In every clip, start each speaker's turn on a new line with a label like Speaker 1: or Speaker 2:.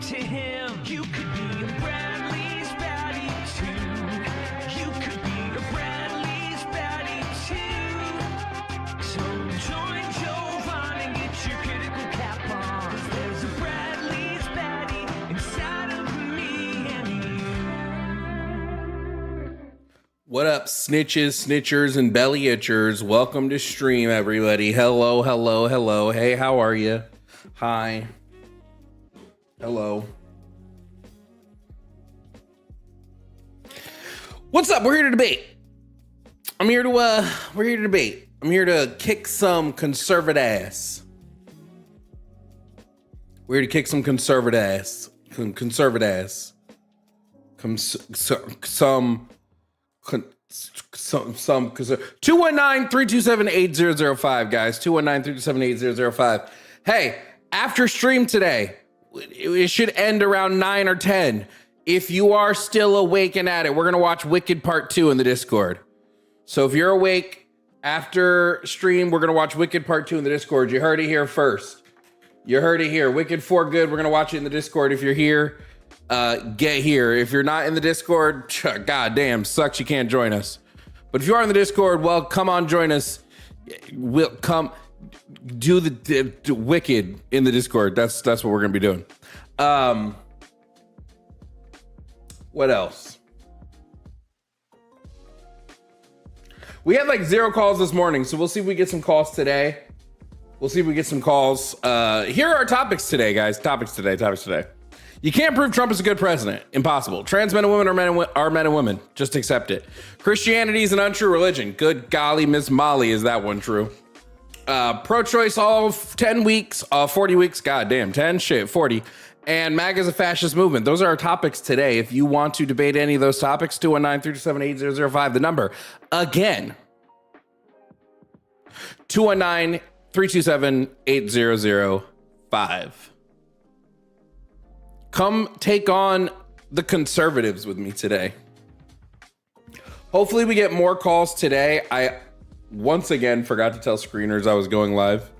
Speaker 1: to him. You could be a Bradley's baddie too. You could be a Bradley's baddie too. So join Jovan and get your critical cap on. 'Cause there's a Bradley's baddie inside of me and you.
Speaker 2: What up, snitches, snitchers, and belly itchers? Welcome to stream, everybody. Hello, hello, hello. Hey, how are you? Hi. Hello. What's up? We're here to debate. We're here to debate. I'm here to kick some conservative ass. We're here to kick some conservative ass. Conservative ass. Some 219-327-8005, guys. 219-327-8005. Hey, after stream today, it should end around 9 or 10. If you are still awake and at it, we're gonna watch Wicked Part 2 in the Discord. So if you're awake after stream, we're gonna watch Wicked Part 2 in the Discord. You heard it here first. You heard it here. Wicked 4 good. We're gonna watch it in the Discord. If you're here, get here. If you're not in the Discord, goddamn, sucks you can't join us. But if you are in the Discord, well, come on, join us. We'll come do the Wicked in the Discord. That's what we're gonna be doing. What else? We had like 0 calls this morning, so we'll see if we get some calls today. Here are our topics today, guys. Topics today. You can't prove Trump is a good president. Impossible. Trans men and women are men and women. Just accept it. Christianity is an untrue religion. Good golly, Miss Molly, is that one true? Pro-choice all 10 weeks, 40 weeks. Goddamn, 10 shit, 40. And MAGA is a fascist movement. Those are our topics today. If you want to debate any of those topics, 219-327-8005, the number. Again, 219-327-8005. Come take on the conservatives with me today. Hopefully we get more calls today. I once again forgot to tell screeners I was going live.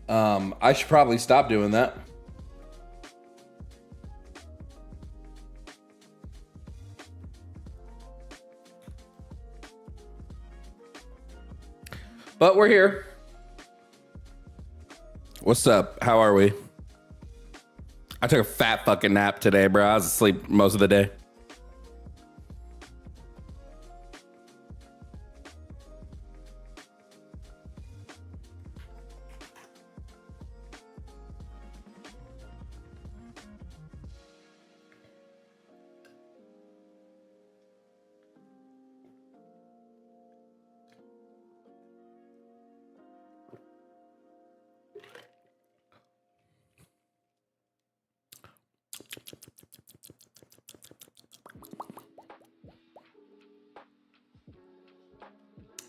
Speaker 2: I should probably stop doing that. But we're here. What's up? How are we? I took a fat fucking nap today, bro. I was asleep most of the day.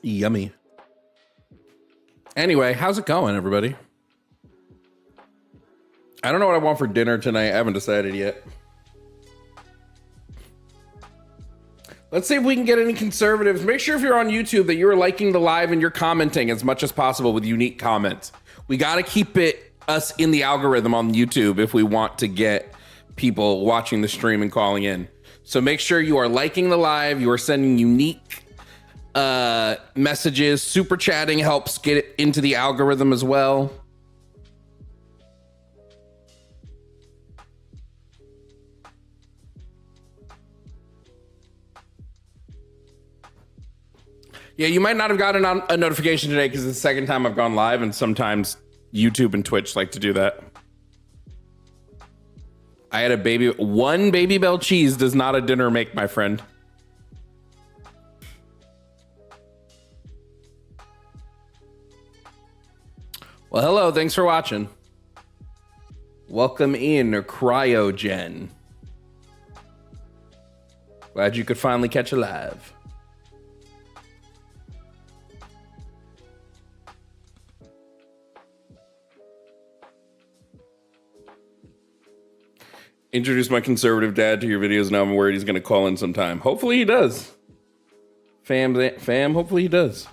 Speaker 2: Yummy. Anyway, how's it going, everybody? I don't know what I want for dinner tonight. I haven't decided yet. Let's see if we can get any conservatives. Make sure if you're on YouTube that you're liking the live and you're commenting as much as possible with unique comments. We got to keep us in the algorithm on YouTube if we want to get people watching the stream and calling in. So make sure you are liking the live. You are sending unique messages. Super chatting helps get it into the algorithm as well. Yeah, you might not have gotten a notification today because it's the second time I've gone live, and sometimes YouTube and Twitch like to do that. I had one Baby Bell cheese does not a dinner make, my friend. Well, hello, thanks for watching. Welcome in, Cryogen. Glad you could finally catch a live. Introduce my conservative dad to your videos. Now I'm worried he's going to call in sometime. Hopefully he does. Fam, hopefully he does.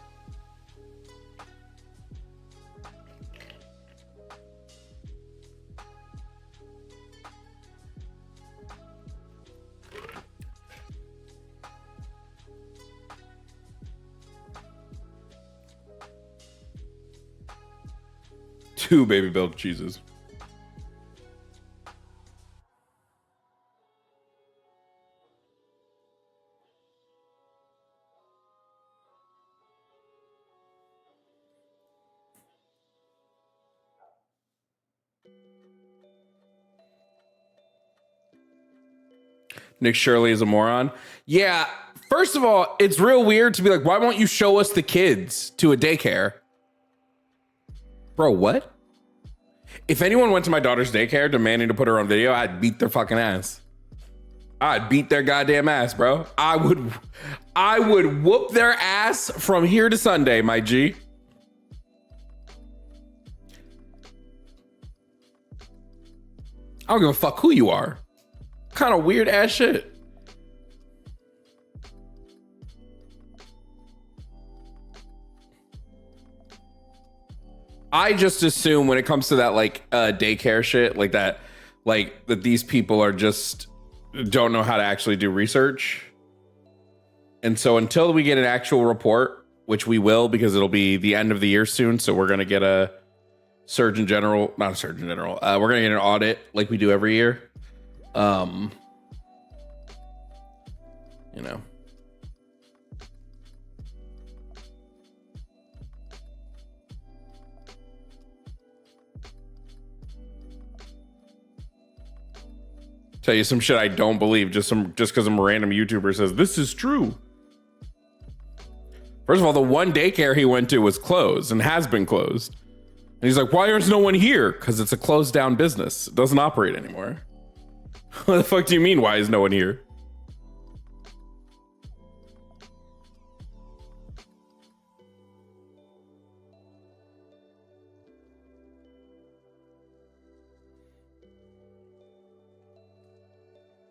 Speaker 2: 2 baby bell cheeses. Nick Shirley is a moron. Yeah, first of all, it's real weird to be like, why won't you show us the kids to a daycare? Bro, what? If anyone went to my daughter's daycare demanding to put her on video, I'd beat their fucking ass. I'd beat their goddamn ass, bro. I would whoop their ass from here to Sunday, my G. I don't give a fuck who you are. Kind of weird ass shit. I just assume when it comes to that like daycare shit like that these people are just don't know how to actually do research. And so until we get an actual report, which we will because it'll be the end of the year soon, so we're going to get a we're going to get an audit like we do every year. You know. Tell you some shit I don't believe just because some random YouTuber says this is true. First of all, the one daycare he went to was closed and has been closed. And he's like, why is no one here? Because it's a closed down business. It doesn't operate anymore. What the fuck do you mean, why is no one here?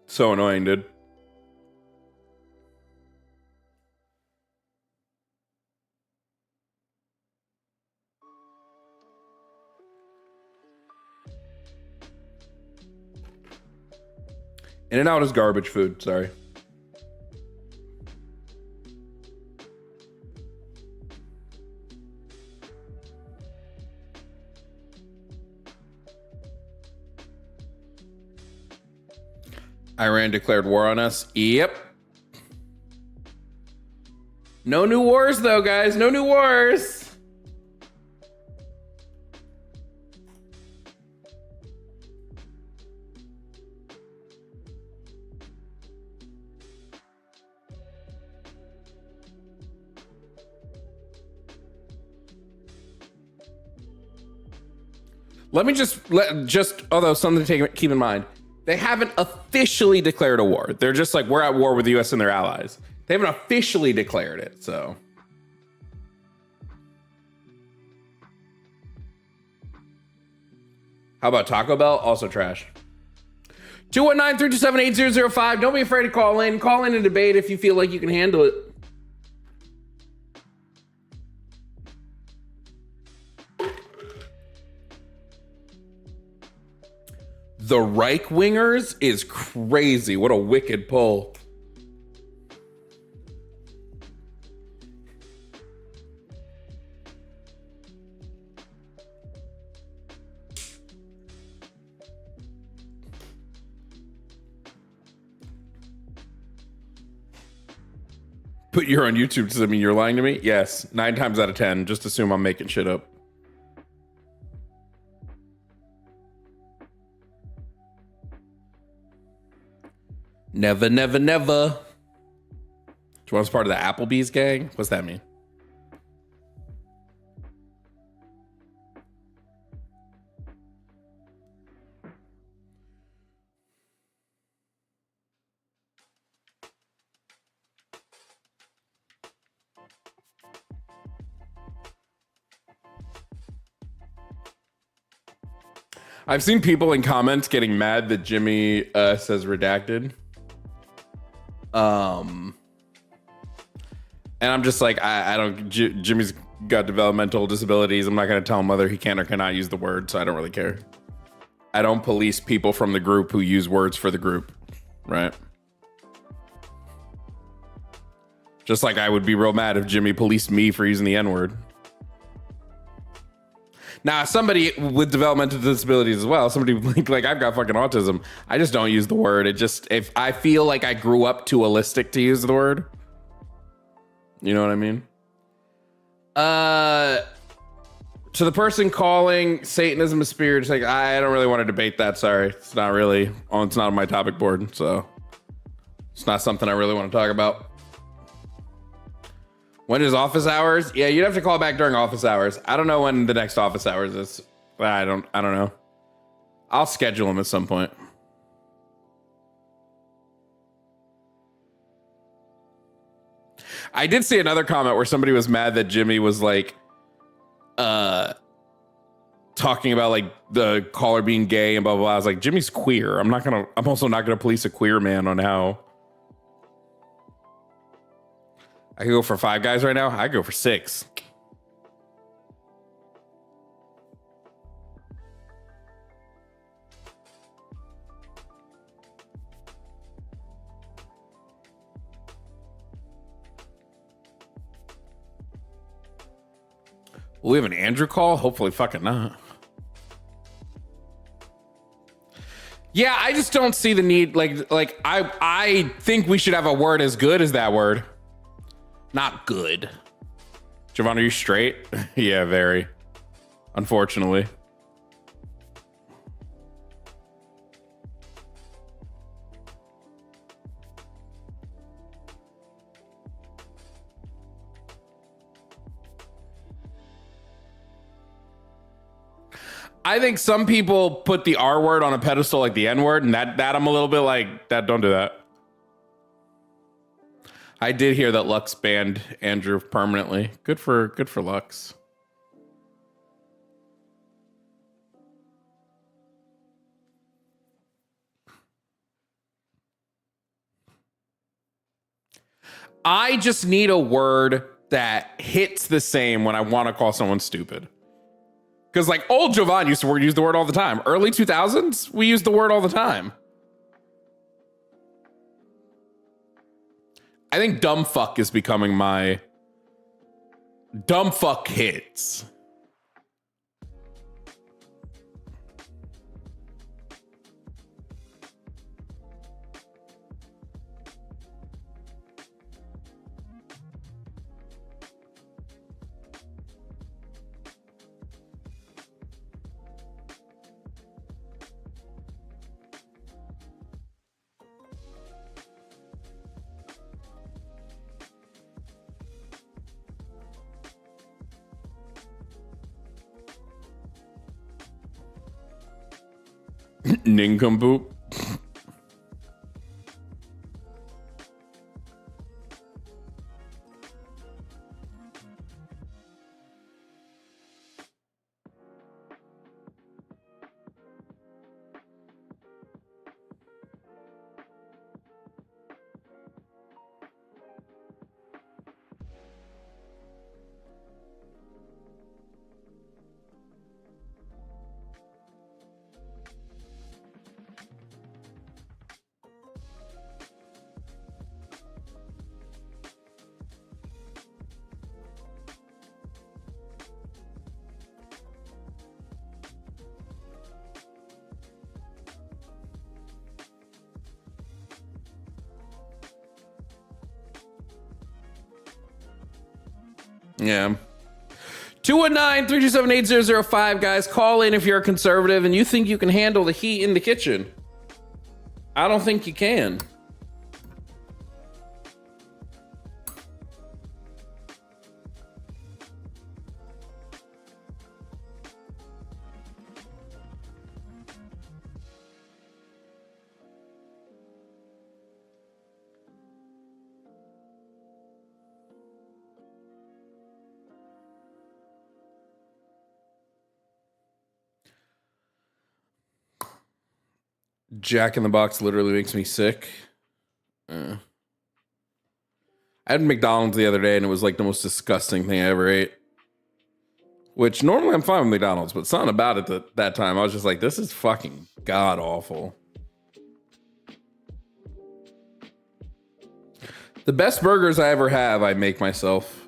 Speaker 2: So annoying, dude. In-N-Out is garbage food, sorry. Iran declared war on us. Yep. No new wars, though, guys. No new wars. Let me although something to keep in mind. They haven't officially declared a war. They're just like, we're at war with the US and their allies. They haven't officially declared it, so. How about Taco Bell? Also trash. 219-327-8005. Don't be afraid to call in. Call in and debate if you feel like you can handle it. The Reich Wingers is crazy. What a wicked pull. Put you're on YouTube. Does that mean you're lying to me? Yes. 9 times out of 10. Just assume I'm making shit up. Never, never, never. Joan's part of the Applebee's gang? What's that mean? I've seen people in comments getting mad that Jimmy says redacted. And I'm just like, I don't. Jimmy's got developmental disabilities. I'm not going to tell him whether he can or cannot use the word, so I don't really care. I don't police people from the group who use words for the group, right? Just like I would be real mad if Jimmy policed me for using the N-word. Now, somebody with developmental disabilities as well, somebody like I've got fucking autism. I just don't use the word. It just, if I feel like I grew up too holistic to use the word. You know what I mean? To the person calling Satanism a spirit, it's like, I don't really want to debate that. Sorry. It's not really it's not on my topic board. So it's not something I really want to talk about. When is office hours? Yeah, you'd have to call back during office hours. I don't know when the next office hours is. I don't know. I'll schedule them at some point. I did see another comment where somebody was mad that Jimmy was like talking about like the caller being gay and blah blah blah. I was like, Jimmy's queer. I'm also not gonna police a queer man on how. I could go for 5 guys right now. I go for 6. Will we have an Andrew call? Hopefully fucking not. Yeah, I just don't see the need. Like I think we should have a word as good as that word. Not good. Jovan, are you straight? Yeah, very. Unfortunately. I think some people put the R word on a pedestal like the N word, and that I'm a little bit like, that. Don't do that. I did hear that Lux banned Andrew permanently. Good for Lux. I just need a word that hits the same when I want to call someone stupid. Because like old Jovan used to use the word all the time. Early 2000s, we used the word all the time. I think dumb fuck is becoming my dumb fuck hits. Nincompoop. Yeah. 219-327-8005, guys. Call in if you're a conservative and you think you can handle the heat in the kitchen. I don't think you can. Jack in the Box literally makes me sick. I had McDonald's the other day and it was like the most disgusting thing I ever ate. Which normally I'm fine with McDonald's, but something about it that time I was just like, this is fucking god awful. The best burgers I ever have, I make myself.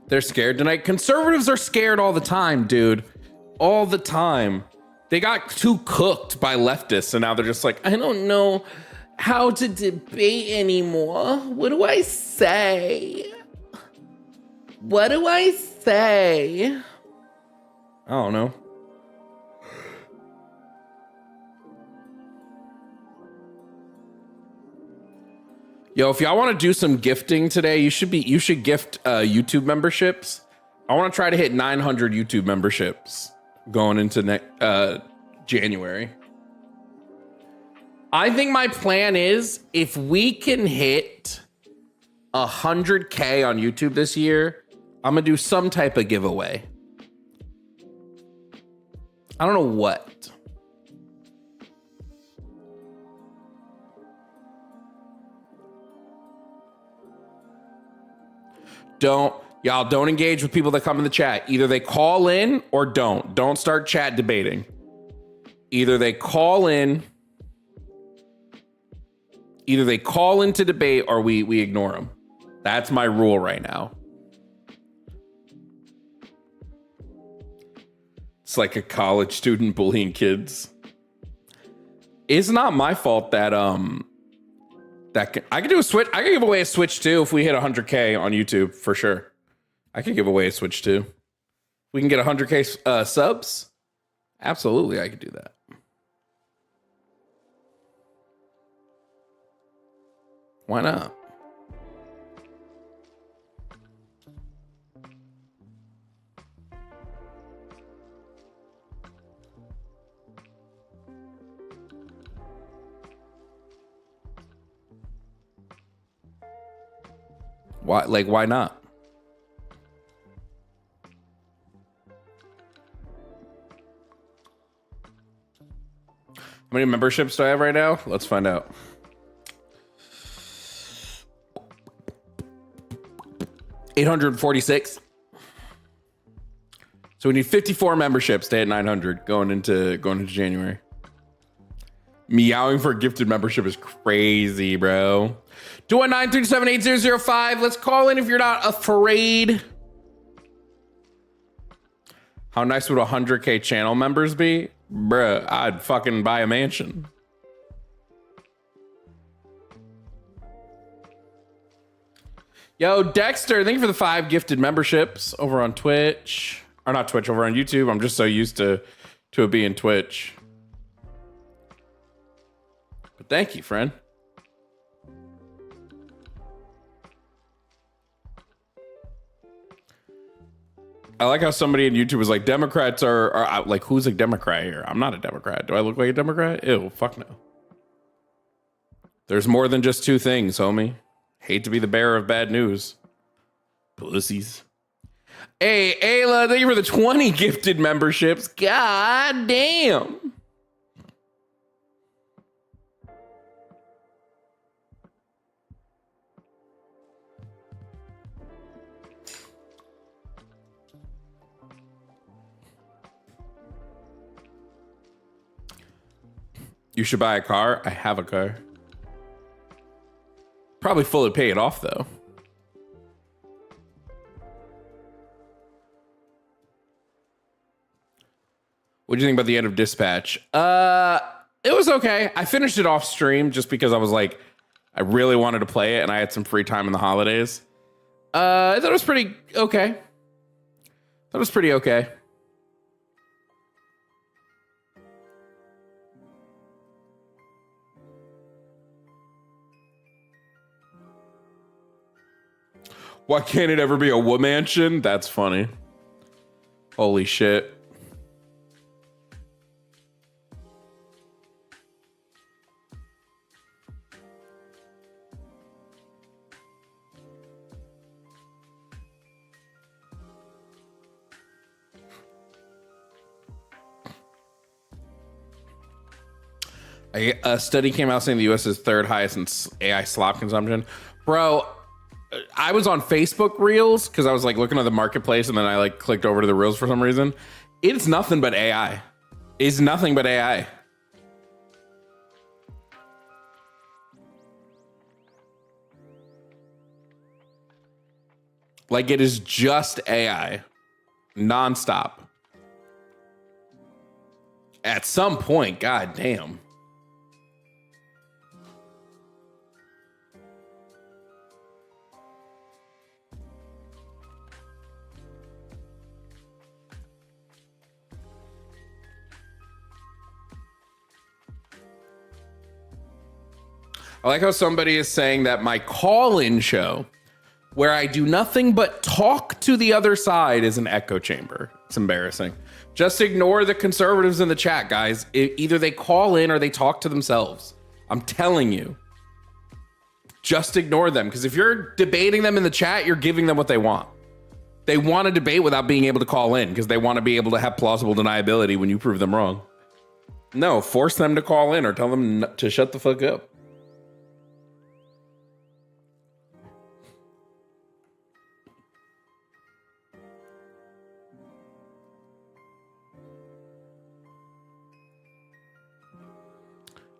Speaker 2: They're scared tonight. Conservatives are scared all the time, dude. All the time. They got too cooked by leftists, and now they're just like, I don't know how to debate anymore. What do I say? What do I say? I don't know. Yo, if y'all want to do some gifting today, you should gift YouTube memberships. I want to try to hit 900 YouTube memberships going into January. I think my plan is if we can hit 100K on YouTube this year, I'm gonna do some type of giveaway. I don't know what. Don't engage with people that come in the chat. Either they call in or don't. Don't start chat debating. Either they call in to debate or we ignore them. That's my rule right now. It's like a college student bullying kids. It's not my fault that I could do a Switch. I could give away a Switch too if we hit 100K on YouTube for sure. I could give away a Switch too. We can get 100K subs. Absolutely, I could do that. Why not? Why? Like, why not? How many memberships do I have right now? Let's find out. $846. So we need 54 memberships to hit 900 going into January. Meowing for a gifted membership is crazy, bro. 219-327-8005. Let's call in if you're not afraid. How nice would 100K channel members be? Bruh, I'd fucking buy a mansion. Yo, Dexter, thank you for the 5 gifted memberships over on Twitch. Or not Twitch, over on YouTube. I'm just so used to it being Twitch. But thank you, friend. I like how somebody in YouTube was like, Democrats are like, who's a Democrat here? I'm not a Democrat. Do I look like a Democrat? Ew, fuck no. There's more than just two things, homie. Hate to be the bearer of bad news. Pussies. Hey, Ayla, thank you for the 20 gifted memberships. God damn. You should buy a car. I have a car. Probably fully pay it off, though. What do you think about the end of Dispatch? It was okay. I finished it off stream just because I was like, I really wanted to play it and I had some free time in the holidays. I thought it was pretty okay. Why can't it ever be a womansion? That's funny. Holy shit. A study came out saying the U.S. is third highest in AI slop consumption. Bro, I was on Facebook Reels because I was like looking at the marketplace and then I like clicked over to the Reels for some reason. It's nothing but AI. It's nothing but AI. Like it is just AI, nonstop. At some point, god damn. I like how somebody is saying that my call-in show, where I do nothing but talk to the other side, is an echo chamber. It's embarrassing. Just ignore the conservatives in the chat, guys. Either they call in or they talk to themselves. I'm telling you. Just ignore them, because if you're debating them in the chat, you're giving them what they want. They want to debate without being able to call in, because they want to be able to have plausible deniability when you prove them wrong. No, force them to call in or tell them to shut the fuck up.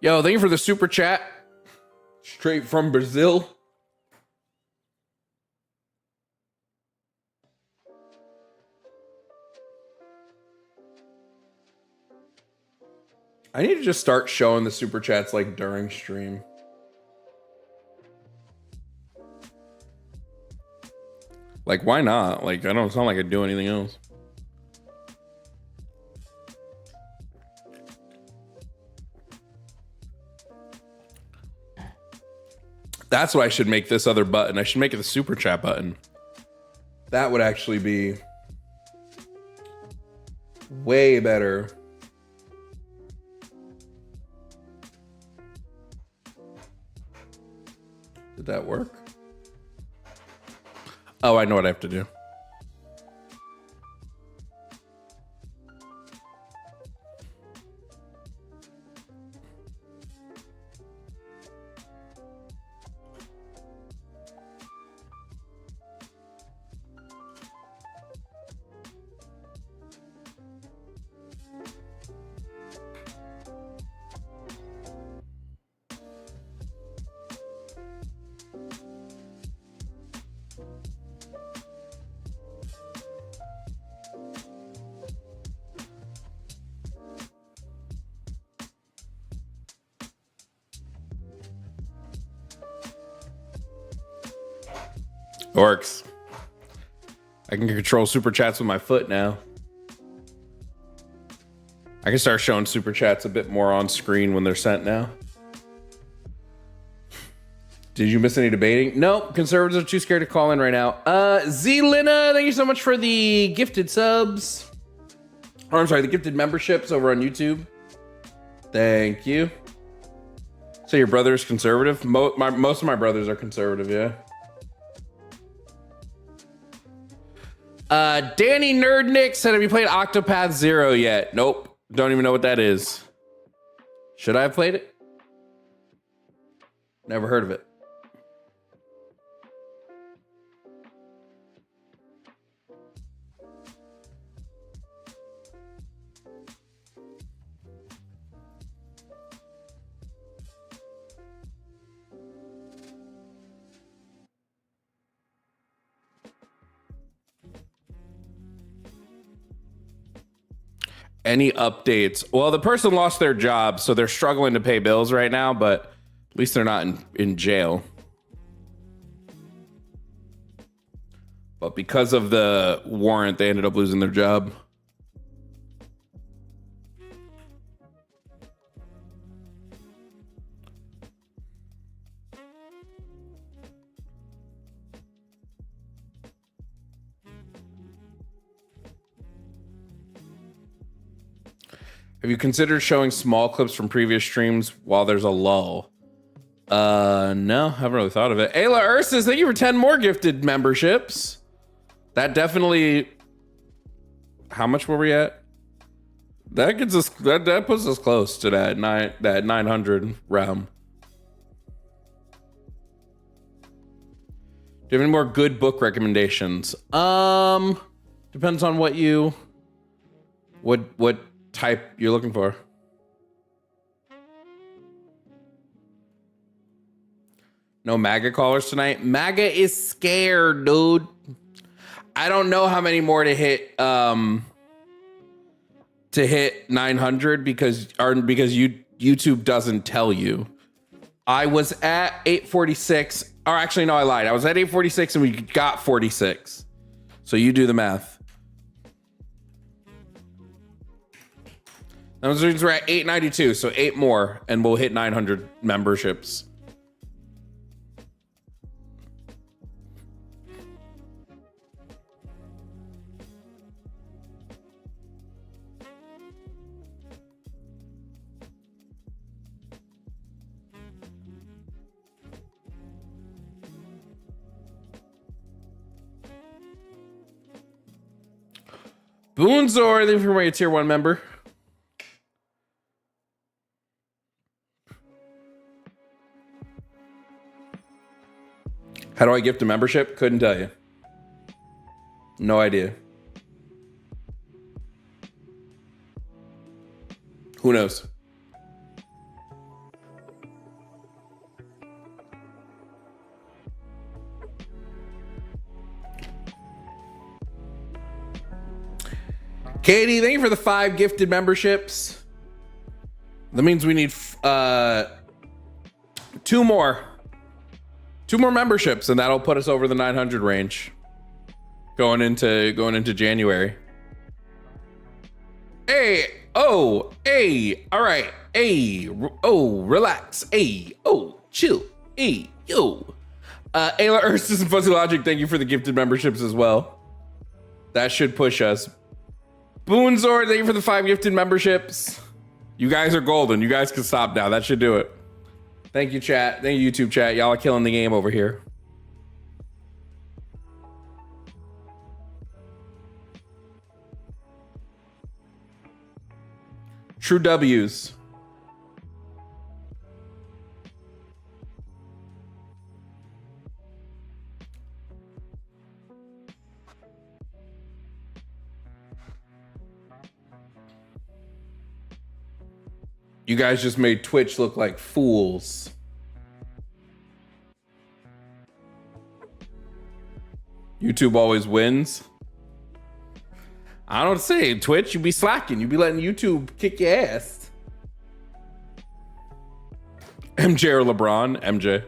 Speaker 2: Yo, thank you for the super chat. Straight from Brazil. I need to just start showing the super chats like during stream. Like, why not? Like, I don't, it's not like I do anything else. That's what I should make this other button. I should make it the super chat button. That would actually be way better. Did that work? Oh, I know what I have to do. Works. I can control super chats with my foot now. I can start showing super chats a bit more on screen when they're sent now. Did you miss any debating? Nope. Conservatives are too scared to call in right now. Z-Lina, thank you so much for the gifted subs. Or I'm sorry, the gifted memberships over on YouTube. Thank you. So your brother is conservative? Most of my brothers are conservative, yeah. Danny Nerdnick said, have you played Octopath Zero yet? Nope. Don't even know what that is. Should I have played it? Never heard of it. Any updates? Well, the person lost their job, so they're struggling to pay bills right now, but at least they're not in jail. But because of the warrant, they ended up losing their job. Have you considered showing small clips from previous streams while there's a lull? No, haven't really thought of it. Ayla Ursus, thank you for 10 more gifted memberships. That definitely... How much were we at? That gets us, that puts us close to that 900 realm. Do you have any more good book recommendations? Depends on what you... What type you're looking for. No MAGA callers tonight. MAGA is scared, dude. I don't know how many more to hit 900 because YouTube doesn't tell you. I was at 846, or actually no, I lied. I was at 846 and we got 46. So you do the math. That means we're at 892, so 8 more and we'll hit 900 memberships. Boonzor, thank you for my tier 1 member. How do I gift a membership? Couldn't tell you. No idea. Who knows? Katie, thank you for the 5 gifted memberships. That means we need 2 more. 2 more memberships, and that'll put us over the 900 range. Going into January. Hey, oh, hey, all right, hey, oh, relax, hey, oh, chill, hey, yo. Ayla Erstis and Fuzzy Logic, thank you for the gifted memberships as well. That should push us. Boonzor, thank you for the 5 gifted memberships. You guys are golden. You guys can stop now. That should do it. Thank you, chat. Thank you, YouTube chat. Y'all are killing the game over here. True W's. You guys just made Twitch look like fools. YouTube always wins. I don't say Twitch, you be slacking. You be letting YouTube kick your ass. MJ or LeBron? MJ.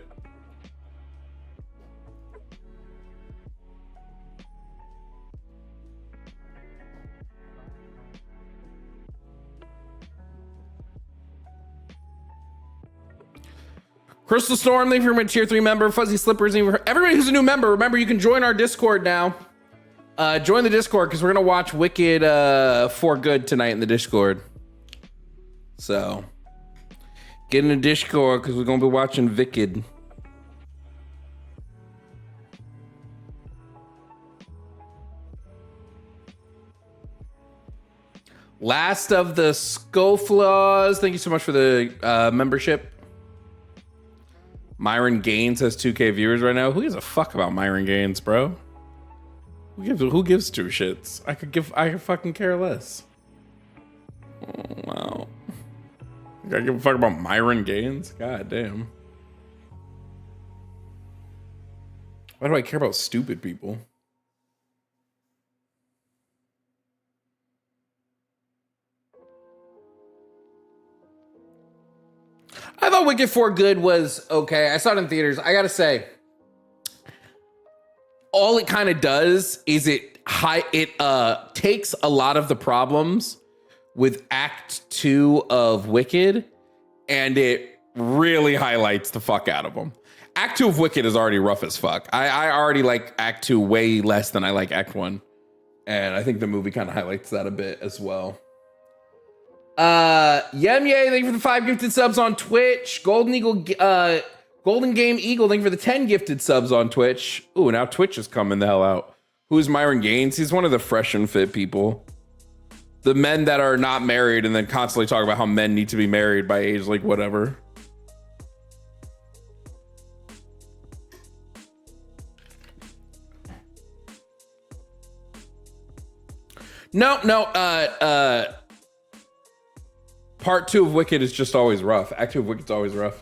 Speaker 2: Crystal Storm, thank you for my tier 3 member. Fuzzy Slippers, thank you for everybody who's a new member. Remember, you can join our Discord now. Join the Discord because we're gonna watch Wicked for good tonight in the Discord. So get in the Discord because we're gonna be watching Wicked. Last of the Scoflaws, thank you so much for the membership. Myron Gaines has 2K viewers right now. Who gives a fuck about Myron Gaines, bro? Who gives 2 shits? I could fucking care less. Oh, wow. I give a fuck about Myron Gaines? God damn. Why do I care about stupid people? I thought Wicked for Good was okay. I saw it in theaters. I gotta say, all it kind of does is it takes a lot of the problems with Act 2 of Wicked, and it really highlights the fuck out of them. Act 2 of Wicked is already rough as fuck. I already like Act 2 way less than I like Act 1, and I think the movie kind of highlights that a bit as well. Yemye, thank you for the 5 gifted subs on Twitch. Golden Game Eagle, thank you for the 10 gifted subs on Twitch. Ooh, now Twitch is coming the hell out. Who's Myron Gaines? He's one of the fresh and fit people. The men that are not married and then constantly talk about how men need to be married by age, like whatever. No, Part 2 of Wicked is just always rough. Act 2 of Wicked's always rough.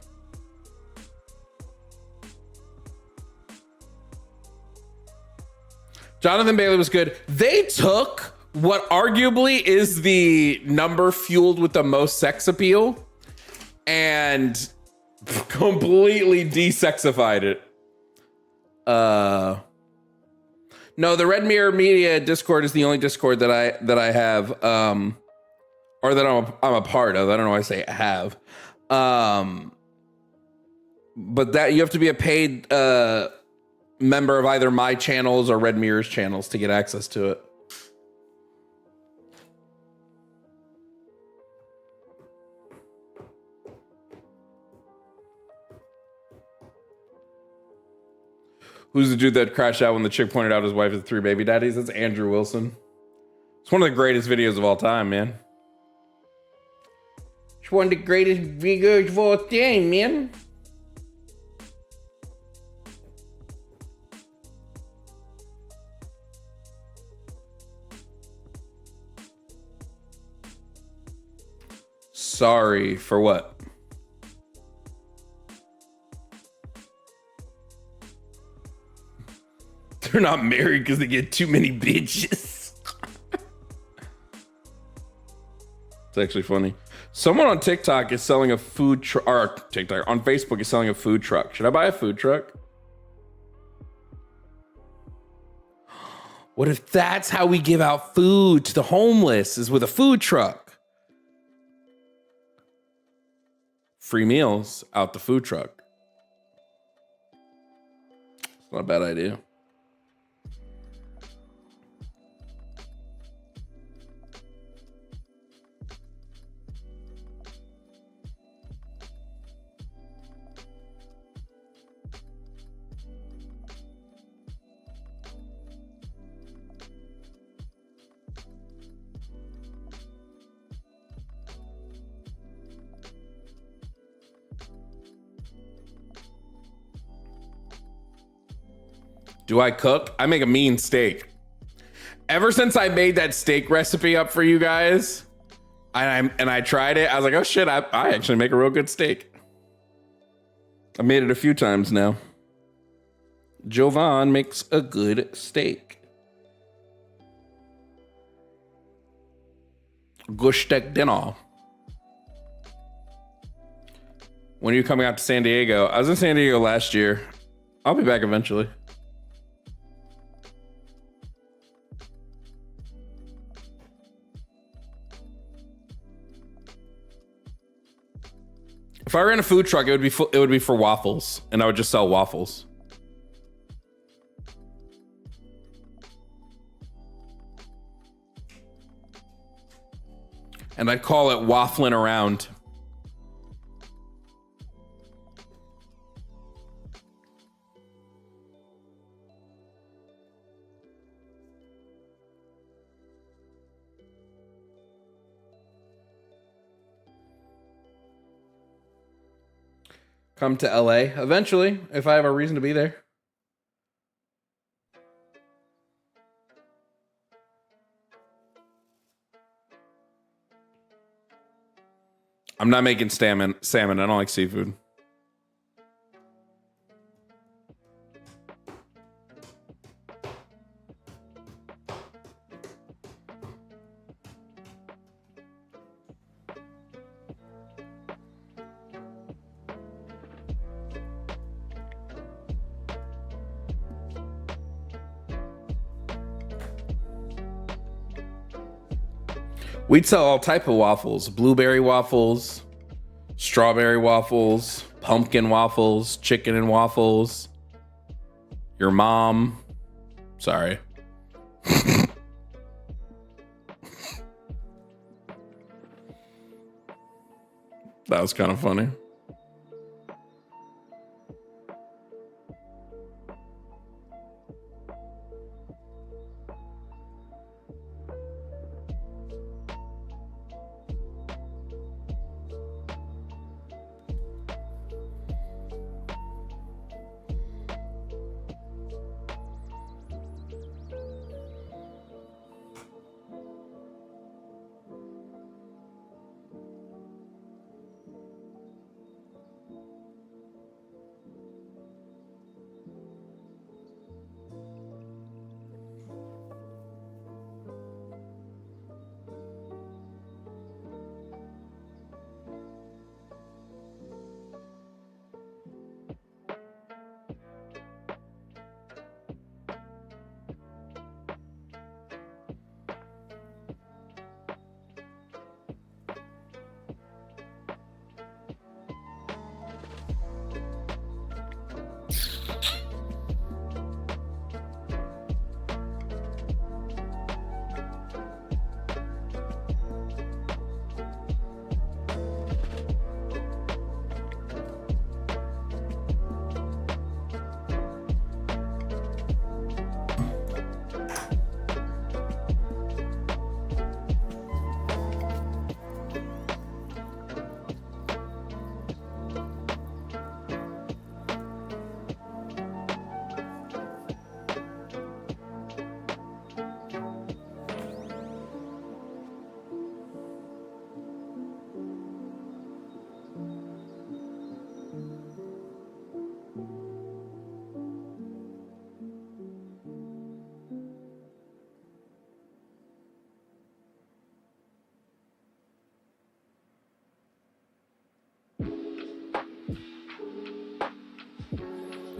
Speaker 2: Jonathan Bailey was good. They took what arguably is the number fueled with the most sex appeal and completely desexified it. No, the Red Mirror Media Discord is the only Discord that I have, or that I'm a part of. I don't know why I say have. But that you have to be a paid member of either my channels or Red Mirror's channels to get access to it. Who's the dude that crashed out when the chick pointed out his wife has 3 baby daddies? That's Andrew Wilson. It's one of the greatest videos of all time, man. It's one of the greatest videos of all time, man. Sorry for what? They're not married because they get too many bitches. It's actually funny. Someone on TikTok is selling a food truck, or TikTok on Facebook is selling a food truck. Should I buy a food truck? What if that's how we give out food to the homeless, is with a food truck? Free meals out the food truck. It's not a bad idea. Do I cook? I make a mean steak. Ever since I made that steak recipe up for you guys, and I tried it, I was like, oh shit, I actually make a real good steak. I made it a few times now. Jovan makes a good steak. Good steak dinner. When are you coming out to San Diego? I was in San Diego last year. I'll be back eventually. If I ran a food truck, it would be for waffles, and I would just sell waffles. And I'd call it waffling around. Come to LA eventually, if I have a reason to be there. I'm not making salmon. I don't like seafood. We'd sell all type of waffles: blueberry waffles, strawberry waffles, pumpkin waffles, chicken and waffles. Your mom. Sorry. That was kind of funny.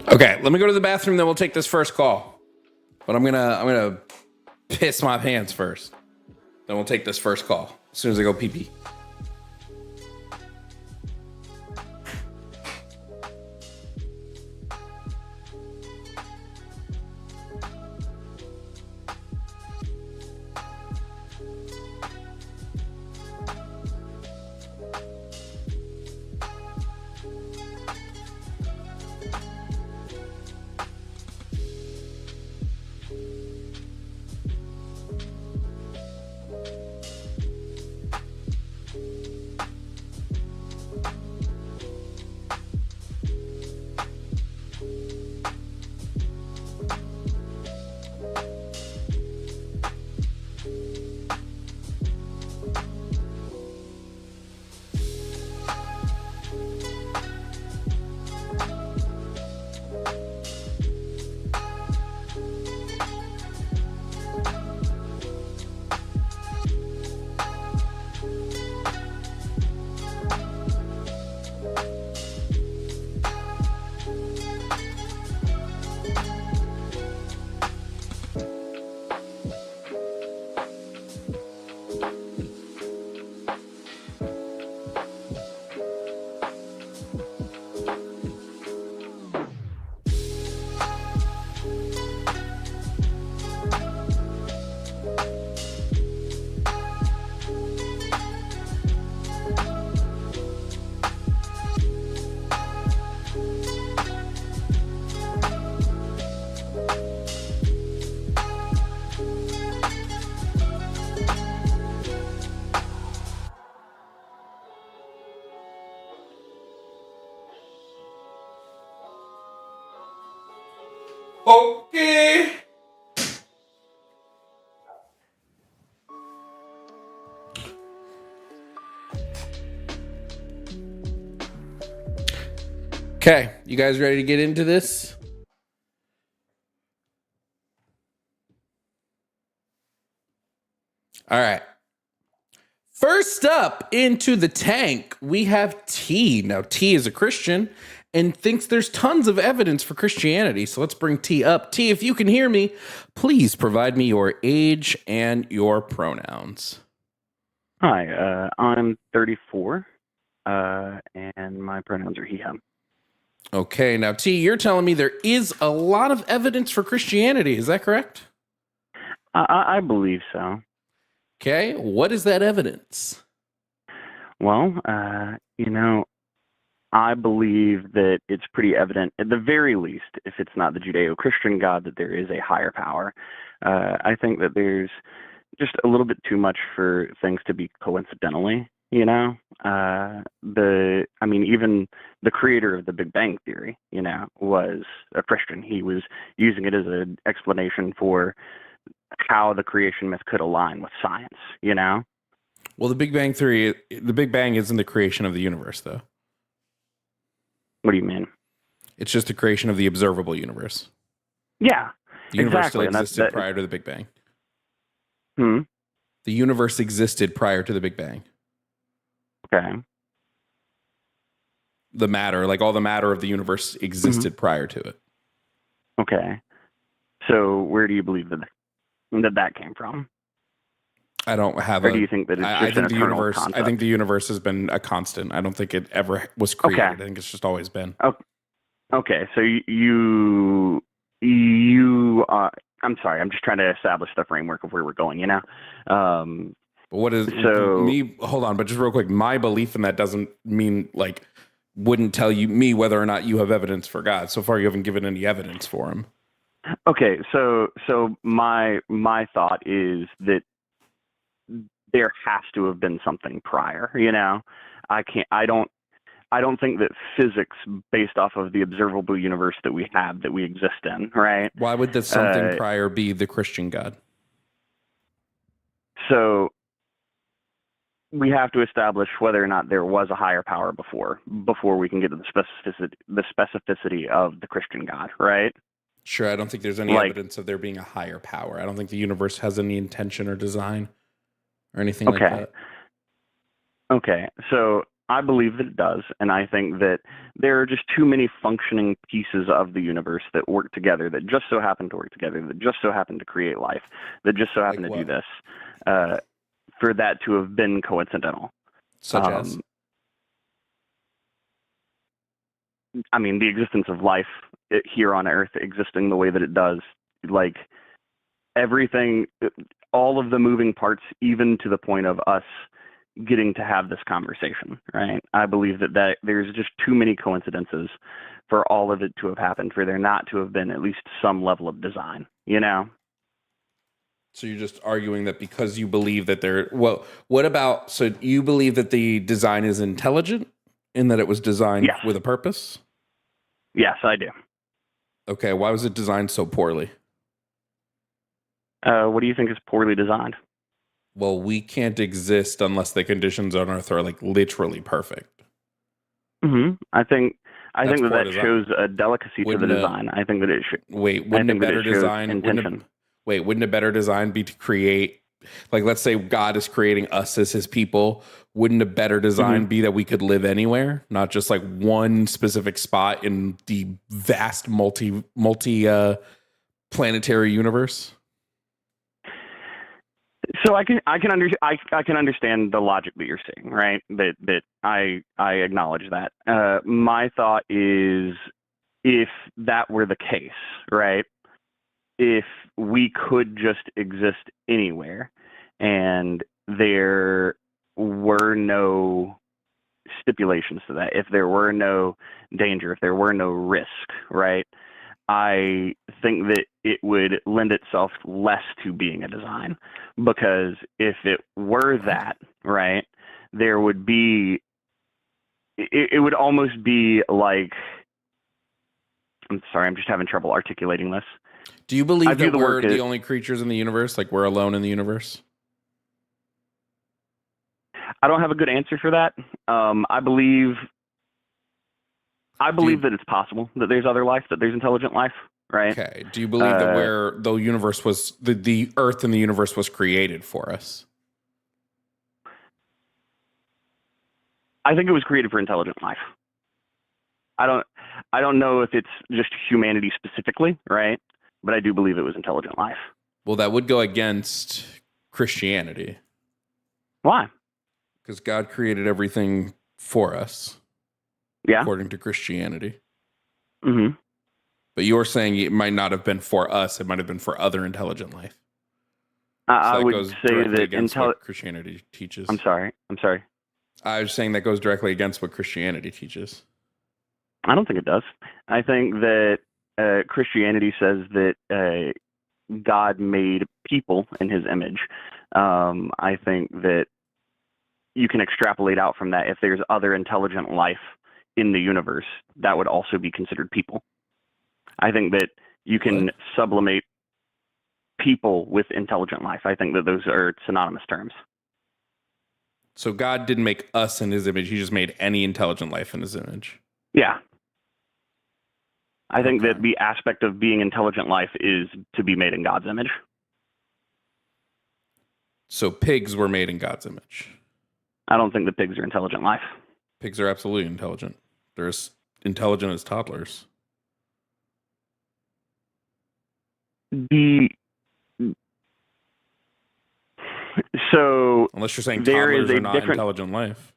Speaker 2: Okay, let me go to the bathroom, then we'll take this first call. But I'm gonna piss my pants first. Then we'll take this first call as soon as I go pee pee. Okay. Okay, you guys ready to get into this? All right. First up into the tank, we have T. Now, T is a Christian and thinks there's tons of evidence for Christianity. So let's bring T up. T, if you can hear me, please provide me your age and your pronouns.
Speaker 3: Hi, I'm 34, and my pronouns are he, him.
Speaker 2: Okay, now T, you're telling me there is a lot of evidence for Christianity. Is that correct?
Speaker 3: I believe so.
Speaker 2: Okay, what is that evidence?
Speaker 3: Well, I believe that it's pretty evident, at the very least, if it's not the Judeo-Christian God, that there is a higher power. I think that there's just a little bit too much for things to be coincidentally, even the creator of the Big Bang Theory, was a Christian. He was using it as an explanation for how the creation myth could align with science,
Speaker 2: Well, the Big Bang Theory, the Big Bang isn't the creation of the universe, though.
Speaker 3: What do you mean?
Speaker 2: It's just the creation of the observable universe.
Speaker 3: Yeah,
Speaker 2: The universe
Speaker 3: exactly.
Speaker 2: still existed prior to the Big Bang. The universe existed prior to the Big Bang.
Speaker 3: Okay.
Speaker 2: The matter, like all the matter of the universe existed prior to it.
Speaker 3: Okay. So where do you believe that came from?
Speaker 2: I don't have
Speaker 3: or do you think that it's just an eternal concept?
Speaker 2: I think the universe has been a constant. I don't think it ever was created.
Speaker 3: Okay.
Speaker 2: I think it's just always been.
Speaker 3: Okay. So I'm sorry. I'm just trying to establish the framework of where we're going,
Speaker 2: But what is me? Hold on, but just real quick, my belief in that doesn't mean wouldn't tell me whether or not you have evidence for God. So far, you haven't given any evidence for him.
Speaker 3: Okay. So my thought is that there has to have been something prior, I don't think that physics based off of the observable universe that we have, that we exist in, right?
Speaker 2: Why would the something prior be the Christian God?
Speaker 3: So we have to establish whether or not there was a higher power before we can get to the specificity of the Christian God, right?
Speaker 2: Sure, I don't think there's any evidence of there being a higher power. I don't think the universe has any intention or design or anything like that.
Speaker 3: Okay, so I believe that it does, and I think that there are just too many functioning pieces of the universe that work together, that just so happen to work together, that just so happen to create life, that just so happen
Speaker 2: Like
Speaker 3: to do
Speaker 2: what?
Speaker 3: this, for that to have been coincidental.
Speaker 2: Such as?
Speaker 3: I mean, the existence of life here on Earth existing the way that it does, like everything, all of the moving parts, even to the point of us getting to have this conversation, right? I believe that there's just too many coincidences for all of it to have happened, for there not to have been at least some level of design, you know?
Speaker 2: So you're just arguing that because you believe that what about, so you believe that the design is intelligent in that it was designed
Speaker 3: Yes.
Speaker 2: with a purpose?
Speaker 3: Yes, I do.
Speaker 2: Okay, why was it designed so poorly?
Speaker 3: What do you think is poorly designed?
Speaker 2: Well, we can't exist unless the conditions on Earth are like literally perfect.
Speaker 3: I think
Speaker 2: That's poor
Speaker 3: that
Speaker 2: design.
Speaker 3: shows a delicacy to the design. I think that it should.
Speaker 2: Wait, wouldn't a better design
Speaker 3: intention?
Speaker 2: Wouldn't a better design be to create, like, let's say God is creating us as his people. Wouldn't a better design be that we could live anywhere, not just like one specific spot in the vast multi planetary universe?
Speaker 3: So I can understand the logic that you're saying, right? That I acknowledge that. My thought is, if that were the case, right? If we could just exist anywhere, and there were no stipulations to that, if there were no danger, if there were no risk, right? I think that it would lend itself less to being a design, because if it were that, right, there would be, it would almost be like, I'm sorry, I'm just having trouble articulating this.
Speaker 2: Do you believe that we're the
Speaker 3: as,
Speaker 2: only creatures in the universe? Like we're alone in the universe?
Speaker 3: I don't have a good answer for that. I believe that it's possible that there's other life, that there's intelligent life, right?
Speaker 2: Okay. Do you believe that the universe was the Earth and the universe was created for us?
Speaker 3: I think it was created for intelligent life. I don't know if it's just humanity specifically, right? But I do believe it was intelligent life.
Speaker 2: Well, that would go against Christianity.
Speaker 3: Why?
Speaker 2: Because God created everything for us.
Speaker 3: Yeah.
Speaker 2: According to Christianity.
Speaker 3: Mm-hmm.
Speaker 2: But you're saying it might not have been for us. It might have been for other intelligent life.
Speaker 3: I would say that
Speaker 2: against what Christianity teaches.
Speaker 3: I'm sorry.
Speaker 2: I was saying that goes directly against what Christianity teaches.
Speaker 3: I don't think it does. I think that Christianity says that God made people in his image. I think that you can extrapolate out from that. If there's other intelligent life in the universe, that would also be considered people. I think that you can sublimate people with intelligent life. I think that those are synonymous terms.
Speaker 2: So God didn't make us in his image. He just made any intelligent life in his image.
Speaker 3: Yeah. I think that the aspect of being intelligent life is to be made in God's image.
Speaker 2: So pigs were made in God's image.
Speaker 3: I don't think that pigs are intelligent life.
Speaker 2: Pigs are absolutely intelligent. They're as intelligent as toddlers.
Speaker 3: So
Speaker 2: unless you're saying
Speaker 3: there
Speaker 2: toddlers
Speaker 3: is
Speaker 2: are not intelligent life.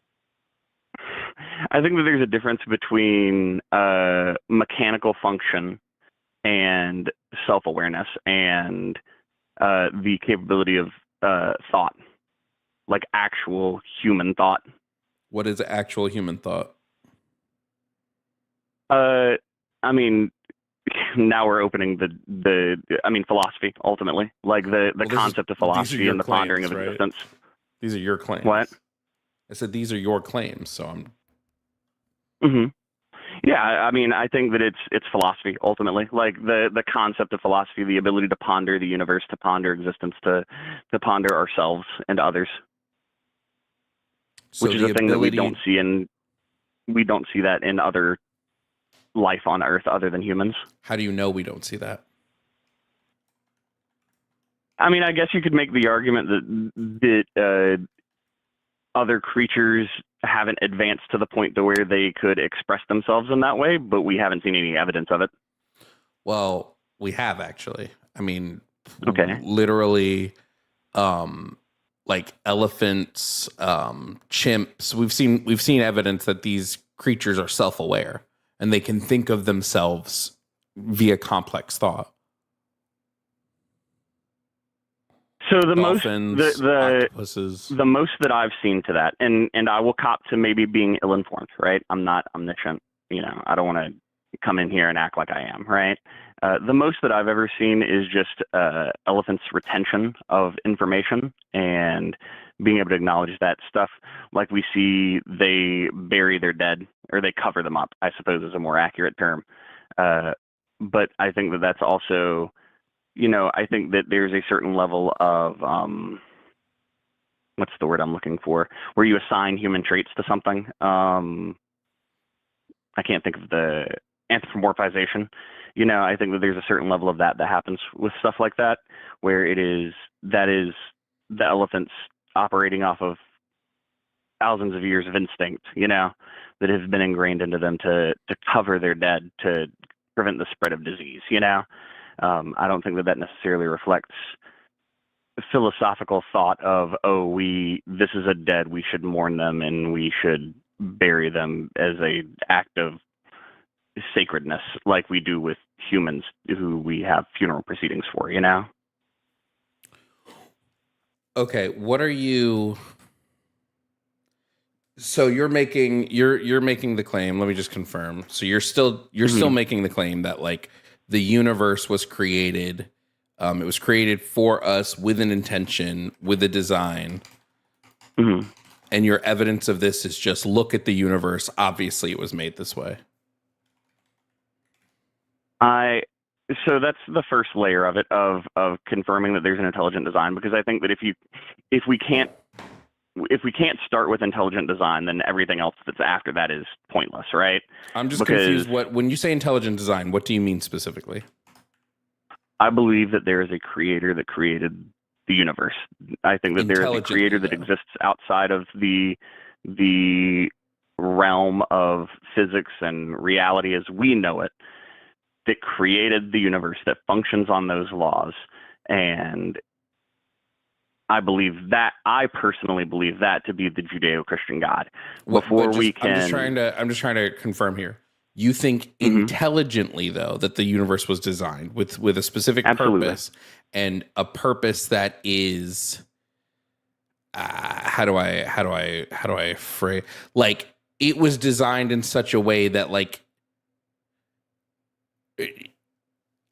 Speaker 3: I think that there's a difference between mechanical function and self-awareness and the capability of thought, like actual human thought.
Speaker 2: What is actual human thought?
Speaker 3: I mean, now we're opening philosophy, ultimately. Like the concept of philosophy and the pondering of existence.
Speaker 2: These are your claims.
Speaker 3: What?
Speaker 2: I said these are your claims, so I'm...
Speaker 3: Mm-hmm. Yeah, I mean, I think that it's philosophy, ultimately. Like the concept of philosophy, the ability to ponder the universe, to ponder existence, to ponder ourselves and others. So which is a thing that we don't see that in other life on Earth other than humans.
Speaker 2: How do you know we don't see that?
Speaker 3: I mean, I guess you could make the argument that other creatures haven't advanced to the point to where they could express themselves in that way, but we haven't seen any evidence of it.
Speaker 2: Well, we have actually. I mean,
Speaker 3: Okay.
Speaker 2: literally, like elephants, chimps. We've seen evidence that these creatures are self-aware and they can think of themselves via complex thought.
Speaker 3: So the
Speaker 2: Dolphins, octopuses.
Speaker 3: the most that I've seen to that, and I will cop to maybe being ill-informed, right? I'm not omniscient, I don't want to come in here and act like I am, right? The most that I've ever seen is just elephants' retention of information and being able to acknowledge that stuff. Like we see, they bury their dead, or they cover them up, I suppose is a more accurate term. But I think that that's also, I think that there's a certain level of, what's the word I'm looking for, where you assign human traits to something. I can't think of the anthropomorphization. I think that there's a certain level of that happens with stuff like that, where that is the elephants operating off of thousands of years of instinct, that have been ingrained into them to cover their dead, to prevent the spread of disease, I don't think that necessarily reflects philosophical thought of, this is a dead, we should mourn them and we should bury them as a act of sacredness, like we do with humans who we have funeral proceedings for,
Speaker 2: Okay, what are you? So you're making the claim. Let me just confirm. So you're still making the claim that like the universe was created. It was created for us with an intention, with a design.
Speaker 3: Mm-hmm.
Speaker 2: And your evidence of this is just look at the universe. Obviously, it was made this way.
Speaker 3: So that's the first layer of it, of confirming that there's an intelligent design, because I think that if we can't start with intelligent design, then everything else that's after that is pointless, right?
Speaker 2: I'm just confused. When you say intelligent design, what do you mean specifically?
Speaker 3: I believe that there is a creator that created the universe. I think that there is a creator that exists outside of the realm of physics and reality as we know it, that created the universe, that functions on those laws. And I personally believe that to be the Judeo-Christian God. I'm just trying
Speaker 2: to confirm here. You think intelligently, though, that the universe was designed with a specific purpose, and a purpose that is, how do I phrase, like, it was designed in such a way that, like,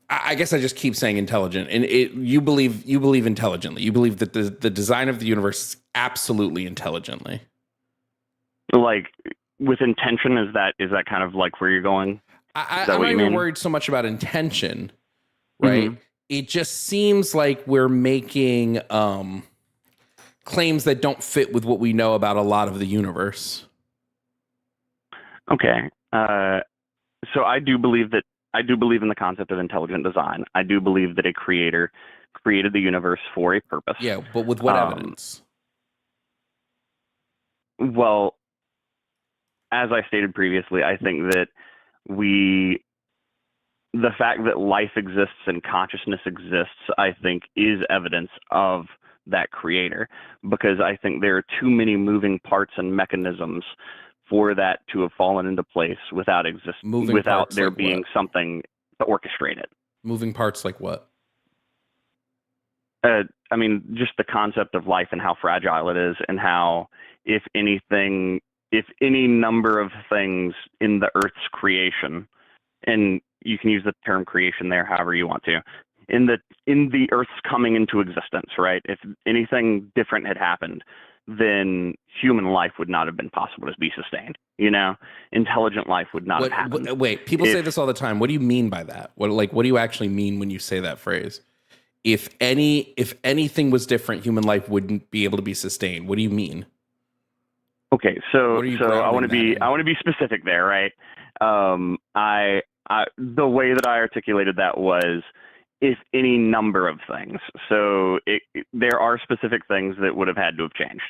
Speaker 2: I guess I just keep saying intelligent, and you believe intelligently. You believe that the design of the universe is absolutely intelligently.
Speaker 3: Like, with intention, is that kind of like where you're going?
Speaker 2: I'm not even worried so much about intention, right? Mm-hmm. It just seems like we're making claims that don't fit with what we know about a lot of the universe.
Speaker 3: Okay. So I do believe in the concept of intelligent design. I do believe that a creator created the universe for a purpose.
Speaker 2: Yeah, but with what evidence?
Speaker 3: Well, as I stated previously, I think that the fact that life exists and consciousness exists, I think, is evidence of that creator, because I think there are too many moving parts and mechanisms for that to have fallen into place without there being something to orchestrate it. Moving parts like what? I mean, just the concept of life and how fragile it is, and how if any number of things in the Earth's creation, and you can use the term creation there however you want to, in the Earth's coming into existence, right? If anything different had happened, then human life would not have been possible to be sustained. Intelligent life would not have happened.
Speaker 2: Wait, people say this all the time. What do you mean by that? What do you actually mean when you say that phrase? If anything was different, human life wouldn't be able to be sustained. What do you mean?
Speaker 3: Okay, so I want to be specific there, right? The way that I articulated that was, if any number of things. So there are specific things that would have had to have changed.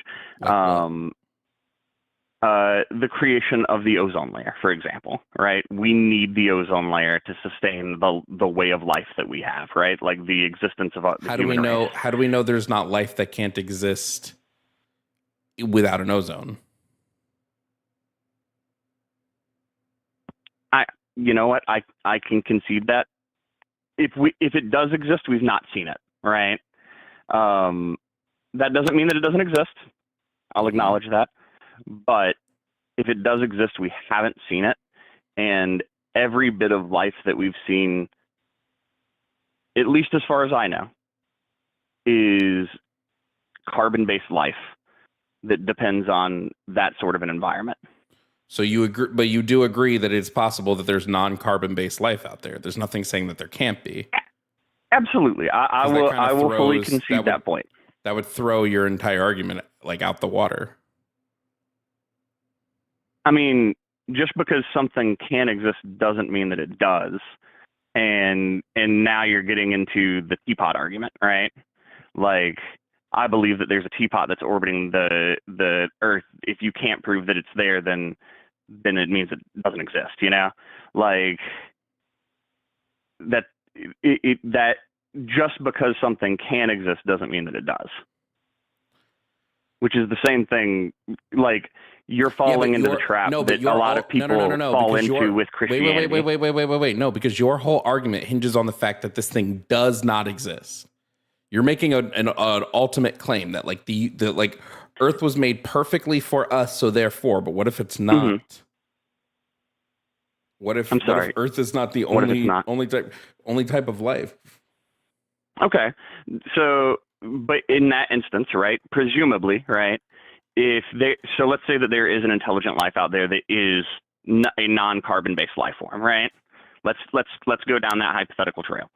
Speaker 3: the creation of the ozone layer, for example, right? We need the ozone layer to sustain the way of life that we have, right? Like the existence of the human race.
Speaker 2: How do we know there's not life that can't exist without an ozone?
Speaker 3: You know what? I can concede that if it does exist, we've not seen it, right? That doesn't mean that it doesn't exist. I'll acknowledge that. But if it does exist, we haven't seen it. And every bit of life that we've seen, at least as far as I know, is carbon-based life that depends on that sort of an environment.
Speaker 2: So you agree, but you do agree that it's possible that there's non-carbon based life out there. There's nothing saying that there can't be.
Speaker 3: Absolutely. I will fully concede that point.
Speaker 2: That would throw your entire argument like out the water.
Speaker 3: I mean, just because something can exist doesn't mean that it does. And now you're getting into the teapot argument, right? Like, I believe that there's a teapot that's orbiting the Earth. If you can't prove that it's there, then it means it doesn't exist, you know? Like, that just because something can exist doesn't mean that it does. Which is the same thing, like, you're falling into the trap that a lot of people fall into with Christianity.
Speaker 2: Wait. No, because your whole argument hinges on the fact that this thing does not exist. You're making an ultimate claim that like the like Earth was made perfectly for us, so therefore. But what if it's not?
Speaker 3: Mm-hmm.
Speaker 2: What if Earth is not the only type of life?
Speaker 3: Okay, so but in that instance, right? Presumably, right? So let's say that there is an intelligent life out there that is a non-carbon based life form, right? Let's go down that hypothetical trail.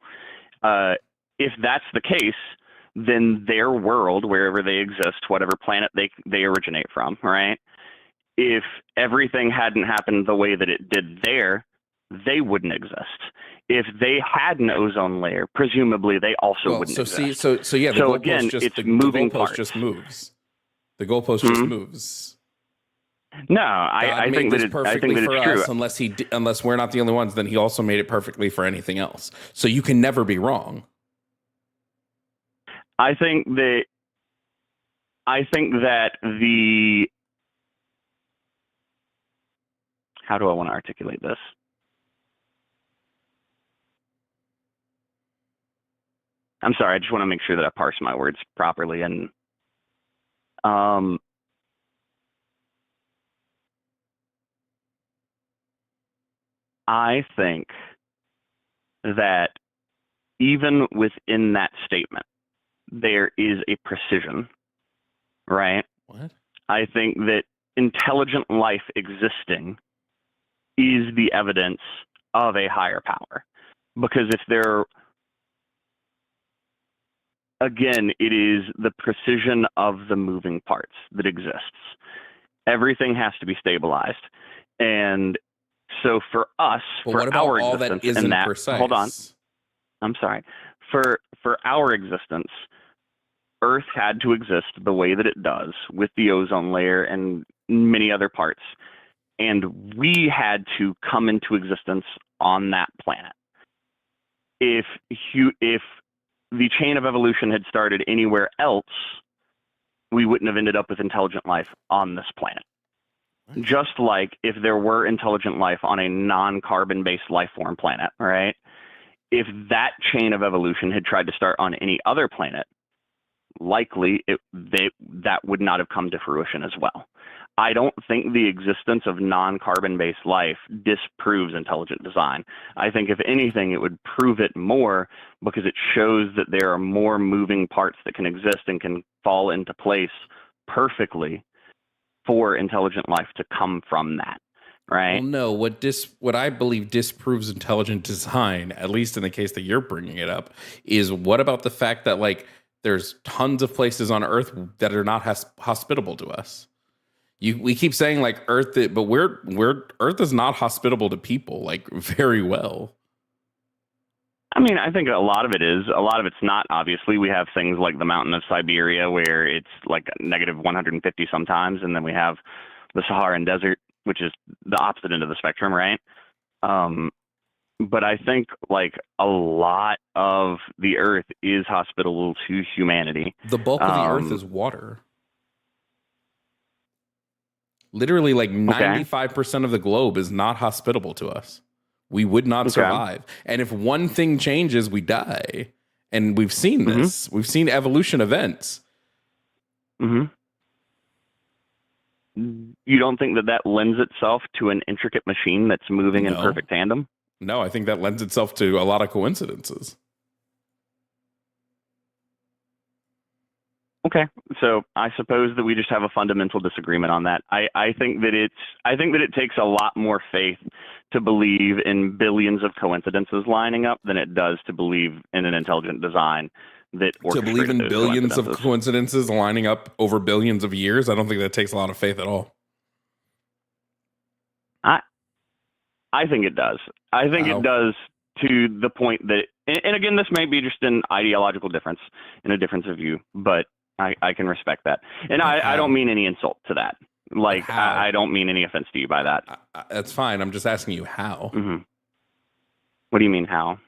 Speaker 3: If that's the case, then their world, wherever they exist, whatever planet they originate from, right? If everything hadn't happened the way that it did there, they wouldn't exist. If they had an ozone layer, presumably they also wouldn't exist.
Speaker 2: So yeah,
Speaker 3: so again, it's moving parts.
Speaker 2: Just moves. The goalpost just moves.
Speaker 3: No, I think that it's true.
Speaker 2: Unless we're not the only ones, then he also made it perfectly for anything else. So you can never be wrong.
Speaker 3: I think that the, how do I want to articulate this? I'm sorry, I just want to make sure that I parse my words properly. And I think that even within that statement, there is a precision, right?
Speaker 2: What?
Speaker 3: I think that intelligent life existing is the evidence of a higher power. Because if there, again, it is the precision of the moving parts that exists. Everything has to be stabilized. And so for us, for our existence, in that,
Speaker 2: precise?
Speaker 3: Hold on. I'm sorry. For our existence, Earth had to exist the way that it does with the ozone layer and many other parts. And we had to come into existence on that planet. If the chain of evolution had started anywhere else, we wouldn't have ended up with intelligent life on this planet. Just like if there were intelligent life on a non-carbon based life form planet, right? If that chain of evolution had tried to start on any other planet, likely that would not have come to fruition as well. I don't think the existence of non-carbon based life disproves intelligent design. I think if anything, it would prove it more because it shows that there are more moving parts that can exist and can fall into place perfectly for intelligent life to come from that, right?
Speaker 2: Well, no, what I believe disproves intelligent design, at least in the case that you're bringing it up, is what about the fact that like there's tons of places on Earth that are not hospitable to us. We keep saying like Earth, but Earth is not hospitable to people like very well.
Speaker 3: I mean, I think a lot of it is. A lot of it's not. Obviously, we have things like the mountain of Siberia where it's like negative 150 sometimes, and then we have the Saharan desert, which is the opposite end of the spectrum, right? But I think like a lot of the earth is hospitable to humanity.
Speaker 2: The bulk of the earth is water. Literally, like 95% of the globe is not hospitable to us. We would not survive. And if one thing changes, we die. And we've seen this. We've seen evolution events.
Speaker 3: You don't think that lends itself to an intricate machine that's moving in perfect tandem?
Speaker 2: No, I think that lends itself to a lot of coincidences.
Speaker 3: Okay, so I suppose that we just have a fundamental disagreement on that. I think that it takes a lot more faith to believe in billions of coincidences lining up than it does to believe in an intelligent design that
Speaker 2: to believe in billions of coincidences lining up over billions of years. I don't think that takes a lot of faith at all.
Speaker 3: I think it does. I think it does to the point that, and again, this may be just an ideological difference and a difference of view, but I can respect that. And I don't mean any insult to that. Like, I don't mean any offense to you by that.
Speaker 2: That's fine. I'm just asking you how.
Speaker 3: What do you mean how?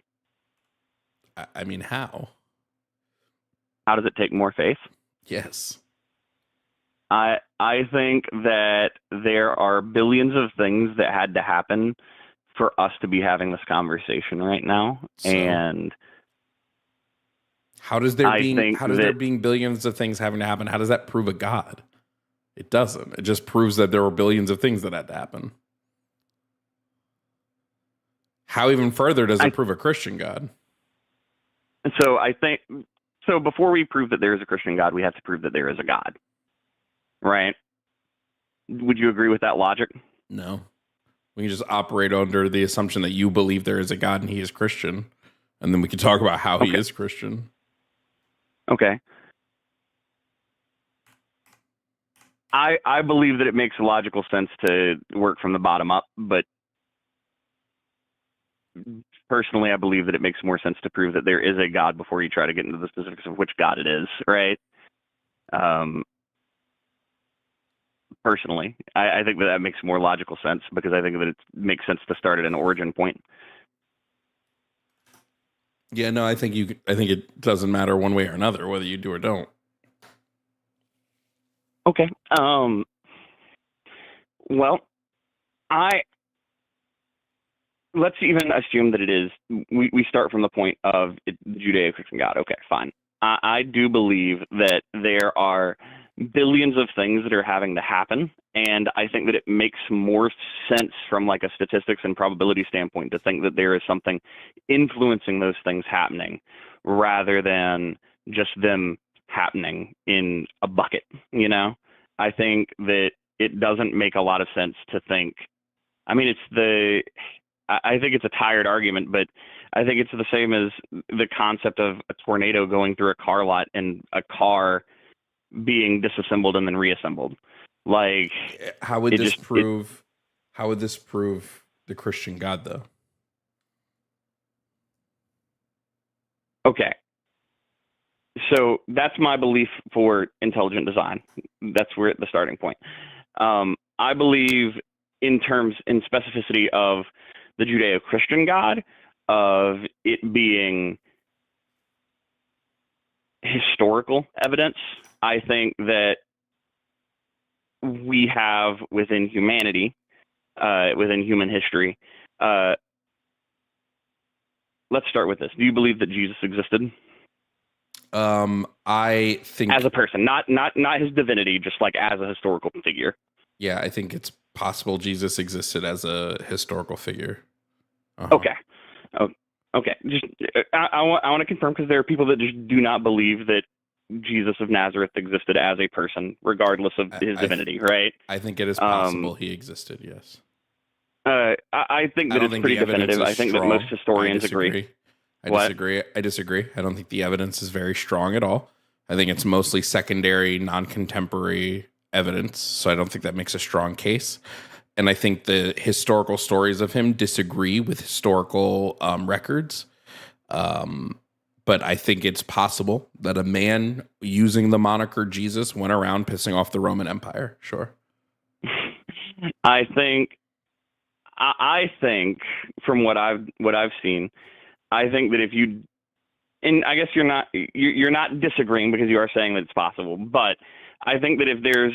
Speaker 2: I mean how?
Speaker 3: How does it take more faith?
Speaker 2: Yes.
Speaker 3: I think that there are billions of things that had to happen for us to be having this conversation right now. So, and
Speaker 2: how does there being billions of things having to happen? How does that prove a God? It doesn't. It just proves that there were billions of things that had to happen. How even further does it prove a Christian God?
Speaker 3: So I think, so before we prove that there is a Christian God, we have to prove that there is a God. Right? Would you agree with that logic?
Speaker 2: No. We can just operate under the assumption that you believe there is a God and he is Christian. And then we can talk about how he is Christian.
Speaker 3: Okay. I believe that it makes logical sense to work from the bottom up, but personally, I believe that it makes more sense to prove that there is a God before you try to get into the specifics of which God it is, right? Personally, I think that makes more logical sense because I think that it makes sense to start at an origin point.
Speaker 2: Yeah, no, I think it doesn't matter one way or another whether you do or don't.
Speaker 3: Okay. Well, let's even assume that it is. We start from the point of Judeo-Christian God. Okay, fine. I do believe that there are billions of things that are having to happen, and I think that it makes more sense from like a statistics and probability standpoint to think that there is something influencing those things happening rather than just them happening in a bucket. You know, I think that it doesn't make a lot of sense to think, I mean, I think it's a tired argument, but I think it's the same as the concept of a tornado going through a car lot and a car being disassembled and then reassembled. Like,
Speaker 2: how would this prove the Christian God, though?
Speaker 3: Okay. So that's my belief for intelligent design. That's where the starting point. I believe in specificity of the Judeo-Christian God, of it being historical evidence. I think that we have within humanity, within human history. Let's start with this. Do you believe that Jesus existed?
Speaker 2: I think
Speaker 3: as a person, not his divinity, just like as a historical figure.
Speaker 2: Yeah, I think it's possible Jesus existed as a historical figure.
Speaker 3: Okay. Okay. Just I want to confirm, because there are people that just do not believe that Jesus of Nazareth existed as a person, regardless of his divinity, right?
Speaker 2: I think it is possible he existed, yes.
Speaker 3: I think that it's pretty definitive. I think that most historians agree.
Speaker 2: I disagree. I don't think the evidence is very strong at all. I think it's mostly secondary, non-contemporary evidence, so I don't think that makes a strong case. And I think the historical stories of him disagree with historical records. But I think it's possible that a man using the moniker Jesus went around pissing off the Roman Empire. Sure.
Speaker 3: I think I think from what I've seen, I think that if you, and I guess you're not disagreeing because you are saying that it's possible, but I think that if there's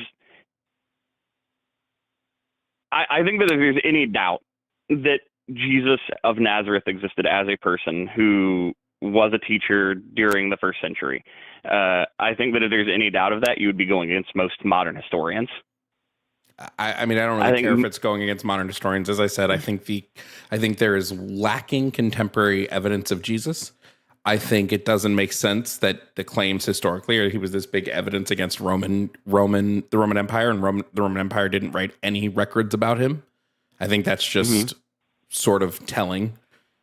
Speaker 3: I think that if there's any doubt that Jesus of Nazareth existed as a person who was a teacher during the first century, I think that if there's any doubt of that, you would be going against most modern historians.
Speaker 2: I mean, I don't really care if it's going against modern historians. As I said, I think there is lacking contemporary evidence of Jesus. I think it doesn't make sense that the claims historically are he was this big evidence against the Roman Empire, and the Roman Empire didn't write any records about him. I think that's just sort of telling,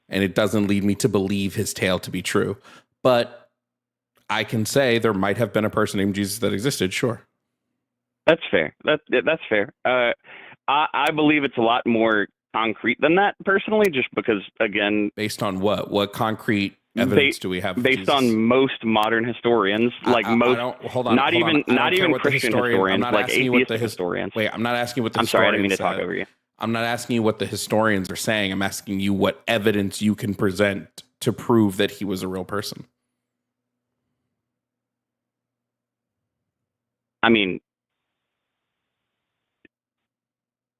Speaker 2: and it doesn't lead me to believe his tale to be true. But I can say there might have been a person named Jesus that existed. Sure.
Speaker 3: That's fair. That's fair. I believe it's a lot more concrete than that, personally, just because, again,
Speaker 2: based on what concrete evidence do we have?
Speaker 3: Based on most modern historians, like not even Christian historians, like atheist historians.
Speaker 2: Wait, I'm not asking what the historians.
Speaker 3: I'm sorry, I didn't mean to talk over you.
Speaker 2: I'm not asking you what the historians are saying. I'm asking you what evidence you can present to prove that he was a real person.
Speaker 3: I mean,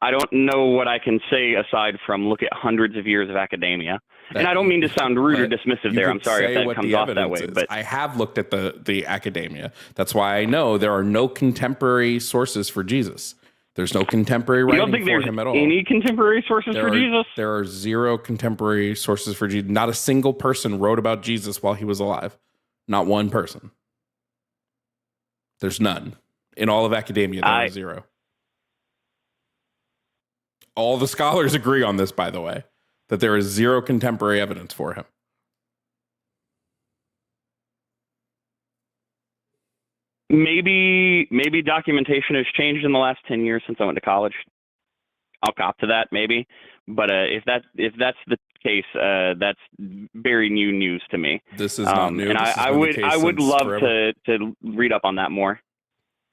Speaker 3: I don't know what I can say aside from look at hundreds of years of academia. And I don't mean to sound rude or dismissive there. I'm sorry if that comes off that way. But
Speaker 2: I have looked at the academia. That's why I know there are no contemporary sources for Jesus. There's no contemporary writing for him at all.
Speaker 3: Any contemporary sources for Jesus?
Speaker 2: There are zero contemporary sources for Jesus. Not a single person wrote about Jesus while he was alive. Not one person. There's none. In all of academia, there are zero. All the scholars agree on this, by the way, that there is zero contemporary evidence for him.
Speaker 3: Maybe documentation has changed in the last 10 years since I went to college. I'll cop to that, maybe. But if that's the case, that's very new news to me.
Speaker 2: This is not new.
Speaker 3: And I would love to read up on that more.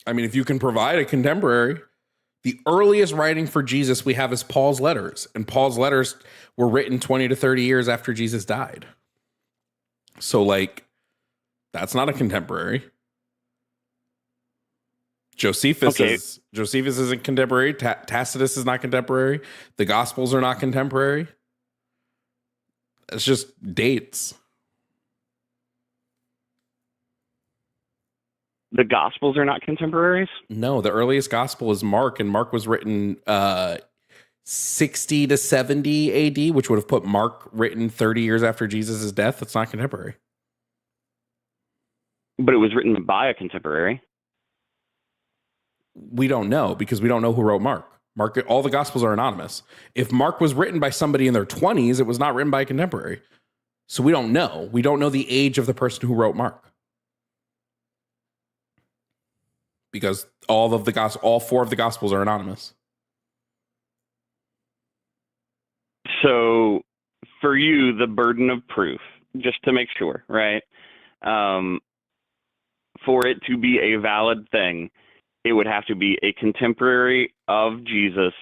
Speaker 2: I mean, if you can provide a contemporary. The earliest writing for Jesus we have is Paul's letters, and Paul's letters were written 20 to 30 years after Jesus died. So, like, that's not a contemporary. Josephus isn't contemporary. Tacitus is not contemporary. The Gospels are not contemporary. It's just dates.
Speaker 3: The Gospels are not contemporaries?
Speaker 2: No, the earliest Gospel is Mark, and Mark was written 60 to 70 AD, which would have put Mark written 30 years after Jesus' death. That's not contemporary.
Speaker 3: But it was written by a contemporary.
Speaker 2: We don't know because we don't know who wrote Mark. All the Gospels are anonymous. If Mark was written by somebody in their 20s, it was not written by a contemporary. So we don't know. We don't know the age of the person who wrote Mark. Because all four of the Gospels are anonymous.
Speaker 3: So, for you, the burden of proof, just to make sure, right? For it to be a valid thing, it would have to be a contemporary of Jesus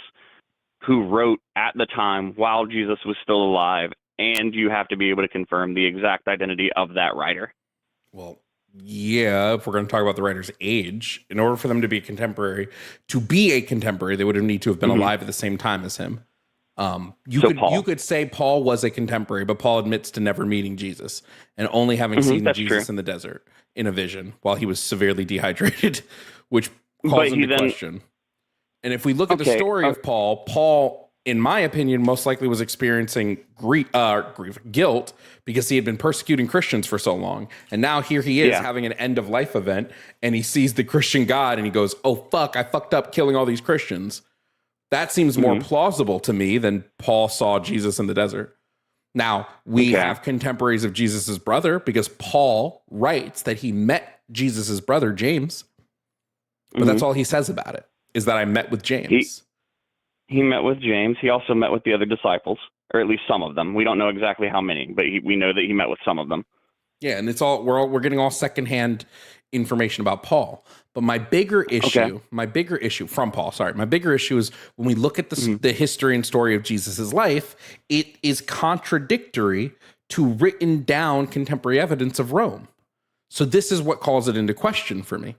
Speaker 3: who wrote at the time while Jesus was still alive, and you have to be able to confirm the exact identity of that writer.
Speaker 2: Well, yeah, if we're going to talk about the writer's age, in order for them to be contemporary, they would need to have been alive at the same time as him. You could say Paul was a contemporary, but Paul admits to never meeting Jesus and only having seen Jesus in the desert in a vision while he was severely dehydrated, which calls into question. And if we look at the story of Paul, in my opinion, most likely was experiencing guilt because he had been persecuting Christians for so long. And now here he is having an end of life event, and he sees the Christian God and he goes, oh, fuck, I fucked up killing all these Christians. That seems more plausible to me than Paul saw Jesus in the desert. Now, we have contemporaries of Jesus's brother because Paul writes that he met Jesus's brother, James. But that's all he says about it, is that I met with James.
Speaker 3: He met with James. He also met with the other disciples, or at least some of them. We don't know exactly how many, but we know that he met with some of them.
Speaker 2: Yeah, and it's all we're getting all secondhand information about Paul. But my bigger issue from Paul, sorry, my bigger issue is when we look at the history and story of Jesus's life, it is contradictory to written down contemporary evidence of Rome. So this is what calls it into question for me.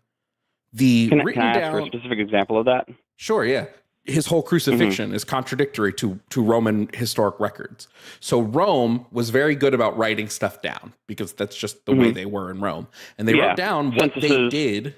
Speaker 3: Can I ask for a specific example of that?
Speaker 2: Sure, yeah. His whole crucifixion is contradictory to Roman historic records. So Rome was very good about writing stuff down because that's just the way they were in Rome. And they wrote down what they did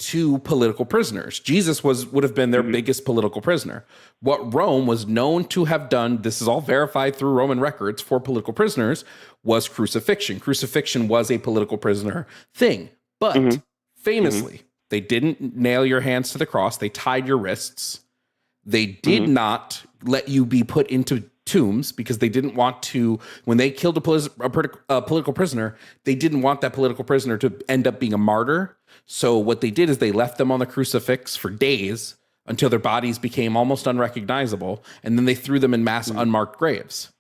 Speaker 2: to political prisoners. Jesus would have been their biggest political prisoner. What Rome was known to have done, this is all verified through Roman records for political prisoners, was crucifixion. Crucifixion was a political prisoner thing. But famously, they didn't nail your hands to the cross. They tied your wrists. They did not let you be put into tombs because they didn't want to, when they killed a political prisoner, they didn't want that political prisoner to end up being a martyr. So what they did is they left them on the crucifix for days until their bodies became almost unrecognizable. And then they threw them in mass unmarked graves.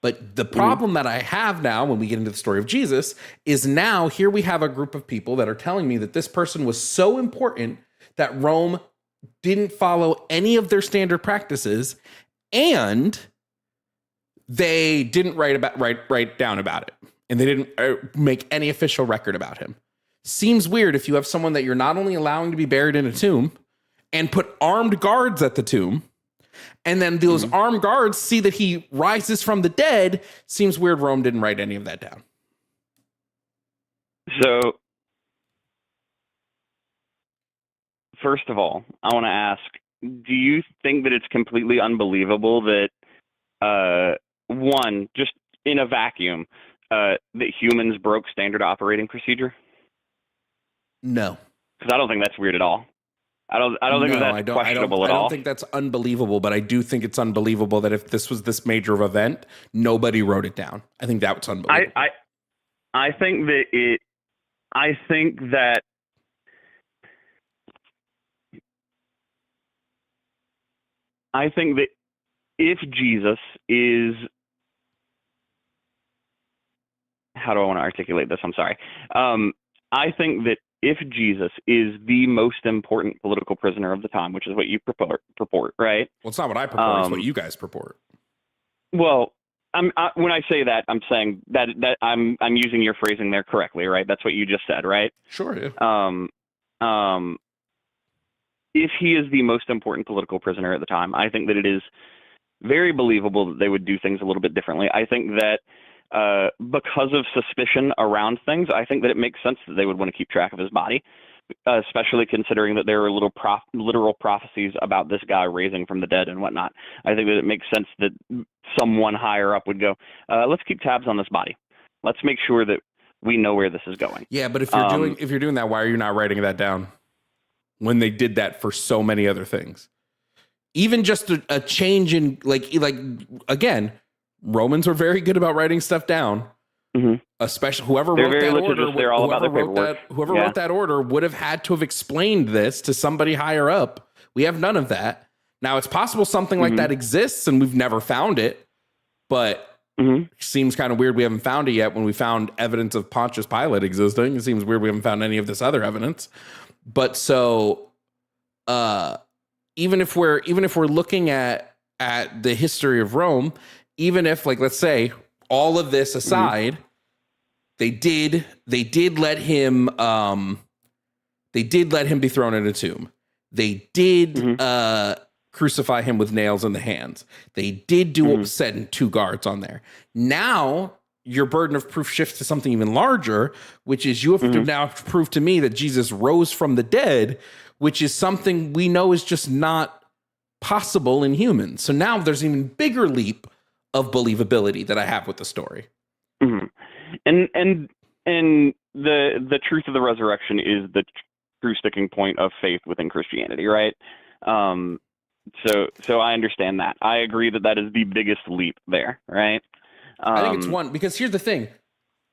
Speaker 2: But the problem that I have now when we get into the story of Jesus is now here we have a group of people that are telling me that this person was so important that Rome didn't follow any of their standard practices, and they didn't write down about it, and they didn't make any official record about him. Seems weird if you have someone that you're not only allowing to be buried in a tomb and put armed guards at the tomb, and then those armed guards see that he rises from the dead. Seems weird Rome didn't write any of that down.
Speaker 3: So, first of all, I want to ask, do you think that it's completely unbelievable that, one, just in a vacuum, that humans broke standard operating procedure?
Speaker 2: No.
Speaker 3: Because I don't think that's weird at all. I don't think that's questionable at all.
Speaker 2: I don't think that's unbelievable, but I do think it's unbelievable that if this was this major of event, nobody wrote it down. I think that's unbelievable.
Speaker 3: I think that if Jesus is, how do I want to articulate this? I'm sorry. I think that if Jesus is the most important political prisoner of the time, which is what you purport, right?
Speaker 2: Well, it's not what I purport, it's what you guys purport. Well,
Speaker 3: when I say that, I'm saying that I'm using your phrasing there correctly, right? That's what you just said, right?
Speaker 2: Sure, yeah.
Speaker 3: If he is the most important political prisoner at the time, I think that it is very believable that they would do things a little bit differently. I think that because of suspicion around things, I think that it makes sense that they would want to keep track of his body, especially considering that there are literal prophecies about this guy raising from the dead and whatnot. I think that it makes sense that someone higher up would go, let's keep tabs on this body. Let's make sure that we know where this is going.
Speaker 2: Yeah, but if you're doing that, why are you not writing that down when they did that for so many other things? Even just a change in like again, Romans were very good about writing stuff down. Especially whoever wrote that order.
Speaker 3: They're all about their paperwork.
Speaker 2: Whoever wrote that order would have had to have explained this to somebody higher up. We have none of that. Now it's possible something like that exists and we've never found it, but it seems kind of weird we haven't found it yet when we found evidence of Pontius Pilate existing. It seems weird we haven't found any of this other evidence. But so even if we're looking at the history of Rome, even if, like, let's say all of this aside, they did let him be thrown in a tomb. They did crucify him with nails in the hands. They did do what was said in 2 guards on there. Now your burden of proof shifts to something even larger, which is you have to now prove to me that Jesus rose from the dead, which is something we know is just not possible in humans. So now there's an even bigger leap of believability that I have with the story.
Speaker 3: And the truth of the resurrection is the true sticking point of faith within Christianity, right? So I understand that. I agree that is the biggest leap there, right?
Speaker 2: I think it's one, because here's the thing.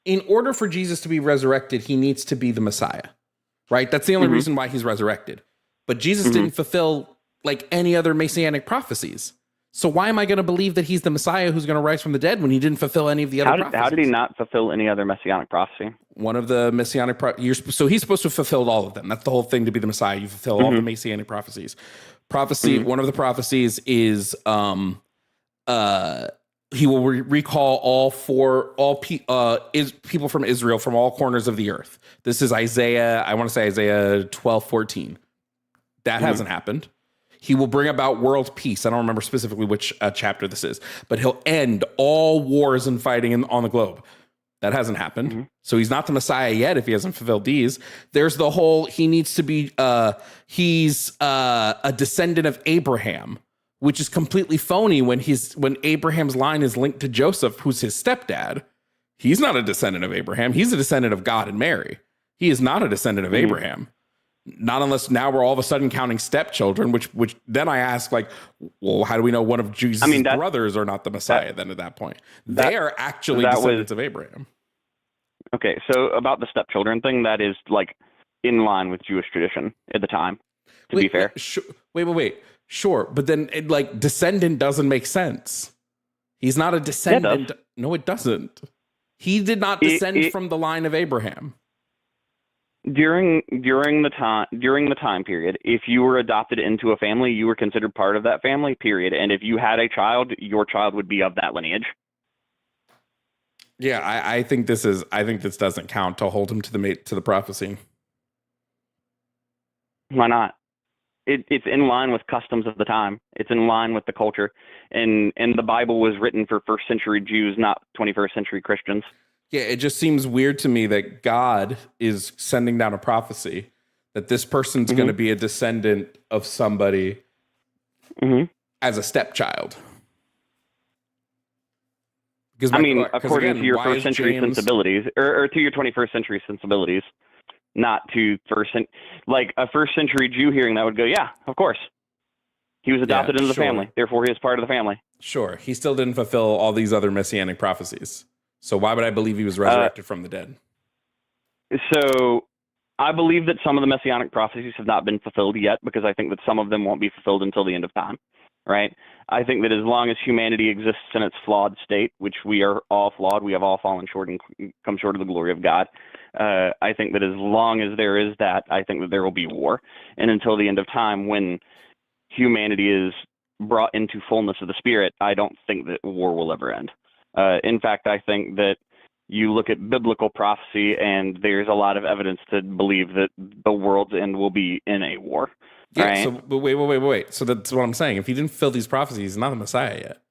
Speaker 2: In order for Jesus to be resurrected, he needs to be the Messiah, right? That's the only reason why he's resurrected. But Jesus didn't fulfill like any other messianic prophecies. So why am I going to believe that he's the Messiah who's going to rise from the dead when he didn't fulfill any of the other prophecies?
Speaker 3: How did he not fulfill any other messianic prophecy?
Speaker 2: One of the messianic so he's supposed to have fulfilled all of them. That's the whole thing to be the Messiah. You fulfill all the messianic prophecies. One of the prophecies is he will recall people from Israel from all corners of the earth. This is Isaiah, I want to say Isaiah 12:14. That hasn't happened. He will bring about world peace. I don't remember specifically which chapter this is, but he'll end all wars and fighting on the globe. That hasn't happened. So he's not the Messiah yet if he hasn't fulfilled these. There's the whole, he needs to be, he's a descendant of Abraham, which is completely phony when Abraham's line is linked to Joseph, who's his stepdad. He's not a descendant of Abraham. He's a descendant of God and Mary. He is not a descendant of Abraham. Not unless now we're all of a sudden counting stepchildren, which then I ask, like, well, how do we know one of Jesus' brothers are not the Messiah then at that point? They are actually descendants of Abraham.
Speaker 3: Okay, so about the stepchildren thing, that is, like, in line with Jewish tradition at the time, to be fair.
Speaker 2: Wait. Sure, but then, descendant doesn't make sense. He's not a descendant.
Speaker 3: Yeah,
Speaker 2: No, it doesn't. He did not descend from the line of Abraham.
Speaker 3: During the time period, if you were adopted into a family, you were considered part of that family, period. And if you had a child, your child would be of that lineage.
Speaker 2: Yeah, I think this doesn't count to hold him to the prophecy.
Speaker 3: Why not? It's in line with customs of the time. It's in line with the culture, and the Bible was written for first century Jews, not 21st century Christians.
Speaker 2: Yeah, it just seems weird to me that God is sending down a prophecy that this person's going to be a descendant of somebody as a stepchild. Because
Speaker 3: according to your first century sensibilities, or to your 21st century sensibilities, not to like a first century Jew hearing that would go, yeah, of course. He was adopted into the family, therefore he is part of the family.
Speaker 2: Sure, he still didn't fulfill all these other messianic prophecies. So why would I believe he was resurrected from the dead?
Speaker 3: So I believe that some of the messianic prophecies have not been fulfilled yet, because I think that some of them won't be fulfilled until the end of time, right? I think that as long as humanity exists in its flawed state, which we are all flawed, we have all fallen short and come short of the glory of God. I think that as long as there is that, I think that there will be war. And until the end of time, when humanity is brought into fullness of the Spirit, I don't think that war will ever end. In fact, I think that you look at biblical prophecy, and there's a lot of evidence to believe that the world's end will be in a war.
Speaker 2: Yeah,
Speaker 3: right?
Speaker 2: So, but wait. So that's what I'm saying. If he didn't fulfill these prophecies, he's not the Messiah yet.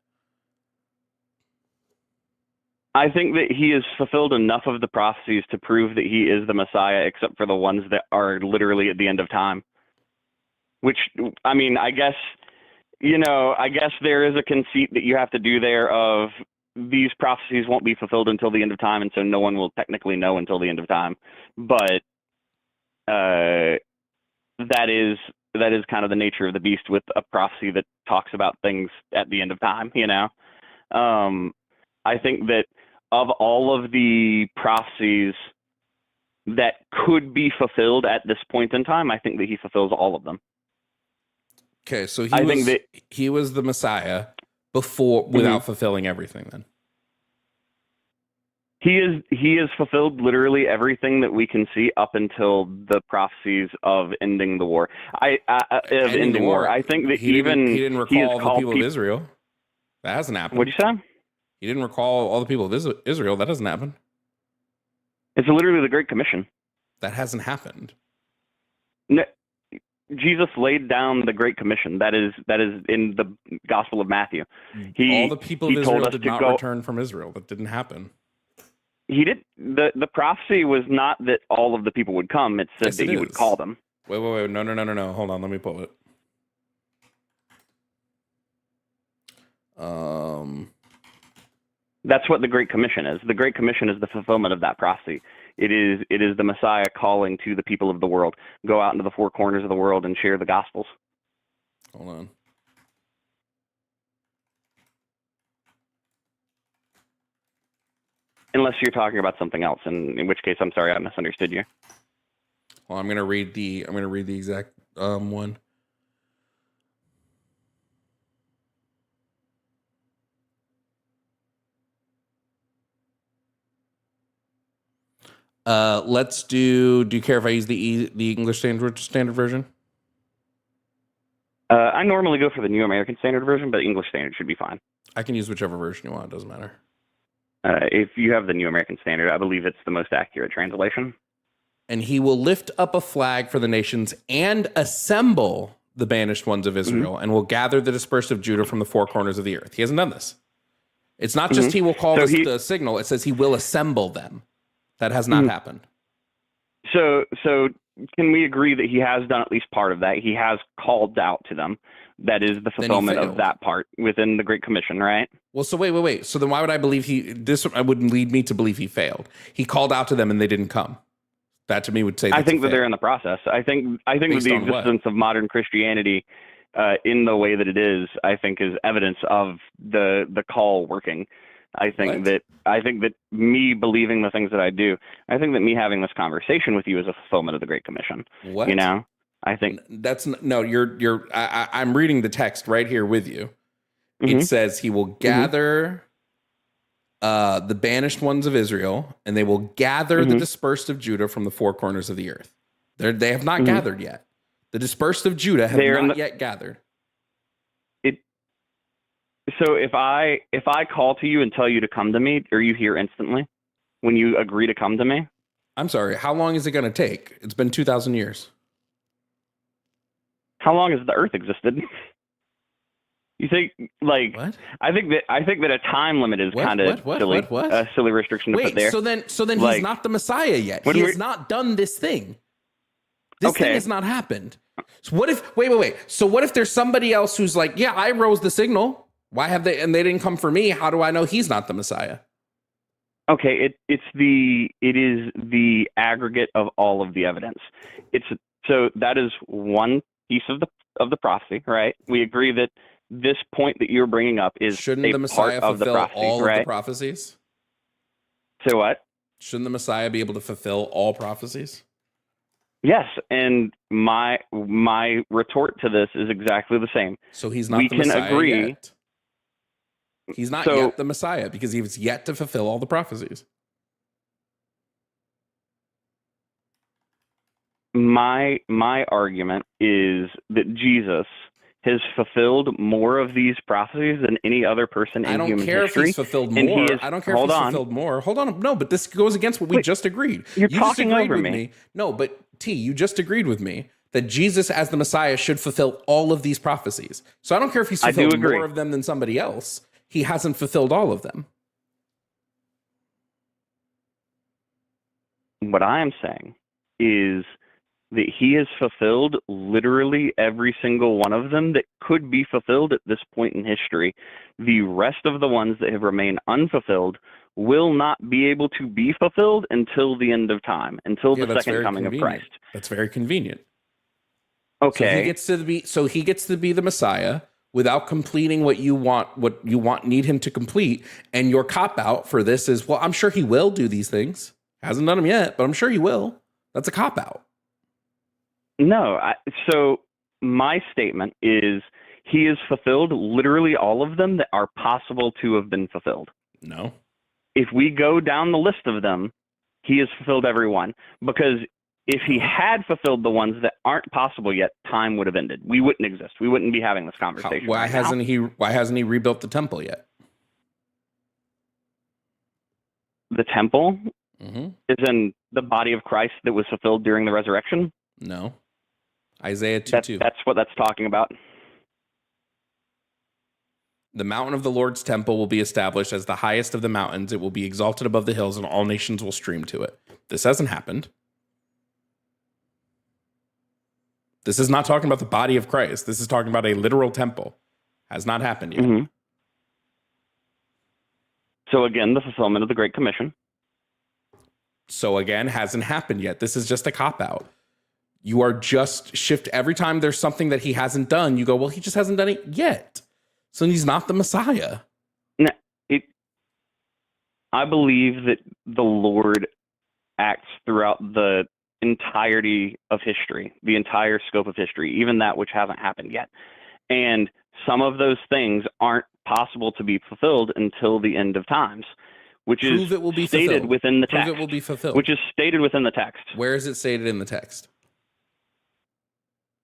Speaker 3: I think that he has fulfilled enough of the prophecies to prove that he is the Messiah, except for the ones that are literally at the end of time. Which, I mean, I guess there is a conceit that you have to do there of these prophecies won't be fulfilled until the end of time, and so no one will technically know until the end of time. But that is kind of the nature of the beast with a prophecy that talks about things at the end of time, I think that of all of the prophecies that could be fulfilled at this point in time, I think that he fulfills all of them.
Speaker 2: Okay, so he was the Messiah before, without fulfilling everything. Then
Speaker 3: he has fulfilled literally everything that we can see up until the prophecies of ending the war. I think that he
Speaker 2: didn't recall all the people of Israel. That hasn't happened.
Speaker 3: What'd you say?
Speaker 2: He didn't recall all the people of Israel. That doesn't happen.
Speaker 3: It's literally the Great Commission.
Speaker 2: That hasn't happened.
Speaker 3: No, Jesus laid down the Great Commission. That is in the Gospel of Matthew.
Speaker 2: All the people of Israel did not return from Israel. That didn't happen.
Speaker 3: He did. The prophecy was not that all of the people would come. It said that he would call them.
Speaker 2: Wait. No. Hold on. Let me pull it.
Speaker 3: That's what the Great Commission is. The Great Commission is the fulfillment of that prophecy. It is the Messiah calling to the people of the world. Go out into the four corners of the world and share the Gospels.
Speaker 2: Hold on.
Speaker 3: Unless you're talking about something else, in which case I'm sorry I misunderstood you.
Speaker 2: Well, I'm gonna read the exact one. Let's do you care if I use the English standard version?
Speaker 3: I normally go for the New American Standard version, but English Standard should be fine.
Speaker 2: I can use whichever version you want. It doesn't matter.
Speaker 3: If you have the New American Standard, I believe it's the most accurate translation.
Speaker 2: And he will lift up a flag for the nations and assemble the banished ones of Israel, and will gather the dispersed of Judah from the four corners of the earth. He hasn't done this. It's not just he will call this the signal. It says he will assemble them. That has not happened.
Speaker 3: So can we agree that he has done at least part of that? He has called out to them. That is the fulfillment of that part within the Great Commission, right?
Speaker 2: Well, so wait. So then why would I believe this wouldn't lead me to believe he failed? He called out to them and they didn't come. That to me would say
Speaker 3: I think that they're in the process. I think that the existence of modern Christianity in the way that it is, I think, is evidence of the call working. I think that me believing the things that I do, I think that me having this conversation with you is a fulfillment of the Great Commission.
Speaker 2: What?
Speaker 3: You know, I think
Speaker 2: that's no. I'm reading the text right here with you. It says he will gather the banished ones of Israel, and they will gather the dispersed of Judah from the four corners of the earth. They have not gathered yet. The dispersed of Judah have not yet gathered.
Speaker 3: So if I call to you and tell you to come to me, are you here instantly when you agree to come to me?
Speaker 2: I'm sorry. How long is it going to take? It's been 2,000 years.
Speaker 3: How long has the earth existed? You think
Speaker 2: what?
Speaker 3: I think that a time limit is kind of silly. A silly restriction to put there.
Speaker 2: So then he's not the Messiah yet. He has not done this thing. This thing has not happened. So what if wait. So what if there's somebody else who's like, yeah, I rose the signal. Why have they, and they didn't come for me? How do I know he's not the Messiah?
Speaker 3: Okay, it is the aggregate of all of the evidence. So that is one piece of the prophecy, right? We agree that this point that you're bringing up is
Speaker 2: shouldn't the Messiah fulfill all of the prophecies?
Speaker 3: So what?
Speaker 2: Shouldn't the Messiah be able to fulfill all prophecies?
Speaker 3: Yes, and my retort to this is exactly the same.
Speaker 2: So he's not the Messiah yet. He's not yet the Messiah because he was yet to fulfill all the prophecies.
Speaker 3: My argument is that Jesus has fulfilled more of these prophecies than any other person in human history.
Speaker 2: I don't care if he's fulfilled more. I don't care if he's fulfilled more. Hold on. No, but this goes against what we just agreed.
Speaker 3: You're talking over me.
Speaker 2: No, but T, you just agreed with me that Jesus as the Messiah should fulfill all of these prophecies. So I don't care if he's fulfilled more of them than somebody else. He hasn't fulfilled all of them.
Speaker 3: What I am saying is that he has fulfilled literally every single one of them that could be fulfilled at this point in history. The rest of the ones that have remained unfulfilled will not be able to be fulfilled until the end of time, until the second coming of Christ.
Speaker 2: That's very convenient.
Speaker 3: Okay.
Speaker 2: So he gets to be the Messiah without completing what you need him to complete. And your cop out for this is, well, I'm sure he will do these things. Hasn't done them yet, but I'm sure he will. That's a cop out.
Speaker 3: No. So my statement is he has fulfilled literally all of them that are possible to have been fulfilled.
Speaker 2: No.
Speaker 3: If we go down the list of them, he has fulfilled every one. Because if he had fulfilled the ones that aren't possible yet, time would have ended. We wouldn't exist. We wouldn't be having this conversation.
Speaker 2: Why hasn't he rebuilt the temple yet?
Speaker 3: The temple is in the body of Christ that was fulfilled during the resurrection?
Speaker 2: No. Isaiah 2:2.
Speaker 3: That's what that's talking about.
Speaker 2: The mountain of the Lord's temple will be established as the highest of the mountains. It will be exalted above the hills, and all nations will stream to it. This hasn't happened. This is not talking about the body of Christ. This is talking about a literal temple. Has not happened yet.
Speaker 3: So again, the fulfillment of the Great Commission.
Speaker 2: So again, hasn't happened yet. This is just a cop-out. You are just shift every time there's something that he hasn't done, you go, well, he just hasn't done it yet. So he's not the Messiah.
Speaker 3: No, I believe that the Lord acts throughout the entirety of history, the entire scope of history, even that which hasn't happened yet. And some of those things aren't possible to be fulfilled until the end of times. which
Speaker 2: Prove
Speaker 3: is
Speaker 2: it will be
Speaker 3: stated
Speaker 2: fulfilled.
Speaker 3: within the
Speaker 2: Prove
Speaker 3: text.
Speaker 2: it will be fulfilled.
Speaker 3: Which is stated within the text.
Speaker 2: Where is it stated in the text?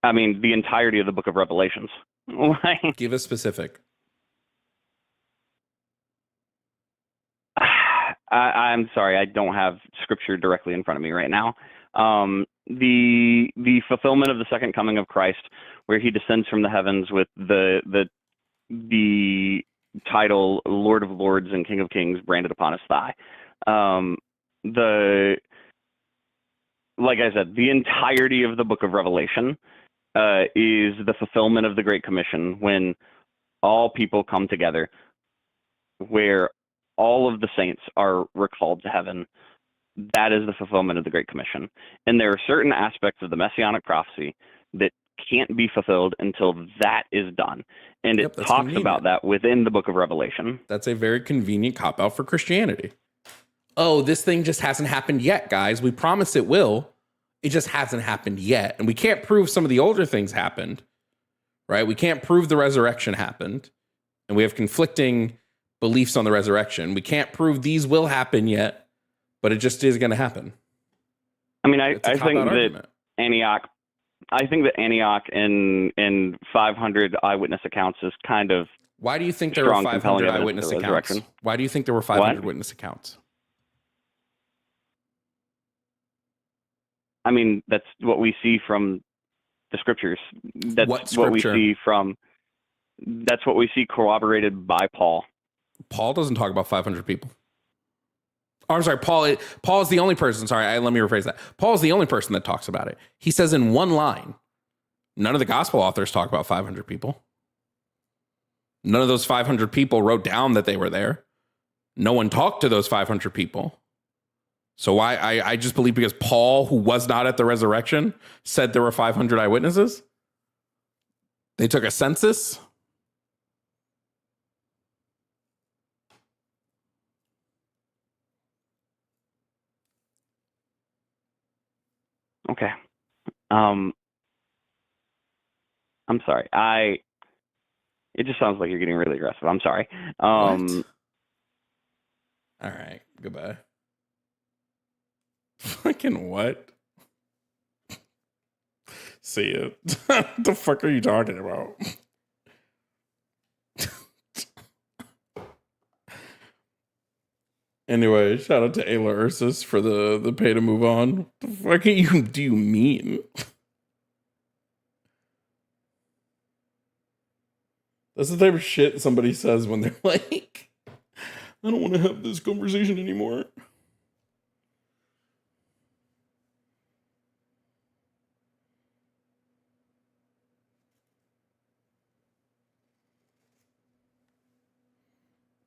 Speaker 3: I mean, the entirety of the book of Revelations.
Speaker 2: Give a specific.
Speaker 3: I'm sorry, I don't have scripture directly in front of me right now. The fulfillment of the second coming of Christ, where he descends from the heavens with the title Lord of Lords and King of Kings branded upon his thigh. Like I said, the entirety of the book of Revelation is the fulfillment of the Great Commission, when all people come together, where all of the saints are recalled to heaven. That is the fulfillment of the Great Commission. And there are certain aspects of the Messianic prophecy that can't be fulfilled until that is done. And it talks about that within the book of Revelation.
Speaker 2: That's a very convenient cop-out for Christianity. Oh, this thing just hasn't happened yet, guys. We promise it will. It just hasn't happened yet. And we can't prove some of the older things happened, right? We can't prove the resurrection happened. And we have conflicting beliefs on the resurrection. We can't prove these will happen yet, but it just is going to happen.
Speaker 3: I mean, I think that Antioch in 500 eyewitness accounts is kind of.
Speaker 2: Why do you think there were 500 eyewitness accounts? Why do you think there were 500 witness accounts?
Speaker 3: I mean, that's what we see from the scriptures. That's what we see from. That's what we see corroborated by Paul.
Speaker 2: Paul doesn't talk about 500 people. Oh, I'm sorry, Paul is the only person. Sorry, let me rephrase that. Paul is the only person that talks about it. He says in one line, none of the gospel authors talk about 500 people. None of those 500 people wrote down that they were there. No one talked to those 500 people. So I just believe because Paul, who was not at the resurrection, said there were 500 eyewitnesses. They took a census.
Speaker 3: Okay. I'm sorry. It just sounds like you're getting really aggressive. I'm sorry.
Speaker 2: All right. Goodbye. Fucking what? See ya. What the fuck are you talking about? Anyway, shout out to Ayla Ursus for the pay to move on. What the fuck do you mean? That's the type of shit somebody says when they're like, I don't want to have this conversation anymore.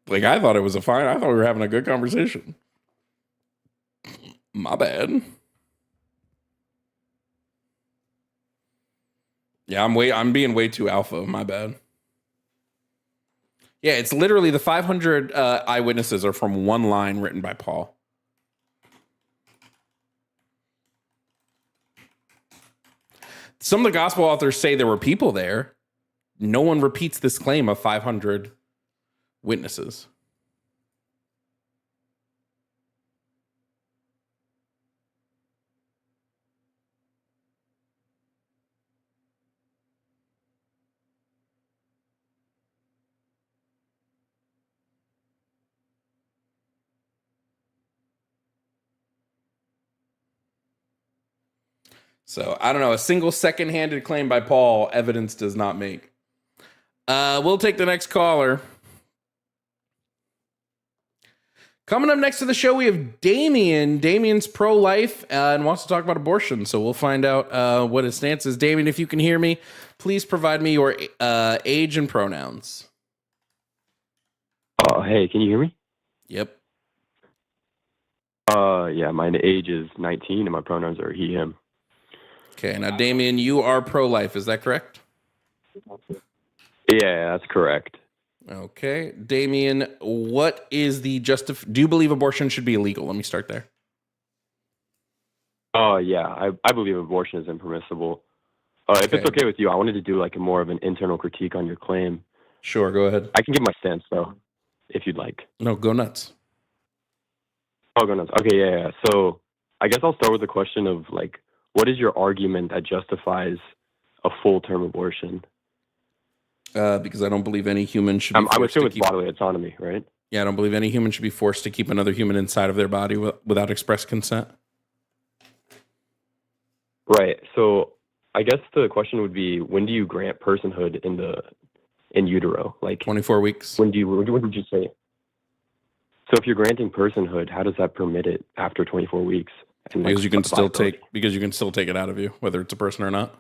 Speaker 2: Like, I thought it was I thought we were having a good conversation. My bad. Yeah, I'm being way too alpha. My bad. Yeah, it's literally the 500 eyewitnesses are from one line written by Paul. Some of the gospel authors say there were people there. No one repeats this claim of 500 witnesses. So I don't know. A single second-handed claim by Paul, evidence does not make. We'll take the next caller. Coming up next to the show, we have Damien. Damien's pro-life and wants to talk about abortion. So we'll find out what his stance is. Damien, if you can hear me, please provide me your age and pronouns.
Speaker 4: Hey, can you hear me?
Speaker 2: Yep.
Speaker 4: Yeah, my age is 19 and my pronouns are he, him.
Speaker 2: Okay, now Damien, you are pro-life, is that correct?
Speaker 4: Yeah, that's correct.
Speaker 2: Okay, Damien, what is the do you believe abortion should be illegal? Let me start there.
Speaker 4: Yeah, I believe abortion is impermissible. If it's okay with you, I wanted to do like more of an internal critique on your claim.
Speaker 2: Sure, go ahead.
Speaker 4: I can give my stance though, if you'd like.
Speaker 2: No, go nuts.
Speaker 4: Oh goodness. Okay, yeah. So I guess I'll start with the question of like, what is your argument that justifies a full-term abortion?
Speaker 2: Because I don't believe any human should be
Speaker 4: I'm
Speaker 2: forced
Speaker 4: okay
Speaker 2: to
Speaker 4: with
Speaker 2: keep.
Speaker 4: bodily autonomy, right?
Speaker 2: Yeah, I don't believe any human should be forced to keep another human inside of their body without express consent.
Speaker 4: Right. So I guess the question would be, when do you grant personhood in utero? Like,
Speaker 2: 24 weeks.
Speaker 4: when did you say? So if you're granting personhood, how does that permit it after 24 weeks? And
Speaker 2: Because you can still
Speaker 4: viability?
Speaker 2: take it out of you, whether it's a person or not.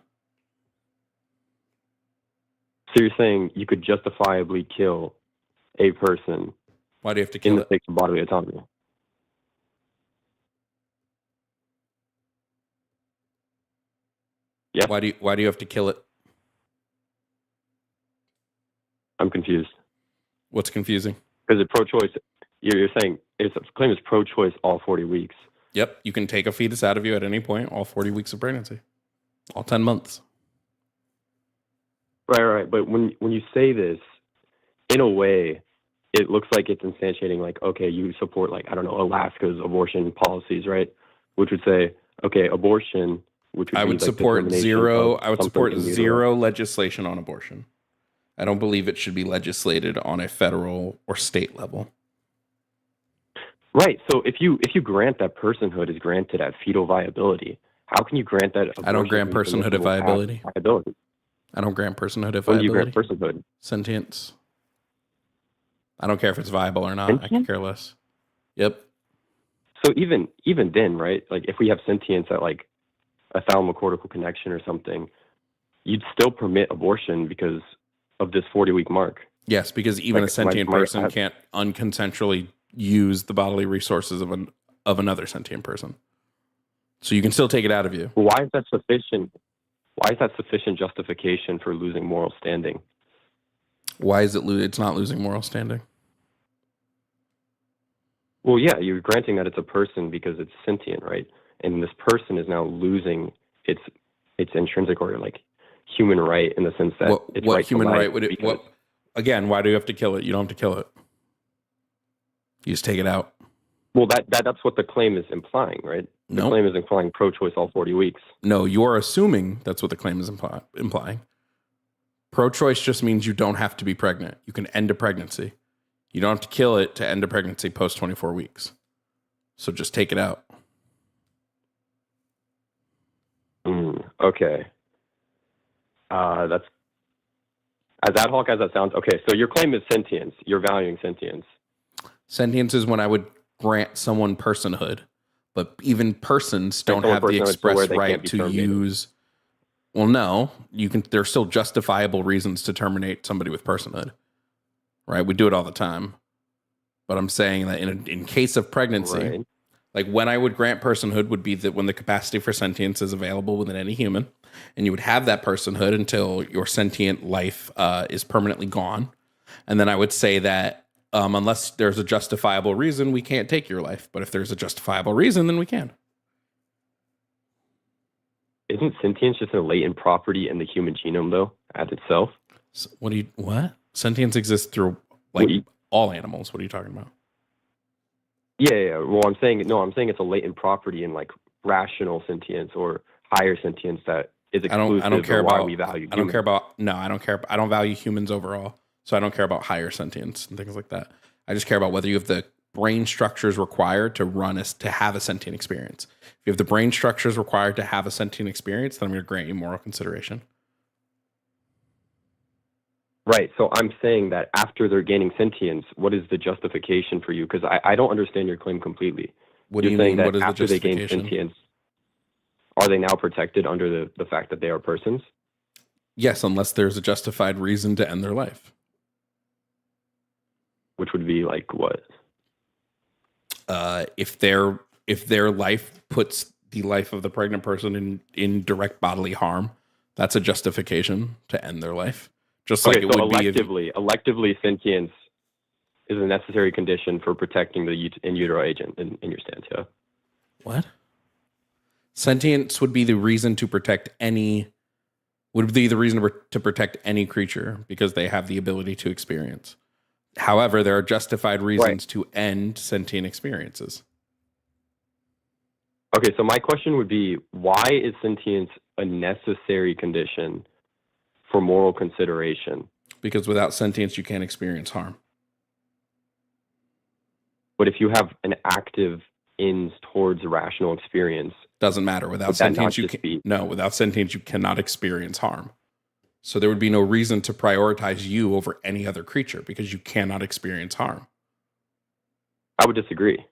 Speaker 4: So you're saying you could justifiably kill a person
Speaker 2: Why do you have to
Speaker 4: in
Speaker 2: kill
Speaker 4: the
Speaker 2: it?
Speaker 4: sake of bodily autonomy? Yes,
Speaker 2: Why do you have to kill it?
Speaker 4: I'm confused.
Speaker 2: What's confusing?
Speaker 4: Because it's pro-choice. You're saying it's claim is pro-choice all 40 weeks.
Speaker 2: Yep, you can take a fetus out of you at any point, all 40 weeks of pregnancy, all 10 months.
Speaker 4: Right. But when you say this, in a way, it looks like it's instantiating like, okay, you support like, I don't know, Alaska's abortion policies, right? Which would say, okay, abortion, which would
Speaker 2: I
Speaker 4: be
Speaker 2: would
Speaker 4: like
Speaker 2: support
Speaker 4: the
Speaker 2: zero.
Speaker 4: termination of
Speaker 2: I would
Speaker 4: something
Speaker 2: support
Speaker 4: in utero.
Speaker 2: zero legislation on abortion. I don't believe it should be legislated on a federal or state level.
Speaker 4: Right. So if you grant that personhood is granted at fetal viability, how can you grant that?
Speaker 2: I don't grant
Speaker 4: abortion is
Speaker 2: personhood at
Speaker 4: permissible past
Speaker 2: viability.
Speaker 4: viability?
Speaker 2: I don't grant personhood at
Speaker 4: When do you
Speaker 2: viability.
Speaker 4: grant personhood?
Speaker 2: Sentience. I don't care if it's viable or not. I could
Speaker 4: Sentience?
Speaker 2: care less. Yep.
Speaker 4: So even then, right? Like if we have sentience at like a thalamocortical connection or something, you'd still permit abortion because of this 40-week mark.
Speaker 2: Yes, because even
Speaker 4: Like,
Speaker 2: a sentient
Speaker 4: my-
Speaker 2: person can't unconsensually use the bodily resources of another sentient person. So you can still take it out of you.
Speaker 4: Why is that sufficient? Why is that sufficient justification for losing moral standing?
Speaker 2: Why is it? It's not losing moral standing.
Speaker 4: Well, yeah, you're granting that it's a person because it's sentient, right? And this person is now losing its intrinsic or like human right in the sense that it's
Speaker 2: What
Speaker 4: right
Speaker 2: human
Speaker 4: to life
Speaker 2: right would it?
Speaker 4: because-
Speaker 2: What again? Why do you have to kill it? You don't have to kill it. You just take it out.
Speaker 4: Well, that's what the claim is implying, right? The
Speaker 2: Nope.
Speaker 4: claim is implying pro-choice all 40 weeks.
Speaker 2: No, you're assuming that's what the claim is implying. Pro-choice just means you don't have to be pregnant. You can end a pregnancy. You don't have to kill it to end a pregnancy post 24 weeks. So just take it out.
Speaker 4: Okay. That's as ad hoc as that sounds. Okay, so your claim is sentience. You're valuing sentience.
Speaker 2: Sentience is when I would grant someone personhood, but even persons don't
Speaker 4: someone
Speaker 2: have the
Speaker 4: personhood to
Speaker 2: express
Speaker 4: where they can't
Speaker 2: right
Speaker 4: be
Speaker 2: to
Speaker 4: terminated.
Speaker 2: use. Well, no, you can. There's still justifiable reasons to terminate somebody with personhood, right? We do it all the time, but I'm saying that in case of pregnancy,
Speaker 4: Right.
Speaker 2: like when I would grant personhood would be that when the capacity for sentience is available within any human, and you would have that personhood until your sentient life is permanently gone, and then I would say that unless there's a justifiable reason, we can't take your life. But if there's a justifiable reason, then we can.
Speaker 4: Isn't sentience just a latent property in the human genome, though, as itself?
Speaker 2: So what? Sentience exists through like
Speaker 4: Well,
Speaker 2: all animals. What are you talking about?
Speaker 4: Yeah. Well, I'm saying it's a latent property in like rational sentience or higher sentience that is exclusive.
Speaker 2: I don't care
Speaker 4: of why
Speaker 2: about.
Speaker 4: we value.
Speaker 2: I don't care about. No, I don't care. I don't value humans overall. So I don't care about higher sentience and things like that. I just care about whether you have the brain structures required to have a sentient experience. If you have the brain structures required to have a sentient experience, then I'm going to grant you moral consideration.
Speaker 4: Right. So I'm saying that after they're gaining sentience, what is the justification for you? Because I don't understand your claim completely.
Speaker 2: What do
Speaker 4: You're
Speaker 2: you
Speaker 4: saying
Speaker 2: mean?
Speaker 4: that
Speaker 2: What is the
Speaker 4: after they gain
Speaker 2: justification?
Speaker 4: sentience, are they now protected under the fact that they are persons?
Speaker 2: Yes, unless there's a justified reason to end their life.
Speaker 4: Which would be like what?
Speaker 2: If their life puts the life of the pregnant person in direct bodily harm, that's a justification to end their life. Just like
Speaker 4: Okay,
Speaker 2: it
Speaker 4: so
Speaker 2: would be if,
Speaker 4: electively sentience is a necessary condition for protecting the in utero agent in your stance, yeah?
Speaker 2: what? Sentience would be the reason to protect any creature because they have the ability to experience. However, there are justified reasons to end sentient experiences.
Speaker 4: Okay, so my question would be, why is sentience a necessary condition for moral consideration?
Speaker 2: Because without sentience, you can't experience harm.
Speaker 4: But if you have an active ends towards rational experience,
Speaker 2: Doesn't matter. Without
Speaker 4: would that not
Speaker 2: sentience, you
Speaker 4: just
Speaker 2: can
Speaker 4: be
Speaker 2: no. Without sentience, you cannot experience harm. So there would be no reason to prioritize you over any other creature because you cannot experience harm.
Speaker 4: I would disagree,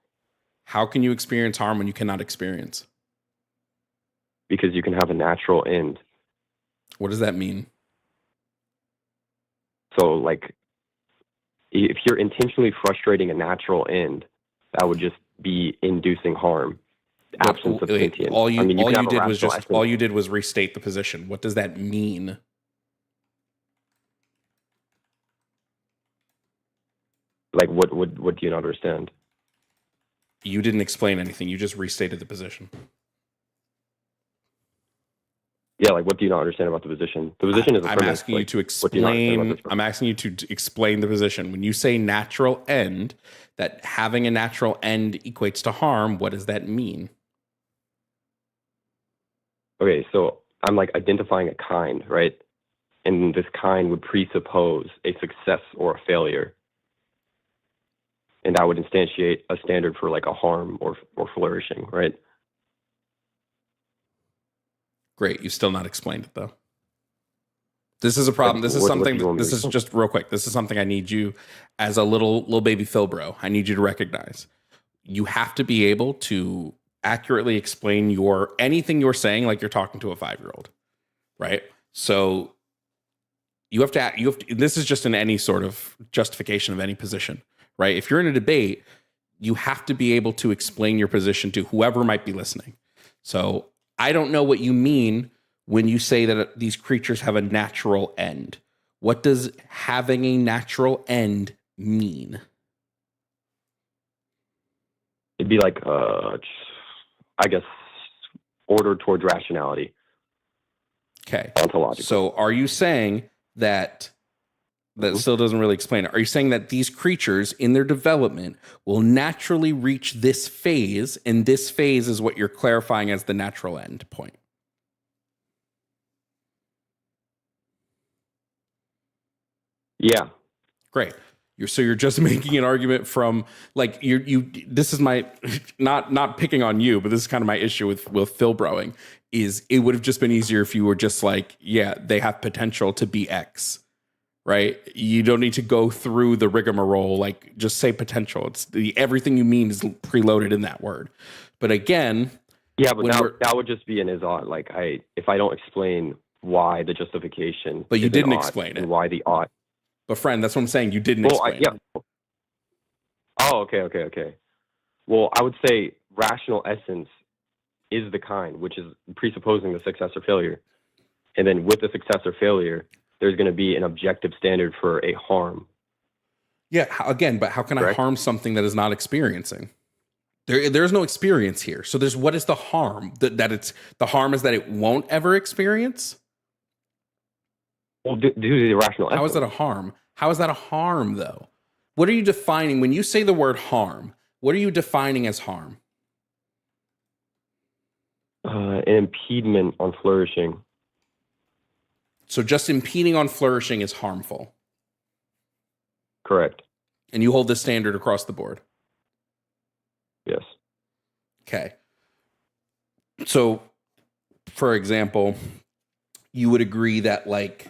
Speaker 2: How can you experience harm when you cannot experience?
Speaker 4: because you can have a natural end.
Speaker 2: What does that mean?
Speaker 4: So, like, if you're intentionally frustrating a natural end, that would just be inducing harm. Absence of
Speaker 2: Wait,
Speaker 4: sentience.
Speaker 2: all you
Speaker 4: I mean, you
Speaker 2: all
Speaker 4: can
Speaker 2: you
Speaker 4: have a
Speaker 2: did was
Speaker 4: rational
Speaker 2: just
Speaker 4: essence.
Speaker 2: all you did was restate the position. What does that mean?
Speaker 4: Like, what do you not understand?
Speaker 2: You didn't explain anything. You just restated the position.
Speaker 4: Yeah, like, what do you not understand about the position? The position is a
Speaker 2: I'm
Speaker 4: premise.
Speaker 2: asking you
Speaker 4: like,
Speaker 2: to
Speaker 4: what do you not understand about
Speaker 2: explain.
Speaker 4: this premise?
Speaker 2: I'm asking you to explain the position. When you say natural end, that having a natural end equates to harm, what does that mean?
Speaker 4: Okay, so I'm like identifying a kind, right? And this kind would presuppose a success or a failure. And that would instantiate a standard for like a harm or flourishing, right?
Speaker 2: Great. You've still not explained it though. This is a problem. This is
Speaker 4: What do
Speaker 2: something.
Speaker 4: you want me
Speaker 2: This
Speaker 4: to
Speaker 2: is
Speaker 4: explain?
Speaker 2: just real quick. This is something I need you as a little baby Phil bro. I need you to recognize. You have to be able to accurately explain anything you're saying like you're talking to a 5-year-old, right? So you have to. This is just in any sort of justification of any position, right? If you're in a debate, you have to be able to explain your position to whoever might be listening. So I don't know what you mean when you say that these creatures have a natural end. What does having a natural end mean?
Speaker 4: It'd be like, I guess, ordered towards rationality,
Speaker 2: Okay.
Speaker 4: ontological.
Speaker 2: So are you saying that still doesn't really explain it? Are you saying that these creatures in their development will naturally reach this phase, and this phase is what you're clarifying as the natural end point?
Speaker 4: Yeah.
Speaker 2: Great. You're just making an argument from like this is my not picking on you, but this is kind of my issue with Phil Browing is it would have just been easier if you were just like, yeah, they have potential to be X, right? You don't need to go through the rigmarole, like just say potential. It's everything you mean is preloaded in that word. But again,
Speaker 4: Yeah, but that would just be an is-ought. Like, if I don't explain why the justification
Speaker 2: But you
Speaker 4: is an
Speaker 2: didn't
Speaker 4: ought
Speaker 2: explain it.
Speaker 4: and why the ought.
Speaker 2: But friend, that's what I'm saying. You didn't explain it.
Speaker 4: Oh, okay. Well, I would say rational essence is the kind, which is presupposing the success or failure. And then with the success or failure, there's going to be an objective standard for a harm.
Speaker 2: Yeah, but how can
Speaker 4: Correct?
Speaker 2: I harm something that is not experiencing? There's no experience here. So what is the harm? That it's the harm is that it won't ever experience?
Speaker 4: Well, due to the rational essence.
Speaker 2: How is that a harm? How is that a harm, though? What are you defining when you say the word harm? What are you defining as harm?
Speaker 4: An impediment on flourishing.
Speaker 2: So just impeding on flourishing is harmful.
Speaker 4: Correct.
Speaker 2: And you hold this standard across the board.
Speaker 4: Yes.
Speaker 2: Okay. So, for example, you would agree that like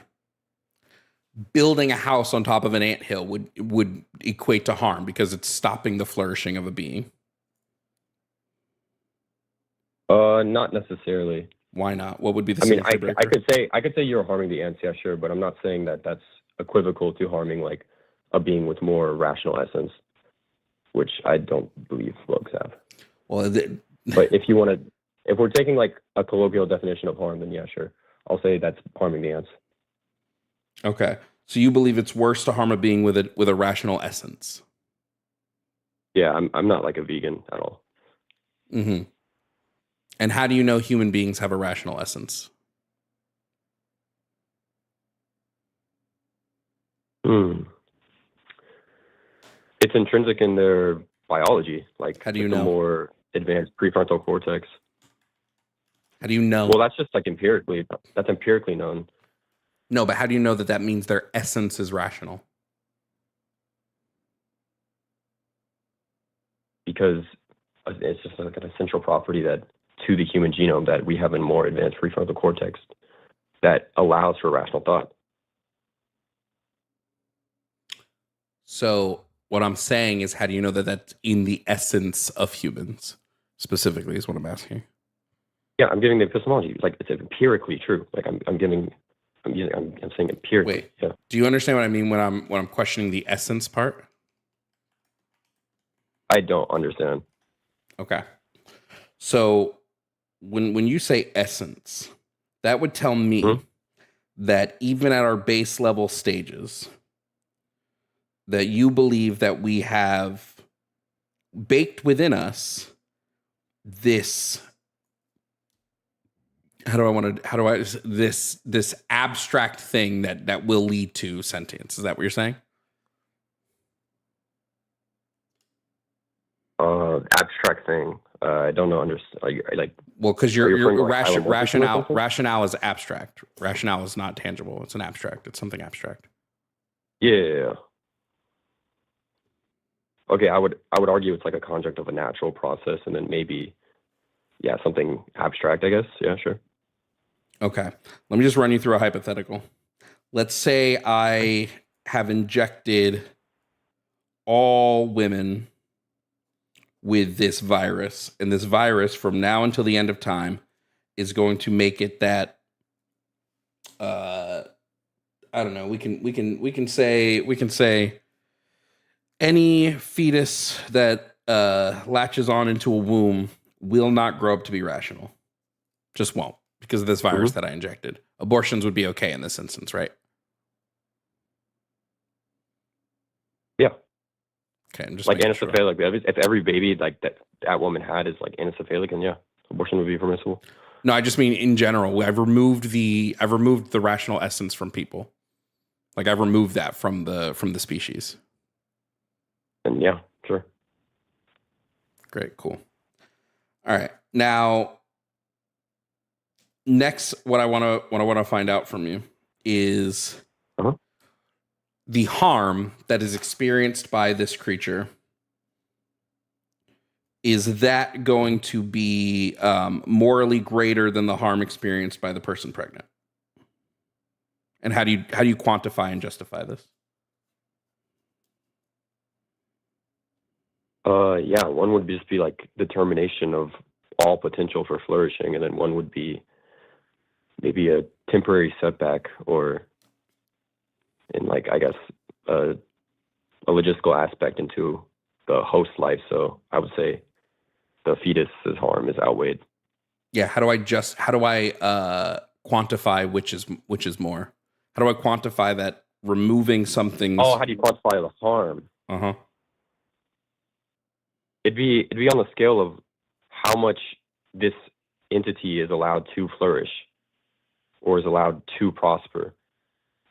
Speaker 2: building a house on top of an anthill would equate to harm because it's stopping the flourishing of a being.
Speaker 4: Not necessarily.
Speaker 2: Why not? What would be the
Speaker 4: I mean,
Speaker 2: safety breaker?
Speaker 4: I could say you're harming the ants, yeah, sure, but I'm not saying that that's equivocal to harming like a being with more rational essence, which I don't believe bugs have.
Speaker 2: Well,
Speaker 4: But if we're taking like a colloquial definition of harm, then yeah, sure, I'll say that's harming the ants.
Speaker 2: okay. So you believe it's worse to harm a being with a rational essence?
Speaker 4: Yeah, I'm not like a vegan at all.
Speaker 2: Mm-hmm. And how do you know human beings have a rational essence?
Speaker 4: It's intrinsic in their biology. Like,
Speaker 2: How do you
Speaker 4: it's a
Speaker 2: know?
Speaker 4: more advanced prefrontal cortex.
Speaker 2: How do you know?
Speaker 4: Well, that's just like empirically. That's empirically known.
Speaker 2: No, but how do you know that that means their essence is rational?
Speaker 4: Because it's just like an essential property that to the human genome that we have a more advanced prefrontal cortex that allows for rational thought.
Speaker 2: So what I'm saying is, how do you know that that's in the essence of humans specifically is what I'm asking.
Speaker 4: Yeah, I'm giving the epistemology. Like, it's empirically true. Like, I'm saying empirically.
Speaker 2: Wait,
Speaker 4: yeah.
Speaker 2: do you understand what I mean when I'm questioning the essence part?
Speaker 4: I don't understand.
Speaker 2: Okay. So when you say essence, that would tell me that even at our base level stages, that you believe that we have baked within us this this abstract thing that will lead to sentience. Is that what you're saying?
Speaker 4: Abstract thing. I don't know. Like,
Speaker 2: well, because your
Speaker 4: referring to, like,
Speaker 2: rationale is abstract. Rationale is not tangible. It's an abstract. It's something abstract.
Speaker 4: Yeah. Okay, I would argue it's like a conjunct of a natural process, and then maybe, yeah, something abstract, I guess. Yeah, sure.
Speaker 2: Okay. Let me just run you through a hypothetical. Let's say I have injected all women with this virus, and this virus from now until the end of time is going to make it that I don't know, we can say any fetus that latches on into a womb will not grow up to be rational. Just won't, because of this virus that I injected. Abortions would be okay in this instance, right?
Speaker 4: Yeah.
Speaker 2: Okay, I'm just
Speaker 4: like
Speaker 2: making sure.
Speaker 4: anesophilic. If every baby like that woman had is like anesophilic, and yeah, abortion would be permissible.
Speaker 2: No, I just mean in general. I've removed the rational essence from people. Like, I've removed that from the species.
Speaker 4: And yeah, sure.
Speaker 2: Great, cool. All right. Now, next, what I want to find out from you is the harm that is experienced by this creature. Is that going to be morally greater than the harm experienced by the person pregnant? And how do you quantify and justify this?
Speaker 4: Yeah, one would just be like determination of all potential for flourishing, and then one would be maybe a temporary setback, or in, like, I guess, a logistical aspect into the host life. So I would say the fetus's harm is outweighed.
Speaker 2: Yeah, how do I quantify which is more? How do I quantify that removing something?
Speaker 4: Oh, how do you quantify the harm? It'd be on the scale of how much this entity is allowed to flourish or is allowed to prosper,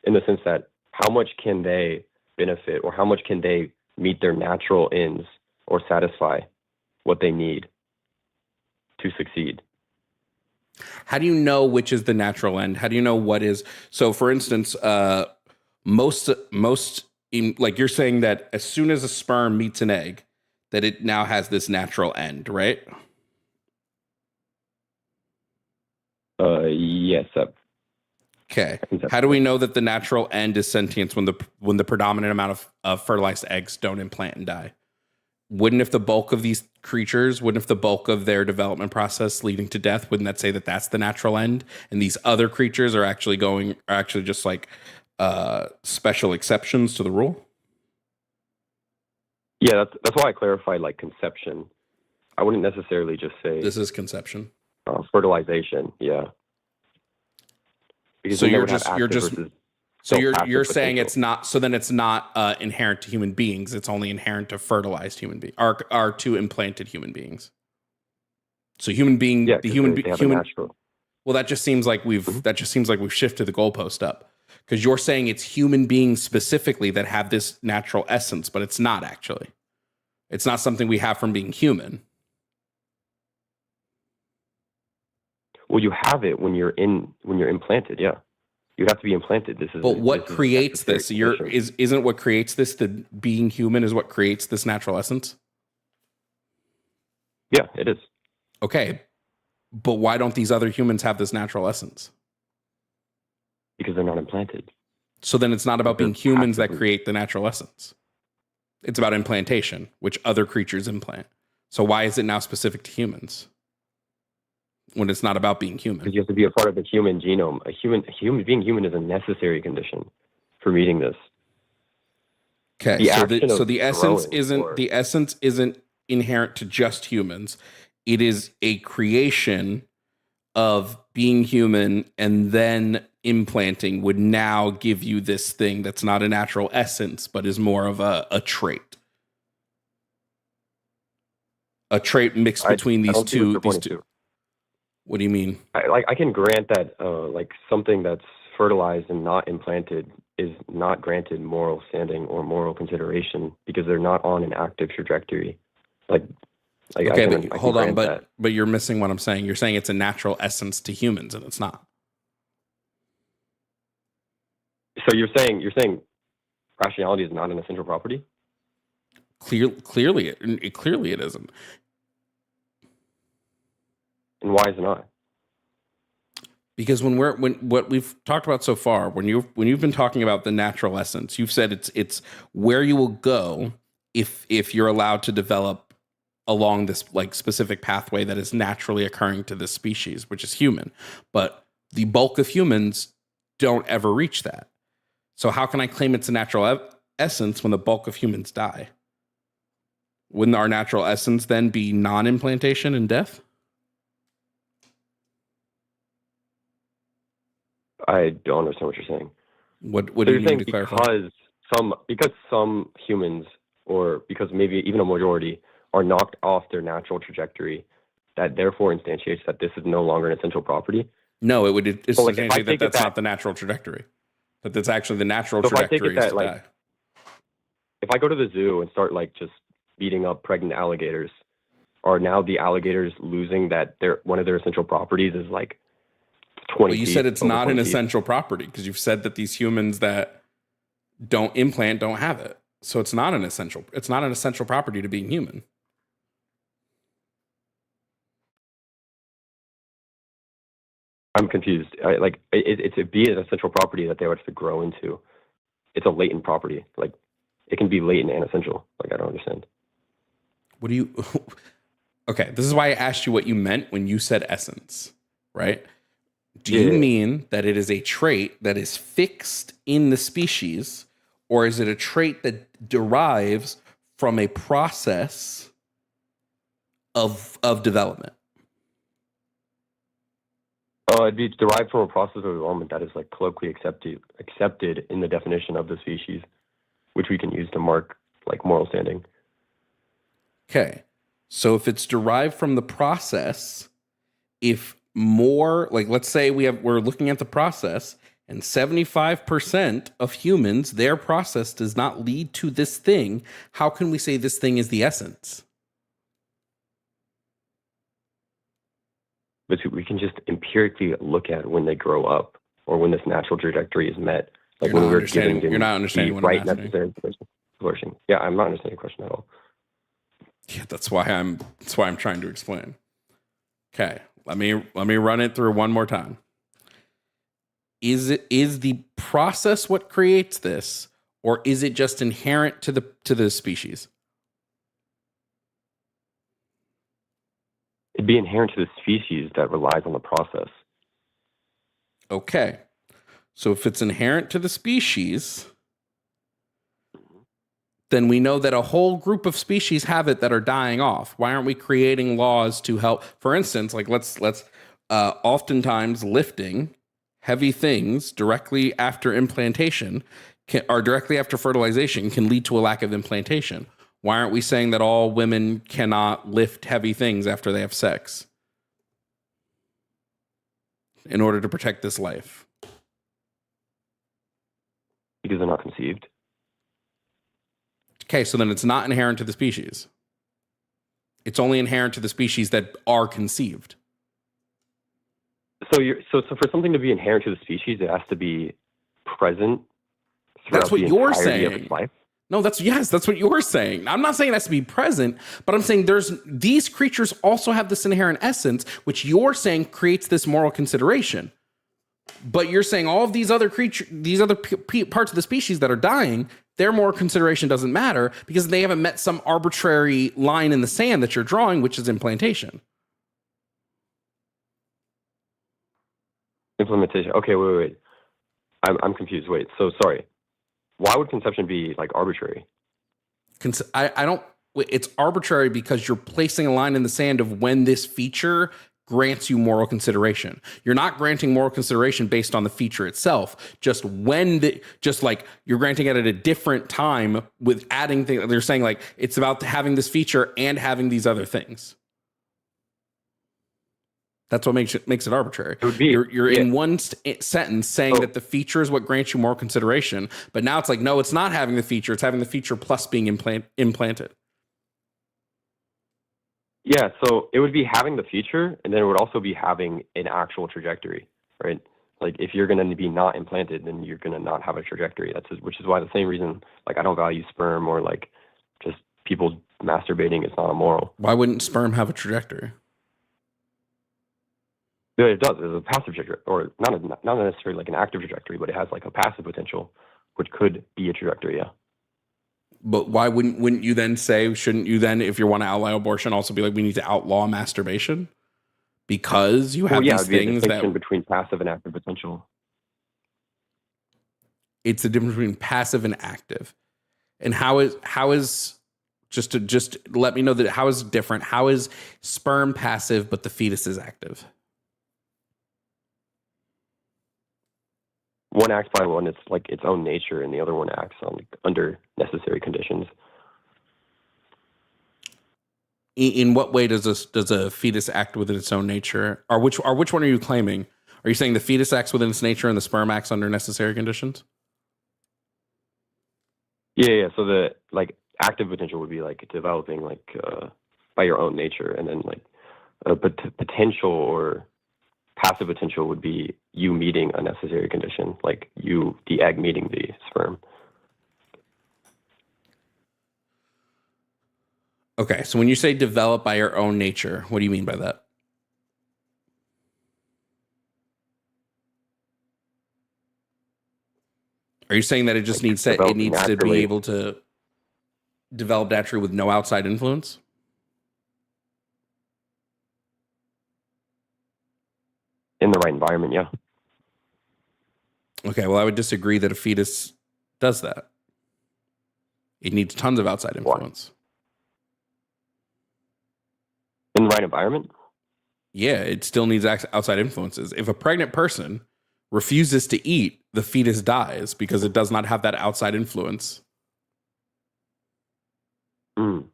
Speaker 4: in the sense that how much can they benefit, or how much can they meet their natural ends or satisfy what they need to succeed.
Speaker 2: How do you know which is the natural end? How do you know what is? So, for instance, most like, you're saying that as soon as a sperm meets an egg, that it now has this natural end, right?
Speaker 4: Yes.
Speaker 2: Okay. How do we know that the natural end is sentience when the predominant amount of fertilized eggs don't implant and die? Wouldn't, if the bulk of these creatures, wouldn't if the bulk of their development process leading to death, wouldn't that say that that's the natural end? And these other creatures are actually just like special exceptions to the rule?
Speaker 4: Yeah, that's why I clarified, like, conception. I wouldn't necessarily just say
Speaker 2: this is conception.
Speaker 4: Fertilization, yeah. Because
Speaker 2: so you're saying
Speaker 4: potential.
Speaker 2: it's not. So then it's not inherent to human beings. It's only inherent to fertilized human beings, are to implanted human beings. So human being,
Speaker 4: yeah,
Speaker 2: the human being,
Speaker 4: natural.
Speaker 2: Well, that just seems like we've shifted the goalpost up, because you're saying it's human beings specifically that have this natural essence, but it's not actually. It's not something we have from being human.
Speaker 4: Well, you have it when you're implanted. Yeah, you have to be implanted.
Speaker 2: But what
Speaker 4: this is a
Speaker 2: creates
Speaker 4: necessary
Speaker 2: this?
Speaker 4: condition.
Speaker 2: Isn't what creates this the being human is what creates this natural essence?
Speaker 4: Yeah, it is.
Speaker 2: Okay, but why don't these other humans have this natural essence?
Speaker 4: Because they're not implanted.
Speaker 2: So then it's not about
Speaker 4: They're
Speaker 2: being humans that
Speaker 4: passively-
Speaker 2: create the natural essence. It's about implantation, which other creatures implant. So why is it now specific to humans when it's not about being human?
Speaker 4: Because you have to be a part of the human genome. Being human is a necessary condition for meeting this.
Speaker 2: Okay,
Speaker 4: The
Speaker 2: so
Speaker 4: action of
Speaker 2: the essence
Speaker 4: growing
Speaker 2: isn't
Speaker 4: or-
Speaker 2: the essence isn't inherent to just humans. It is a creation of being human, and then implanting would now give you this thing that's not a natural essence, but is more of a trait. A trait mixed between
Speaker 4: I
Speaker 2: these
Speaker 4: don't see what
Speaker 2: two.
Speaker 4: you're pointing to.
Speaker 2: What do you mean?
Speaker 4: I can grant that like something that's fertilized and not implanted is not granted moral standing or moral consideration because they're not on an active trajectory.
Speaker 2: Okay,
Speaker 4: I
Speaker 2: but
Speaker 4: can
Speaker 2: hold on,
Speaker 4: grant that.
Speaker 2: but you're missing what I'm saying. You're saying it's a natural essence to humans, and it's not.
Speaker 4: So you're saying rationality is not an essential property?
Speaker 2: Clearly, it isn't.
Speaker 4: And why is it not?
Speaker 2: Because when what we've talked about so far, when you've been talking about the natural essence, you've said it's where you will go if you're allowed to develop along this like specific pathway that is naturally occurring to this species, which is human. But the bulk of humans don't ever reach that. So how can I claim it's a natural essence when the bulk of humans die? Wouldn't our natural essence then be non-implantation and death?
Speaker 4: I don't understand what you're saying.
Speaker 2: What
Speaker 4: So
Speaker 2: do you
Speaker 4: you're saying
Speaker 2: need to clarify?
Speaker 4: because some humans, or because maybe even a majority, are knocked off their natural trajectory, that therefore instantiates that this is no longer an essential property?
Speaker 2: No, it would it's
Speaker 4: Well, like, if I
Speaker 2: substantiate that
Speaker 4: take it
Speaker 2: that's
Speaker 4: that-
Speaker 2: not the natural trajectory. That that's actually the natural
Speaker 4: So if I take
Speaker 2: trajectory
Speaker 4: it
Speaker 2: is
Speaker 4: that,
Speaker 2: to
Speaker 4: like,
Speaker 2: die.
Speaker 4: If I go to the zoo and start like just beating up pregnant alligators, are now the alligators losing that one of their essential properties is like 20
Speaker 2: Well, you
Speaker 4: feet,
Speaker 2: said it's
Speaker 4: over
Speaker 2: not an
Speaker 4: 20 feet?
Speaker 2: essential property because you've said that these humans that don't implant don't have it. So it's not an essential property to being human.
Speaker 4: I'm confused. It's a be an essential property that they would have to grow into. It's a latent property. Like it can be latent and essential. Like I don't understand.
Speaker 2: What do you Okay, this is why I asked you what you meant when you said essence, right? Do you
Speaker 4: Yeah.
Speaker 2: mean that it is a trait that is fixed in the species, or is it a trait that derives from a process of development?
Speaker 4: It'd be derived from a process of development that is like colloquially accepted in the definition of the species, which we can use to mark like moral standing.
Speaker 2: Okay. So if it's derived from the process, if more, like let's say we're looking at the process and 75% of humans, their process does not lead to this thing, how can we say this thing is the essence?
Speaker 4: But we can just empirically look at when they grow up or when this natural trajectory is met. Like
Speaker 2: You're
Speaker 4: when
Speaker 2: not
Speaker 4: we're
Speaker 2: understanding-
Speaker 4: giving them
Speaker 2: you're not understanding
Speaker 4: the
Speaker 2: what I'm
Speaker 4: right
Speaker 2: asking.
Speaker 4: necessary flourishing. Yeah, I'm not understanding your question at all.
Speaker 2: Yeah, that's why I'm trying to explain. Okay, let me run it through one more time. Is the process what creates this, or is it just inherent to the species?
Speaker 4: It'd be inherent to the species that relies on the process.
Speaker 2: Okay. So if it's inherent to the species, then we know that a whole group of species have it that are dying off. Why aren't we creating laws to help? For instance, like let's oftentimes lifting heavy things directly after implantation or directly after fertilization can lead to a lack of implantation. Why aren't we saying that all women cannot lift heavy things after they have sex in order to protect this life?
Speaker 4: Because they're not conceived.
Speaker 2: Okay, so then it's not inherent to the species. It's only inherent to the species that are conceived.
Speaker 4: So for something to be inherent to the species, it has to be present throughout
Speaker 2: That's what
Speaker 4: the
Speaker 2: you're
Speaker 4: entirety of
Speaker 2: saying.
Speaker 4: its life.
Speaker 2: No, that's what you're saying. I'm not saying it has to be present, but I'm saying these creatures also have this inherent essence, which you're saying creates this moral consideration. But you're saying all of these other creatures, these other parts of the species that are dying, their moral consideration doesn't matter because they haven't met some arbitrary line in the sand that you're drawing, which is implantation.
Speaker 4: Implementation. Okay, wait. I'm confused. Wait. So sorry. Why would conception be like arbitrary?
Speaker 2: I don't. It's arbitrary because you're placing a line in the sand of when this feature grants you moral consideration. You're not granting moral consideration based on the feature itself. Just like you're granting it at a different time with adding things. They're saying like it's about having this feature and having these other things. That's what makes it arbitrary.
Speaker 4: It would be,
Speaker 2: you're in one sentence saying that the feature is what grants you moral consideration, but now it's like, no, it's not having the feature. It's having the feature plus being implanted.
Speaker 4: Yeah, so it would be having the feature, and then it would also be having an actual trajectory, right? Like if you're going to be not implanted, then you're going to not have a trajectory. Which is why the same reason, like I don't value sperm or like just people masturbating is not immoral.
Speaker 2: Why wouldn't sperm have a trajectory?
Speaker 4: Yeah, it does. There's a passive trajectory, or not necessarily like an active trajectory, but it has like a passive potential, which could be a trajectory. Yeah.
Speaker 2: But why wouldn't you then say, shouldn't you then, if you want to outlaw abortion, also be like, we need to outlaw masturbation? Because you have these things that
Speaker 4: between passive and active potential.
Speaker 2: It's the difference between passive and active. And how is just let me know that how is different? How is sperm passive but the fetus is active?
Speaker 4: One acts by one, it's like its own nature, and the other one acts under necessary conditions.
Speaker 2: In what way does a fetus act within its own nature? Or which one are you claiming? Are you saying the fetus acts within its nature and the sperm acts under necessary conditions?
Speaker 4: Yeah. So the like active potential would be like developing by your own nature, and then like potential or passive potential would be you meeting a necessary condition, like the egg meeting the sperm.
Speaker 2: Okay, so when you say develop by your own nature, what do you mean by that? Are you saying that it just needs to be able to develop naturally with no outside influence?
Speaker 4: In the right environment, yeah.
Speaker 2: Okay, well, I would disagree that a fetus does that. It needs tons of outside influence.
Speaker 4: In the right environment?
Speaker 2: Yeah, it still needs outside influences. If a pregnant person refuses to eat, the fetus dies because it does not have that outside influence.
Speaker 4: Mm.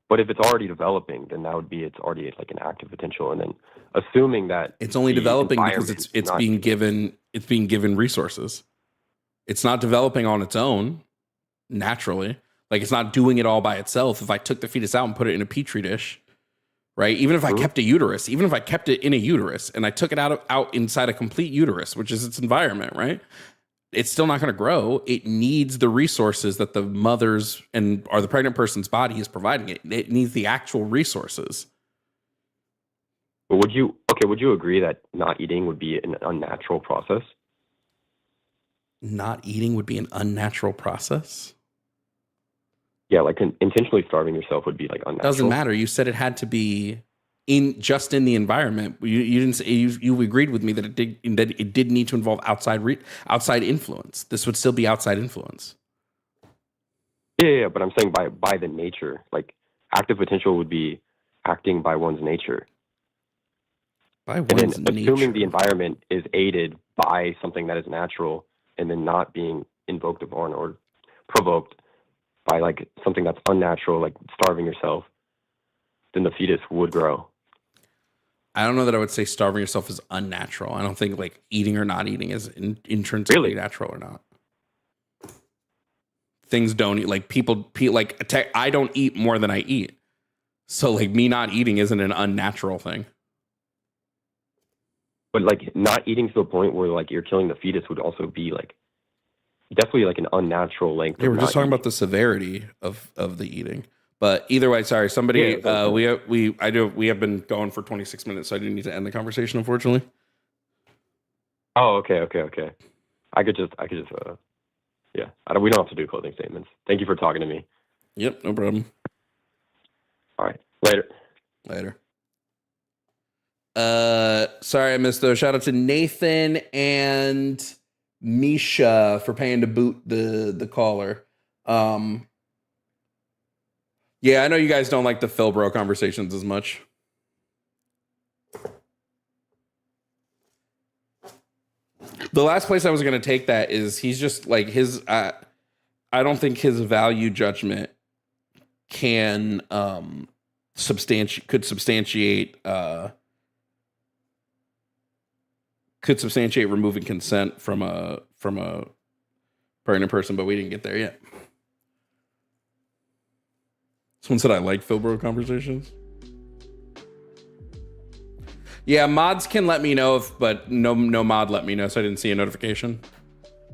Speaker 4: But if it's already developing, then that would be it's already like an active potential, and then assuming that
Speaker 2: it's only developing because it's being given resources. It's not developing on its own naturally. Like it's not doing it all by itself. If I took the fetus out and put it in a petri dish, right? Even if I kept a uterus, even if I kept it in a uterus and I took it out inside a complete uterus, which is its environment, right? It's still not going to grow. It needs the resources that the mother's or the pregnant person's body is providing it. It needs the actual resources.
Speaker 4: But would you agree that not eating would be an unnatural process?
Speaker 2: Not eating would be an unnatural process?
Speaker 4: Yeah, like intentionally starving yourself would be like unnatural.
Speaker 2: Doesn't matter. You said it had to be in the environment. You didn't say, you agreed with me that it did need to involve outside influence. This would still be outside influence.
Speaker 4: Yeah, but I'm saying by the nature, like active potential would be acting by one's nature.
Speaker 2: By one's nature.
Speaker 4: Assuming the environment is aided by something that is natural, and then not being invoked upon or provoked by like something that's unnatural, like starving yourself, then the fetus would grow.
Speaker 2: I don't know that I would say starving yourself is unnatural. I don't think like eating or not eating is intrinsically natural or not. Things don't eat, like people like I don't eat more than I eat. So like me not eating isn't an unnatural thing.
Speaker 4: but like not eating to the point where like you're killing the fetus would also be like definitely like an unnatural length.
Speaker 2: Yeah,
Speaker 4: of
Speaker 2: we're just
Speaker 4: not
Speaker 2: talking
Speaker 4: eating.
Speaker 2: about the severity of the eating. But either way, sorry, somebody
Speaker 4: Yeah,
Speaker 2: we have been going for 26 minutes, so I didn't need to end the conversation, unfortunately.
Speaker 4: Oh, okay. I could just yeah. We don't have to do closing statements. Thank you for talking to me.
Speaker 2: Yep, no problem.
Speaker 4: All right, later.
Speaker 2: Later. Sorry I missed those. Shout out to Nathan and Misha for paying to boot the caller. Yeah, I know you guys don't like the Phil Bro conversations as much. The last place I was going to take that is he's just like his. I don't think his value judgment can substantiate removing consent from a pregnant person, but we didn't get there yet. Someone said I like Phil Bro conversations. Yeah, mods can let me know but no mod let me know, so I didn't see a notification.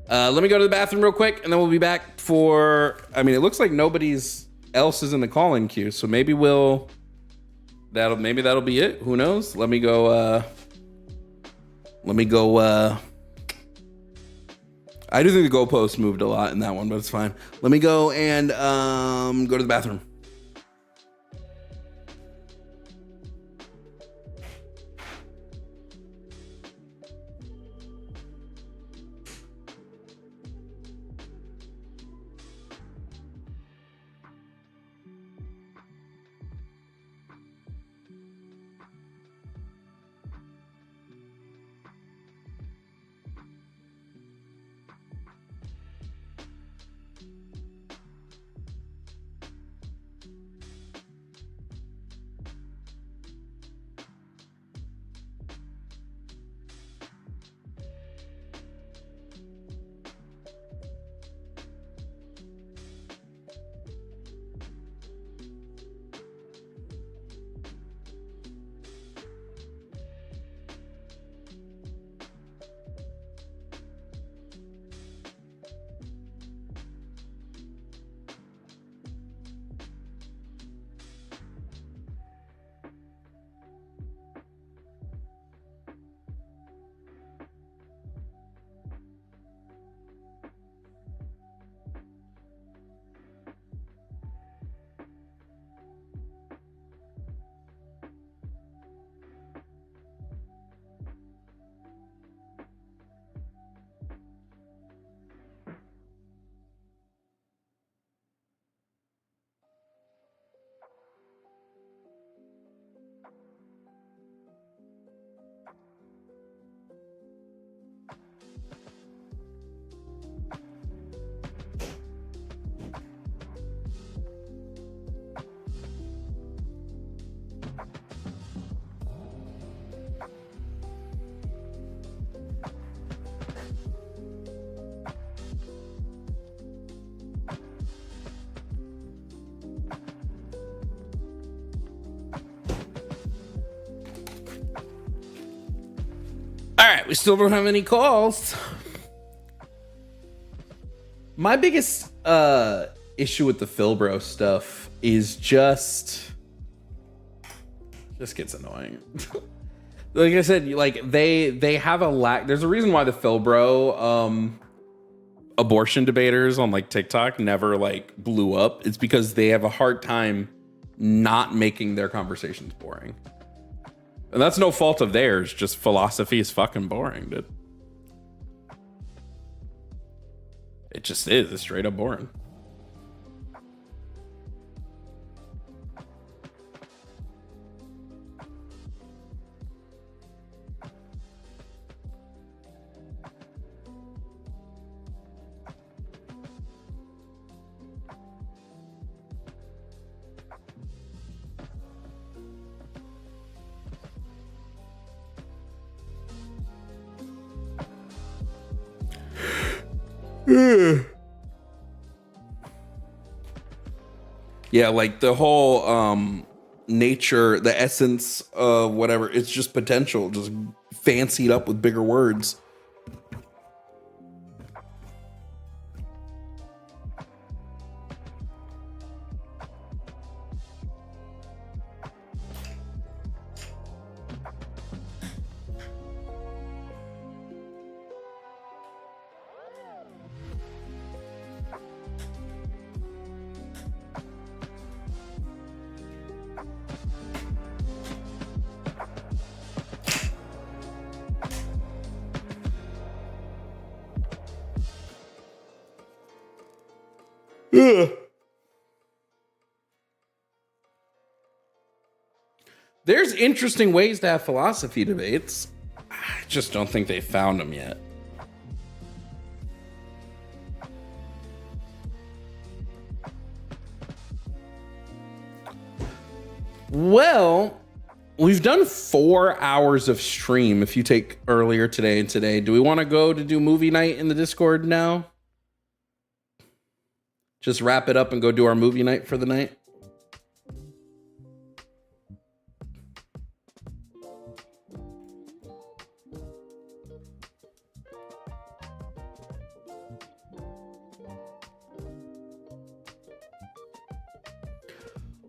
Speaker 2: Let me go to the bathroom real quick, and then we'll be back for. I mean, it looks like nobody's else is in the call-in queue, so maybe that'll be it. Who knows? Let me go. I do think the goalpost moved a lot in that one, but it's fine. Let me go and go to the bathroom. All right, we still don't have any calls. My biggest issue with the Phil Bro stuff is just gets annoying. Like I said, like they have a lack. There's a reason why the Phil Bro abortion debaters on like TikTok never like blew up. It's because they have a hard time not making their conversations boring. And that's no fault of theirs, just philosophy is fucking boring, dude. It just is. It's straight up boring. Yeah, like the whole nature, the essence of whatever, it's just potential, just fancied up with bigger words. Ugh. There's interesting ways to have philosophy debates. I just don't think they found them yet. Well, we've done 4 hours of stream. If you take earlier today and today, do we want to go to do movie night in the Discord now? Just wrap it up and go do our movie night for the night.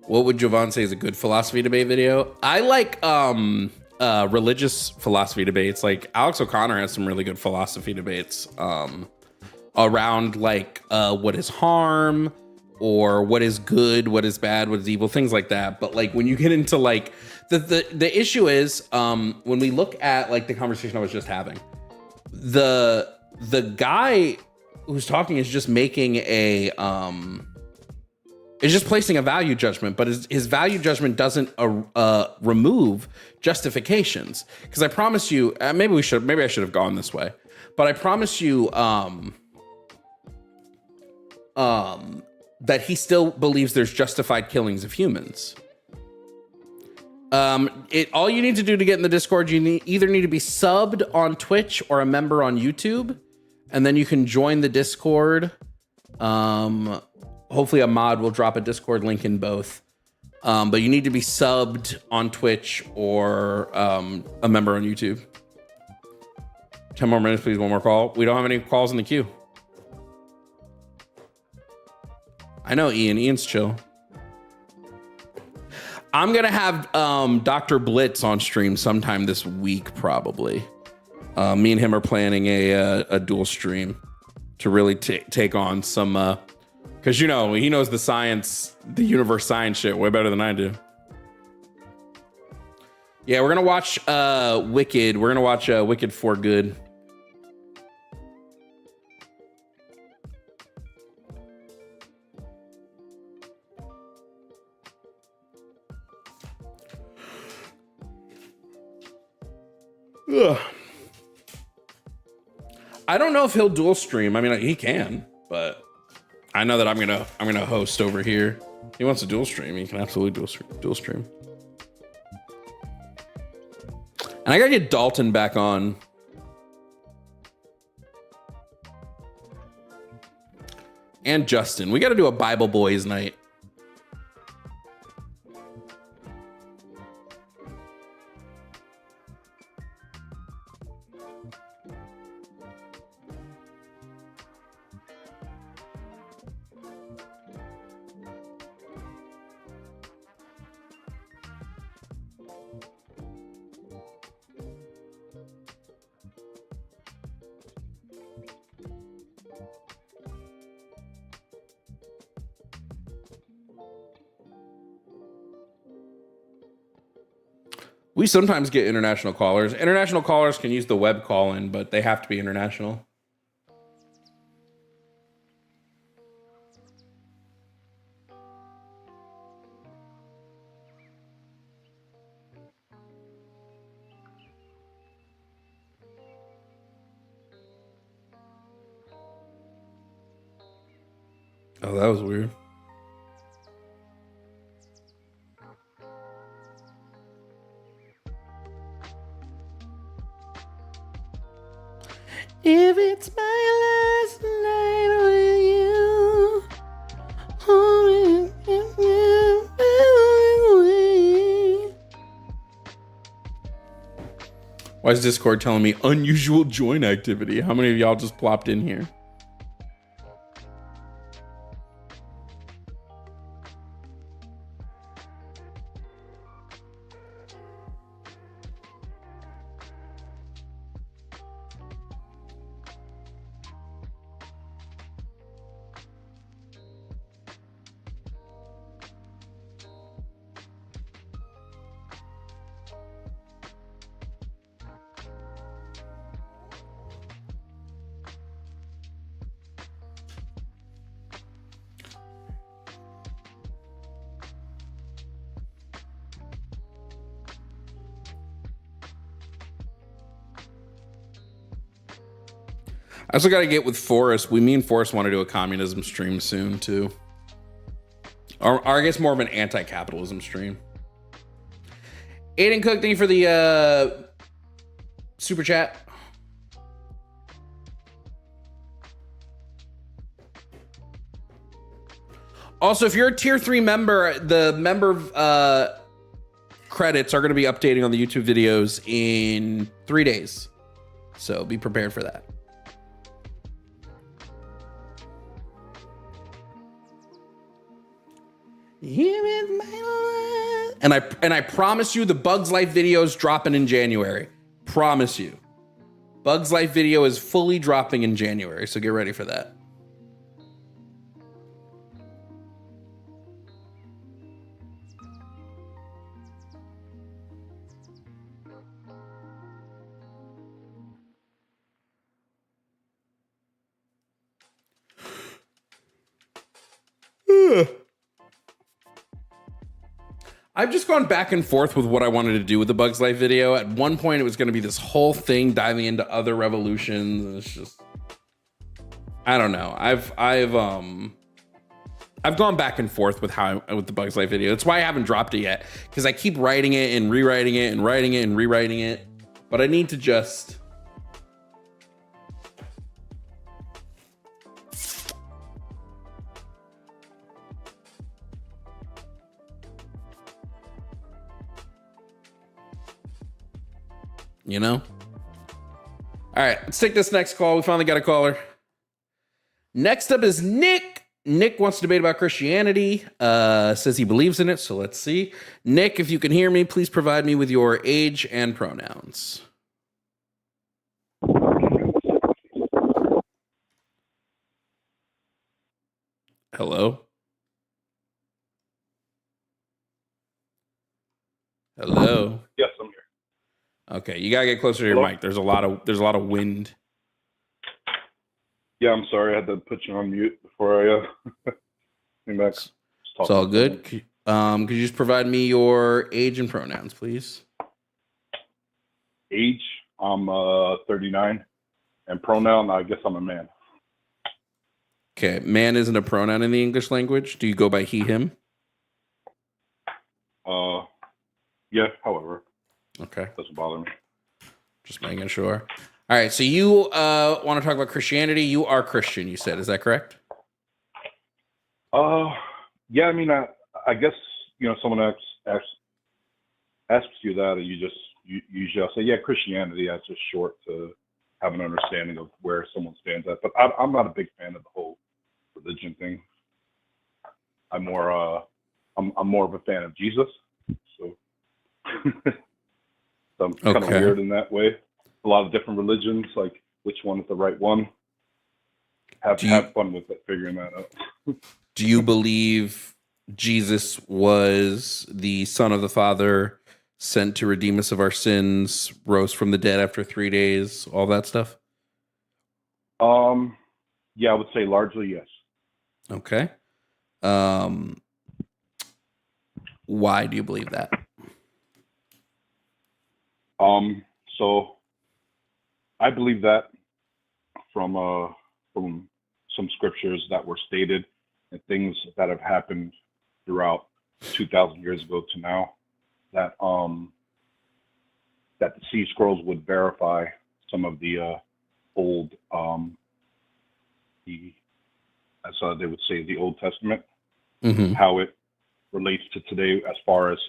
Speaker 2: What would Jovan say is a good philosophy debate video? I like religious philosophy debates. Like Alex O'Connor has some really good philosophy debates around like what is harm or what is good, what is bad, what is evil, things like that. But like when you get into like the issue is when we look at like the conversation I was just having, the guy who's talking is just making a is just placing a value judgment, but his value judgment doesn't remove justifications. Because I promise you, maybe I should have gone this way, but I promise you that he still believes there's justified killings of humans. All you need to do to get in the Discord, you either need to be subbed on Twitch or a member on YouTube, and then you can join the Discord. Hopefully a mod will drop a Discord link in both. But you need to be subbed on Twitch or a member on YouTube. 10 more minutes, please. One more call. We don't have any calls in the queue. I know Ian. Ian's chill. I'm going to have Dr. Blitz on stream sometime this week, probably. Me and him are planning a dual stream to really take on some... Because, you know, he knows the science, the universe science shit way better than I do. Yeah, we're going to watch Wicked. We're going to watch Wicked for Good. Ugh. I don't know if he'll dual stream. I mean, he can, but... I know that I'm gonna host over here. He wants to dual stream. He can absolutely dual stream. And I gotta get Dalton back on. And Justin. We gotta do a Bible Boys night. We sometimes get international callers. International callers can use the web call-in, but they have to be international. Oh, that was weird. If it's my last night with you, Why is Discord telling me unusual join activity? How many of y'all just plopped in here? I also got to get with Forrest. Me and Forrest want to do a communism stream soon too. Or I guess more of an anti-capitalism stream. Aiden Cook, thank you for the super chat. Also, if you're a tier 3 member, the member credits are going to be updating on the YouTube videos in 3 days. So be prepared for that. And I promise you the Bugs Life video is dropping in January. Promise you. Bugs Life video is fully dropping in January, so get ready for that. I've just gone back and forth with what I wanted to do with the Bugs Life video. At one point, it was going to be this whole thing diving into other revolutions. And it's just, I don't know. I've gone back and forth with with the Bugs Life video. That's why I haven't dropped it yet, because I keep writing it and rewriting it and writing it and rewriting it. But I need to just. You know? All right, let's take this next call. We finally got a caller. Next up is Nick. Nick wants to debate about Christianity, says he believes in it, so let's see. Nick, if you can hear me, please provide me with your age and pronouns. Hello? Hello?
Speaker 5: Yes, I'm here.
Speaker 2: Okay, you gotta get closer to your mic. There's a lot of wind.
Speaker 5: Yeah, I'm sorry. I had to put you on mute before I came back.
Speaker 2: It's all good. Could you just provide me your age and pronouns, please?
Speaker 5: Age, I'm 39, and pronoun, I guess I'm a man.
Speaker 2: Okay, man isn't a pronoun in the English language. Do you go by he, him?
Speaker 5: Yeah, however.
Speaker 2: Okay.
Speaker 5: Doesn't bother me.
Speaker 2: Just making sure. All right, so you want to talk about Christianity. You are Christian, you said. Is that correct?
Speaker 5: Yeah, I mean, I guess, someone asks you that, and you usually say, yeah, Christianity. That's just short to have an understanding of where someone stands at. But I'm not a big fan of the whole religion thing. I'm more of a fan of Jesus. So, so I'm kind of weird in that way. A lot of different religions, like which one is the right one. Have fun with it, figuring that out.
Speaker 2: Do you believe Jesus was the Son of the Father, sent to redeem us of our sins, rose from the dead after 3 days, all that stuff?
Speaker 5: Yeah, I would say largely yes.
Speaker 2: Okay. Why do you believe that?
Speaker 5: So I believe that from some scriptures that were stated and things that have happened throughout 2,000 years ago to now, that that the sea scrolls would verify some of the old, as they would say, the Old Testament, how it relates to today as far as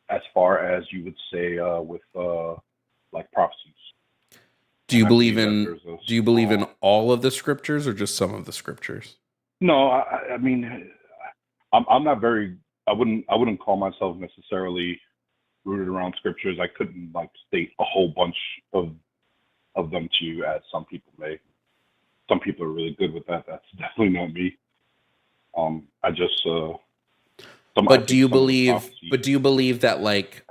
Speaker 5: as far as you would say with like prophecies.
Speaker 2: Do you
Speaker 5: And I
Speaker 2: believe
Speaker 5: that
Speaker 2: in
Speaker 5: there's a
Speaker 2: do you believe in
Speaker 5: strong-
Speaker 2: all of the scriptures or just some of the scriptures?
Speaker 5: No, I mean, I'm not very. I wouldn't call myself necessarily rooted around scriptures. I couldn't like state a whole bunch of them to you as some people may. Some people are really good with that. That's definitely not me. I just.
Speaker 2: But do you believe that like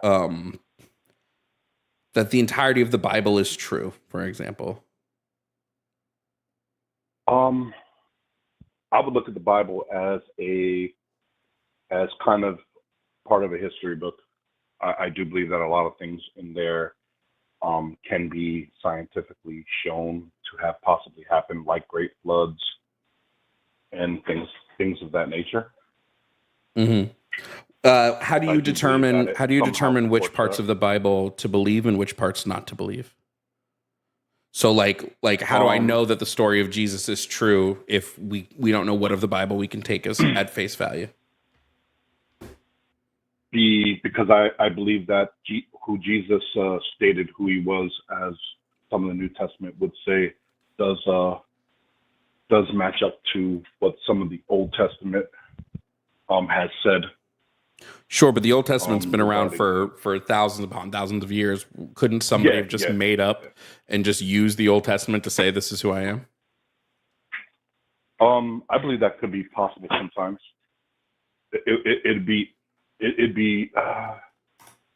Speaker 2: that the entirety of the Bible is true, for example?
Speaker 5: I would look at the Bible as kind of part of a history book. I do believe that a lot of things in there can be scientifically shown to have possibly happened, like great floods and things of that nature.
Speaker 2: Mm-hmm. How do you determine which parts of the Bible to believe and which parts not to believe? So like how do I know that the story of Jesus is true if we don't know what of the Bible we can take as at face value?
Speaker 5: Because I believe that who Jesus stated who he was, as some of the New Testament would say, does match up to what some of the Old Testament has said.
Speaker 2: Sure, but the Old Testament's been around for thousands upon thousands of years. Couldn't somebody have just made up and just used the Old Testament to say this is who I am?
Speaker 5: I believe that could be possible sometimes. It'd be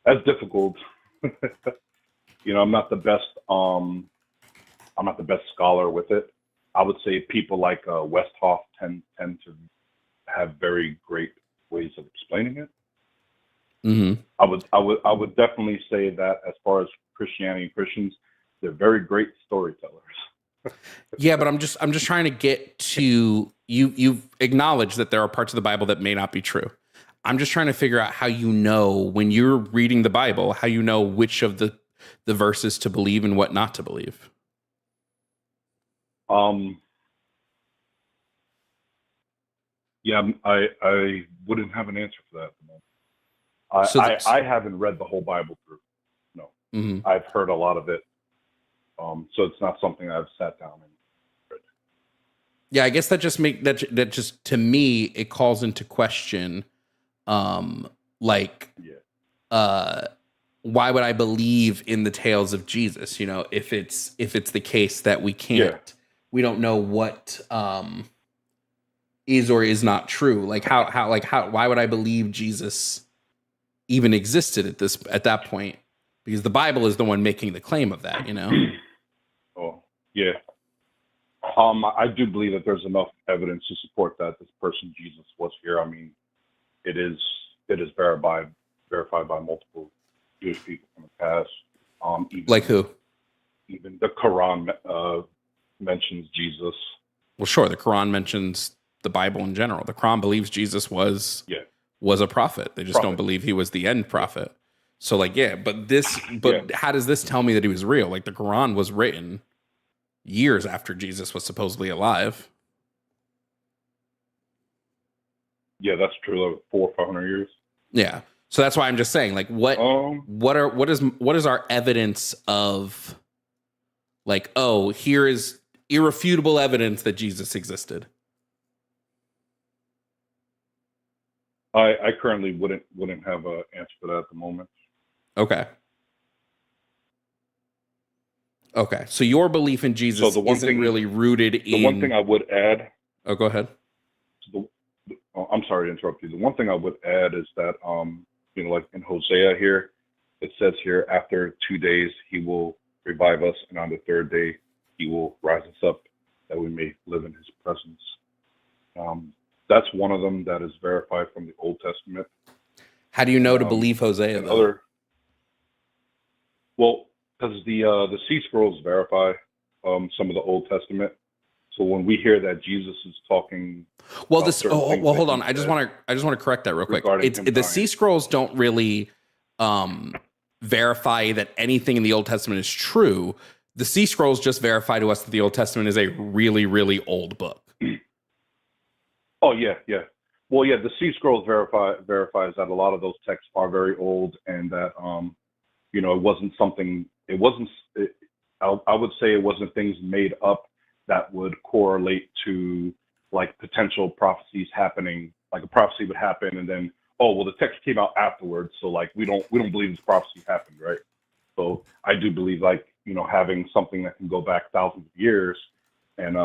Speaker 5: as difficult. I'm not the best. I'm not the best scholar with it. I would say people like Westhoff tend to have very great ways of explaining it.
Speaker 2: Mm-hmm.
Speaker 5: I would definitely say that as far as Christianity and Christians, they're very great storytellers.
Speaker 2: Yeah, but I'm just trying to get to you've acknowledged that there are parts of the Bible that may not be true. I'm just trying to figure out how you know when you're reading the Bible, how you know which of the verses to believe and what not to believe.
Speaker 5: Yeah, I wouldn't have an answer for that at the moment. I haven't read the whole Bible through. No,
Speaker 2: mm-hmm.
Speaker 5: I've heard a lot of it. So it's not something I've sat down and read.
Speaker 2: Yeah, I guess that just to me it calls into question, why would I believe in the tales of Jesus? If it's the case that we we don't know what is or is not true. Like how why would I believe Jesus even existed at that point? Because the Bible is the one making the claim of that,
Speaker 5: Oh, yeah. I do believe that there's enough evidence to support that this person Jesus was here. I mean, it is verified by multiple Jewish people from the past.
Speaker 2: Like who?
Speaker 5: Even the Quran mentions Jesus.
Speaker 2: Well, sure. The Quran mentions the Bible in general. The Quran believes Jesus was a prophet. They just don't believe he was the end prophet. So how does this tell me that he was real? Like the Quran was written years after Jesus was supposedly alive.
Speaker 5: Yeah, that's true. Like 400 or 500 years.
Speaker 2: Yeah. So that's why I'm just saying, like, what is our evidence of, like, oh, here is irrefutable evidence that Jesus existed?
Speaker 5: I currently wouldn't have an answer for that at the moment.
Speaker 2: Okay. So your belief in Jesus isn't really rooted in...
Speaker 5: The one thing I would add...
Speaker 2: Oh, go ahead.
Speaker 5: I'm sorry to interrupt you. The one thing I would add is that, like in Hosea here, it says here, after 2 days, he will revive us, and on the third day, he will rise us up, that we may live in his presence. That's one of them that is verified from the Old Testament.
Speaker 2: How do you know to believe Hosea, though?
Speaker 5: Well, because the sea scrolls verify some of the Old Testament. So when we hear that Jesus is talking,
Speaker 2: hold on. I just want to correct that real quick. The sea scrolls don't really verify that anything in the Old Testament is true. The sea scrolls just verify to us that the Old Testament is a really, really old book.
Speaker 5: Oh yeah. Well, yeah, the C scrolls verifies that a lot of those texts are very old, and that you know, it wasn't something. It wasn't. I would say it wasn't things made up that would correlate to like potential prophecies happening. Like a prophecy would happen, and then, oh well, the text came out afterwards, so like we don't believe this prophecy happened, right? So I do believe, like, you know, having something that can go back thousands of years and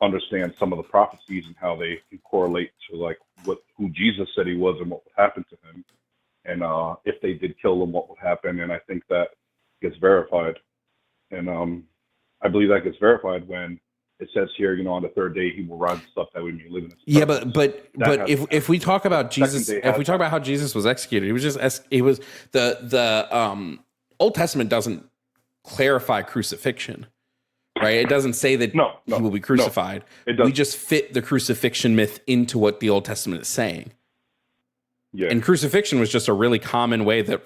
Speaker 5: understand some of the prophecies and how they can correlate to like who Jesus said he was and what would happen to him, and if they did kill him, what would happen. And I think that gets verified, and I believe that gets verified when it says here, you know, on the third day he will rise us up that we may live in his
Speaker 2: Yeah,
Speaker 5: presence.
Speaker 2: but if we talk about Jesus, if we talk about how Jesus was executed, it was the Old Testament doesn't clarify crucifixion, right? It doesn't say that he will be crucified. We just fit the crucifixion myth into what the Old Testament is saying. Yeah. And crucifixion was just a really common way that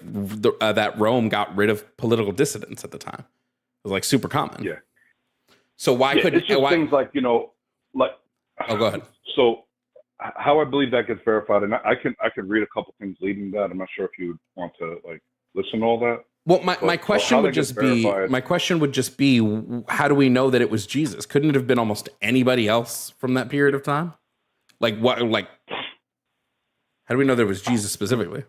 Speaker 2: that Rome got rid of political dissidents at the time. It was like super common.
Speaker 5: Yeah.
Speaker 2: So why couldn't
Speaker 5: it's just things like, you know, like,
Speaker 2: oh, go ahead.
Speaker 5: So how I believe that gets verified, and I could read a couple things leading that. I'm not sure if you would want to like listen to all that.
Speaker 2: Well, my question would just be, how do we know that it was Jesus? Couldn't it have been almost anybody else from that period of time? Like what? Like, how do we know that it was Jesus specifically?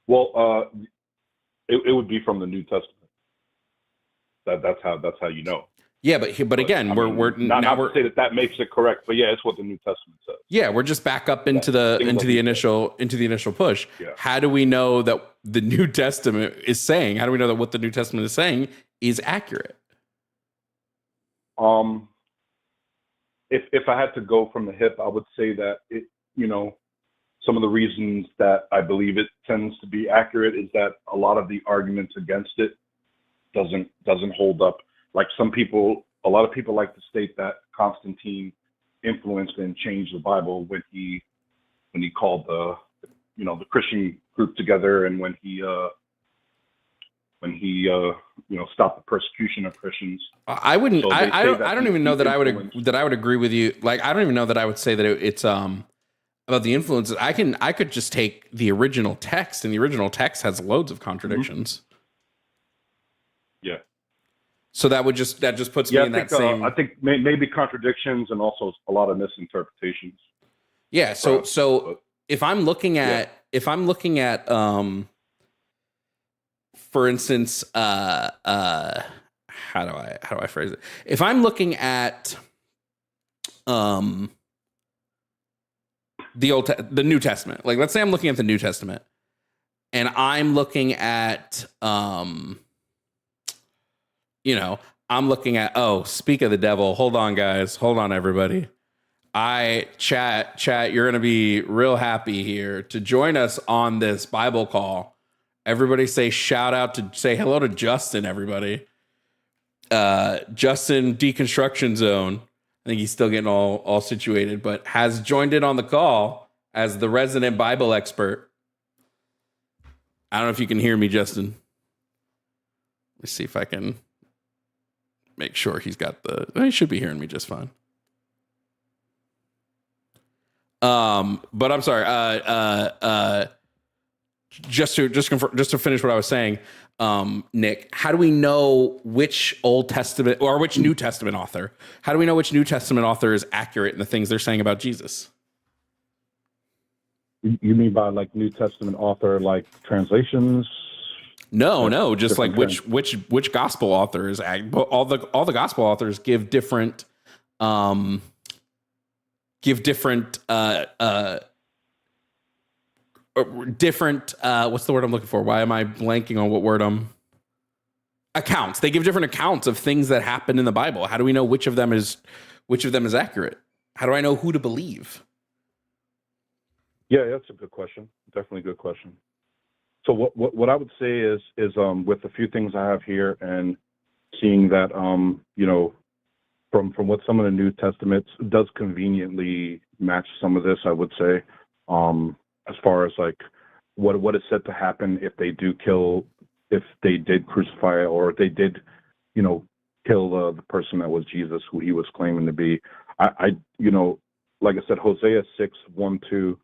Speaker 5: Well, it would be from the New Testament. That's how you know.
Speaker 2: Yeah, but again, we're
Speaker 5: not to say that makes it correct, but yeah, it's what the New Testament says.
Speaker 2: Yeah, we're just back up into the initial push.
Speaker 5: Yeah. How
Speaker 2: do we know that the New Testament is saying? How do we know that what the New Testament is saying is accurate?
Speaker 5: If I had to go from the hip, I would say that it, you know, some of the reasons that I believe it tends to be accurate is that a lot of the arguments against it doesn't hold up. Like a lot of people like to state that Constantine influenced and changed the Bible when he called the Christian group together, and when he stopped the persecution of Christians.
Speaker 2: I wouldn't. So I don't even know that I would agree with you. Like, I don't even know that I would say that it's about the influences. I could just take the original text, and the original text has loads of contradictions.
Speaker 5: Mm-hmm. Yeah.
Speaker 2: So that just puts me in that same.
Speaker 5: I think maybe contradictions and also a lot of misinterpretations.
Speaker 2: Yeah. So if I'm looking at for instance, how do I phrase it? If I'm looking at the New Testament, like let's say I'm looking at the New Testament, and I'm looking at I'm looking at, speak of the devil. Hold on, guys. Hold on, everybody. Chat, you're going to be real happy here to join us on this Bible call. Everybody say say hello to Justin, everybody. Justin, Deconstruction Zone. I think he's still getting all situated, but has joined in on the call as the resident Bible expert. I don't know if you can hear me, Justin. Let's see if I can make sure he's got he should be hearing me just fine. But I'm sorry. Just to finish what I was saying, Nick, how do we know which Old Testament or which New Testament author? How do we know which New Testament author is accurate in the things they're saying about Jesus?
Speaker 5: You mean by like New Testament author, like translations?
Speaker 2: No, just like which gospel author is all the gospel authors give different what's the word I'm looking for? Why am I blanking on what word accounts. They give different accounts of things that happen in the Bible. How do we know which of them is accurate? How do I know who to believe?
Speaker 5: Yeah, that's a good question. Definitely a good question. So what I would say is with a few things I have here and seeing that from what some of the New Testament does conveniently match some of this, I would say, as far as like what is said to happen if they did crucify, or if they did, kill the person that was Jesus, who he was claiming to be. Like I said, Hosea 6:1-2.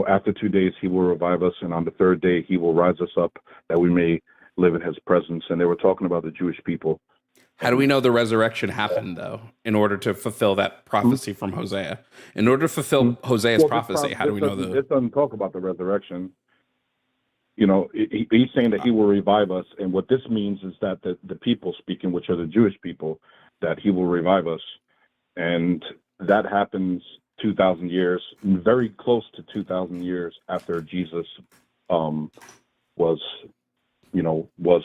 Speaker 5: After 2 days he will revive us, and on the third day he will rise us up, that we may live in his presence. And they were talking about the Jewish people.
Speaker 2: How do we know the resurrection happened, though, in order to fulfill that prophecy from Hosea? In order to fulfill Hosea's prophecy, how do we know
Speaker 5: It doesn't talk about the resurrection. He's saying that he will revive us, and what this means is that the people speaking, which are the Jewish people, that he will revive us, and that happens 2,000 years, very close to 2,000 years after Jesus was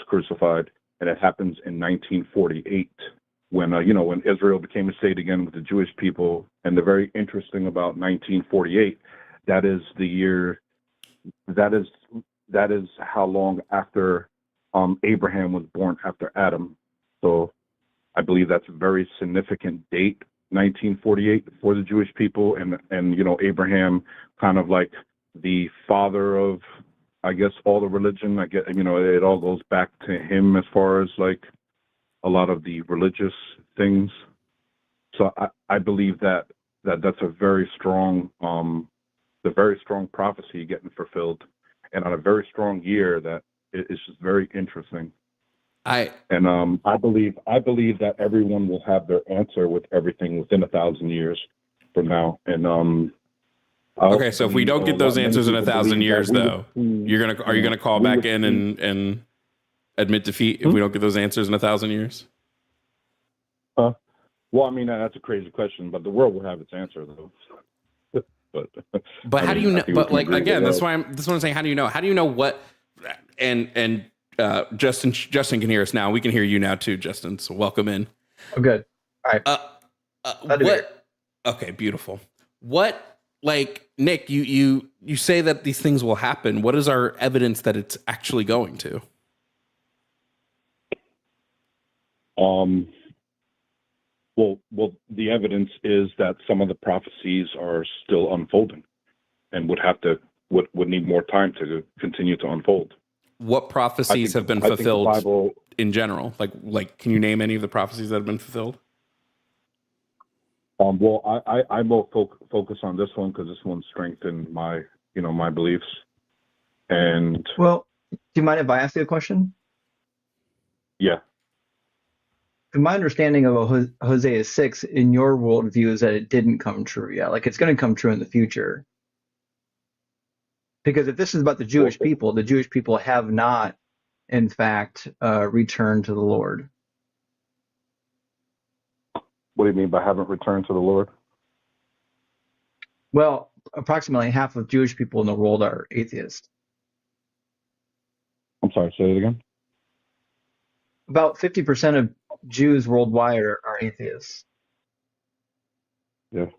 Speaker 5: crucified, and it happens in 1948 when Israel became a state again with the Jewish people. And the very interesting about 1948, that is the year, that is how long after Abraham was born, after Adam. So I believe that's a very significant date, 1948, for the Jewish people, and Abraham, kind of like the father of, I guess, all the religion. I get, it all goes back to him as far as like a lot of the religious things. So I believe that's a very strong, the very strong prophecy getting fulfilled, and on a very strong year that is just very interesting. I believe that everyone will have their answer with everything within 1,000 years from now. And
Speaker 2: okay, so if we don't get those answers in 1,000 years, though, are you gonna call back in and admit defeat if we don't get those answers in 1,000 years?
Speaker 5: Well, I mean, that's a crazy question, but the world will have its answer, though.
Speaker 2: But how do you know? But like again, that's why I'm saying. How do you know? How do you know what? And Justin can hear us now. We can hear you now too, Justin. So welcome in.
Speaker 6: Oh, good. All right.
Speaker 2: What? Okay, beautiful. What? Like Nick, you say that these things will happen. What is our evidence that it's actually going to?
Speaker 5: Well, the evidence is that some of the prophecies are still unfolding, and would need more time to continue to unfold.
Speaker 2: What prophecies have been fulfilled in general? Like, can you name any of the prophecies that have been fulfilled?
Speaker 5: Well, I will focus on this one because this one strengthened my beliefs. And
Speaker 6: well, do you mind if I ask you a question?
Speaker 5: Yeah.
Speaker 6: My understanding of Hosea 6 in your worldview is that it didn't come true yet. Like, it's going to come true in the future. Because if this is about the Jewish people have not, in fact, returned to the Lord.
Speaker 5: What do you mean by haven't returned to the Lord?
Speaker 6: Well, approximately half of Jewish people in the world are atheists.
Speaker 5: I'm sorry, say it again.
Speaker 6: About 50% of Jews worldwide are atheists.
Speaker 5: Yeah.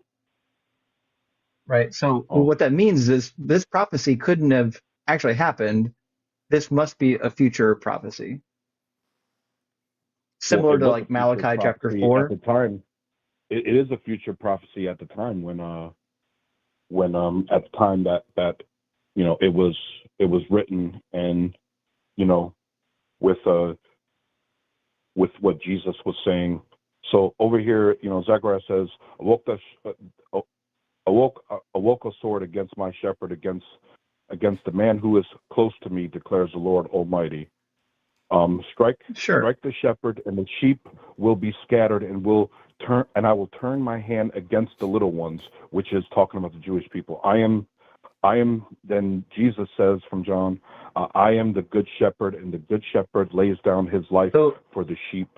Speaker 6: Right. So what that means is this prophecy couldn't have actually happened. This must be a future prophecy. Similar to like Malachi chapter 4.
Speaker 5: At the time, it is a future prophecy at the time when at the time that it was written, and with what Jesus was saying. So over here, Zechariah says, awoke a sword against my shepherd, against the man who is close to me, declares the Lord Almighty. Strike the shepherd, and the sheep will be scattered, and I will turn my hand against the little ones, which is talking about the Jewish people. I am. Then Jesus says from John, I am the good shepherd, and the good shepherd lays down his life for the sheep.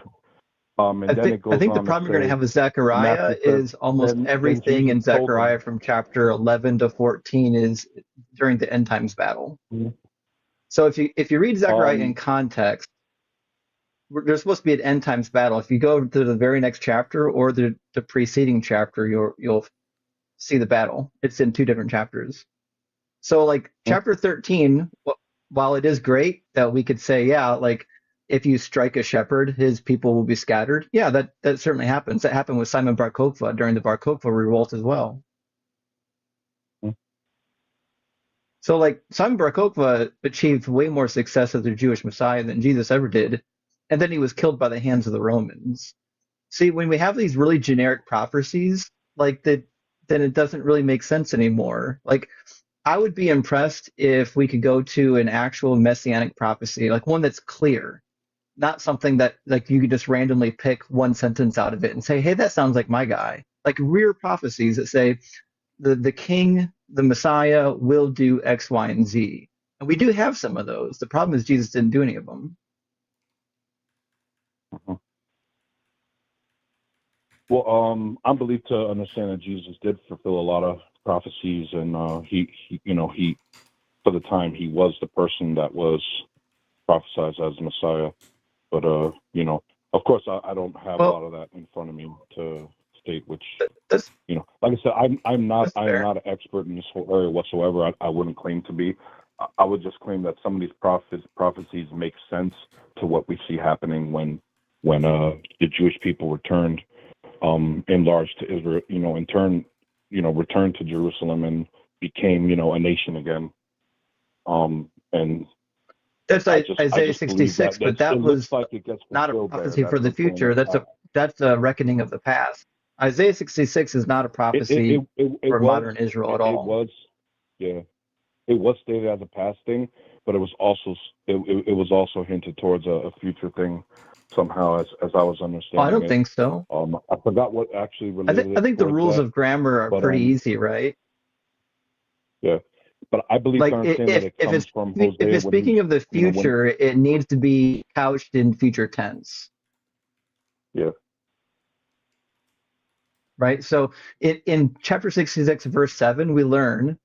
Speaker 5: I think
Speaker 6: the problem you're going to have with Zechariah is almost everything in Zechariah from chapter 11 to 14 is during the end times battle. Mm-hmm. So if you read Zechariah in context, there's supposed to be an end times battle. If you go to the very next chapter or the preceding chapter, you'll see the battle. It's in two different chapters. So like chapter 13, while it is great that we could say, yeah, like if you strike a shepherd, his people will be scattered. Yeah, that certainly happens. That happened with Simon Bar Kokhba during the Bar Kokhba revolt as well. So like Simon Bar Kokhba achieved way more success as a Jewish Messiah than Jesus ever did. and then he was killed by the hands of the Romans. See, when we have these really generic prophecies like that, then it doesn't really make sense anymore. Like, I would be impressed if we could go to an actual messianic prophecy, like one that's clear, not something that like you could just randomly pick one sentence out of it and say, "Hey, that sounds like my guy." Like real prophecies that say the king, the Messiah will do X, Y, and Z. And we do have some of those. The problem is Jesus didn't do any of them.
Speaker 5: Mhm. Well, I believe to understand that Jesus did fulfill a lot of prophecies, and he for the time he was the person that was prophesied as the Messiah. But of course, I don't have a
Speaker 6: Well,
Speaker 5: lot of that in front of me to state which.
Speaker 6: that's
Speaker 5: Like I said, I'm not
Speaker 6: that's fair.
Speaker 5: an expert in this whole area whatsoever. I wouldn't claim to be. I would just claim that some of these prophecies make sense to what we see happening when the Jewish people returned in large to Israel, in turn, returned to Jerusalem and became, a nation again. And
Speaker 6: That's
Speaker 5: I
Speaker 6: Isaiah
Speaker 5: just believe
Speaker 6: 66,
Speaker 5: that
Speaker 6: but that
Speaker 5: it looks
Speaker 6: was
Speaker 5: like it gets
Speaker 6: not a
Speaker 5: fulfilled there.
Speaker 6: prophecy for
Speaker 5: That's
Speaker 6: the
Speaker 5: the thing.
Speaker 6: future. That's a reckoning of the past. Isaiah 66 is not a prophecy
Speaker 5: It
Speaker 6: for
Speaker 5: was,
Speaker 6: modern Israel at all.
Speaker 5: yeah, it was stated as a past thing, but it was also hinted towards a future thing somehow, as I was
Speaker 6: Oh, I
Speaker 5: understanding
Speaker 6: don't
Speaker 5: it.
Speaker 6: think so.
Speaker 5: I forgot what actually related
Speaker 6: I
Speaker 5: it
Speaker 6: think the
Speaker 5: towards
Speaker 6: rules
Speaker 5: that,
Speaker 6: of grammar are
Speaker 5: but
Speaker 6: pretty easy, right?
Speaker 5: yeah, but I believe to
Speaker 6: Like
Speaker 5: understand that it comes from
Speaker 6: if
Speaker 5: Hosea
Speaker 6: it's
Speaker 5: when
Speaker 6: speaking of the
Speaker 5: when
Speaker 6: future, it needs to be couched in future tense,
Speaker 5: yeah.
Speaker 6: right? So in chapter 66, verse 7, we learn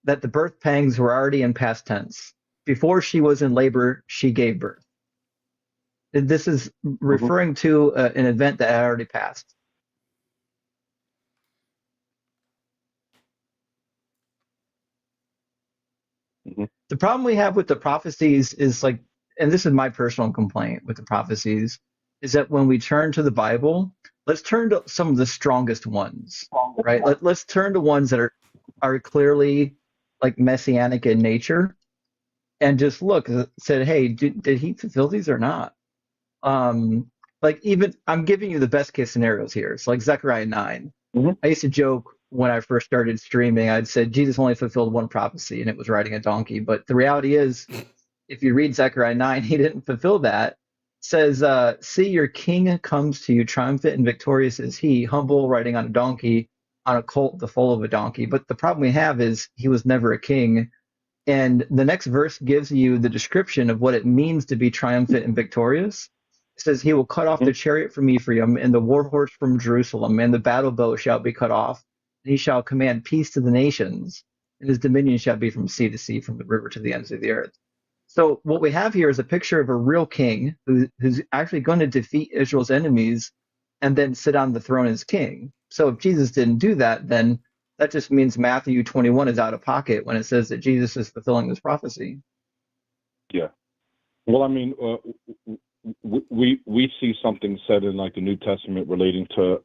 Speaker 6: that the birth pangs were already in past tense. Before she was in labor, she gave birth. This is
Speaker 5: Mhm,
Speaker 6: referring to an event that had already passed.
Speaker 5: mhm,
Speaker 6: The problem we have with the prophecies is like, and this is my personal complaint with the prophecies, is that when we turn to the Bible, let's turn to some of the strongest ones, right? Let's turn to ones that are clearly like messianic in nature and just look, said, hey, did he fulfill these or not? Like even I'm giving you the best case scenarios here. So like Zechariah 9.
Speaker 5: mhm.
Speaker 6: I used to joke when I first started streaming, I'd said Jesus only fulfilled one prophecy and it was riding a donkey. But the reality is, if you read Zechariah 9, he didn't fulfill that. It says, see, your king comes to you, triumphant and victorious is he, humble, riding on a donkey, on a colt, the foal of a donkey. But the problem we have is he was never a king. And the next verse gives you the description of what it means to be triumphant and victorious. It says, he will cut off the chariot from Ephraim and the war horse from Jerusalem, and the battle bow shall be cut off. And he shall command peace to the nations, and his dominion shall be from sea to sea, from the river to the ends of the earth. So what we have here is a picture of a real king who's actually going to defeat Israel's enemies and then sit on the throne as king. So if Jesus didn't do that, then that just means Matthew 21 is out of pocket when it says that Jesus is fulfilling this prophecy.
Speaker 5: Yeah. Well, I mean, we see something said in like the New Testament relating to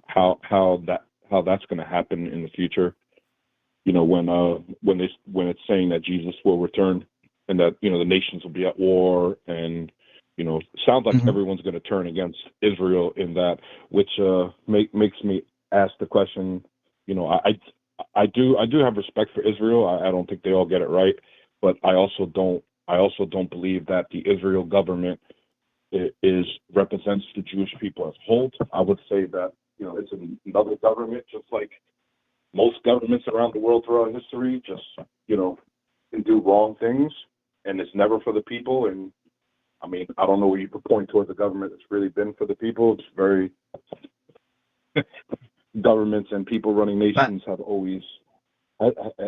Speaker 5: how that's going to happen in the future. When it's saying that Jesus will return and that the nations will be at war, and sounds like
Speaker 6: Mm-hmm.
Speaker 5: everyone's going to turn against Israel in that, which makes me ask the question. I do have respect for Israel. I don't think they all get it right, but I also don't believe that the Israel government represents the Jewish people as a whole. I would say that it's another government, just like most governments around the world throughout history, just can do wrong things, and it's never for the people. And I mean, I don't know where you could point towards a government that's really been for the people. It's very governments and people running
Speaker 6: But
Speaker 5: nations have always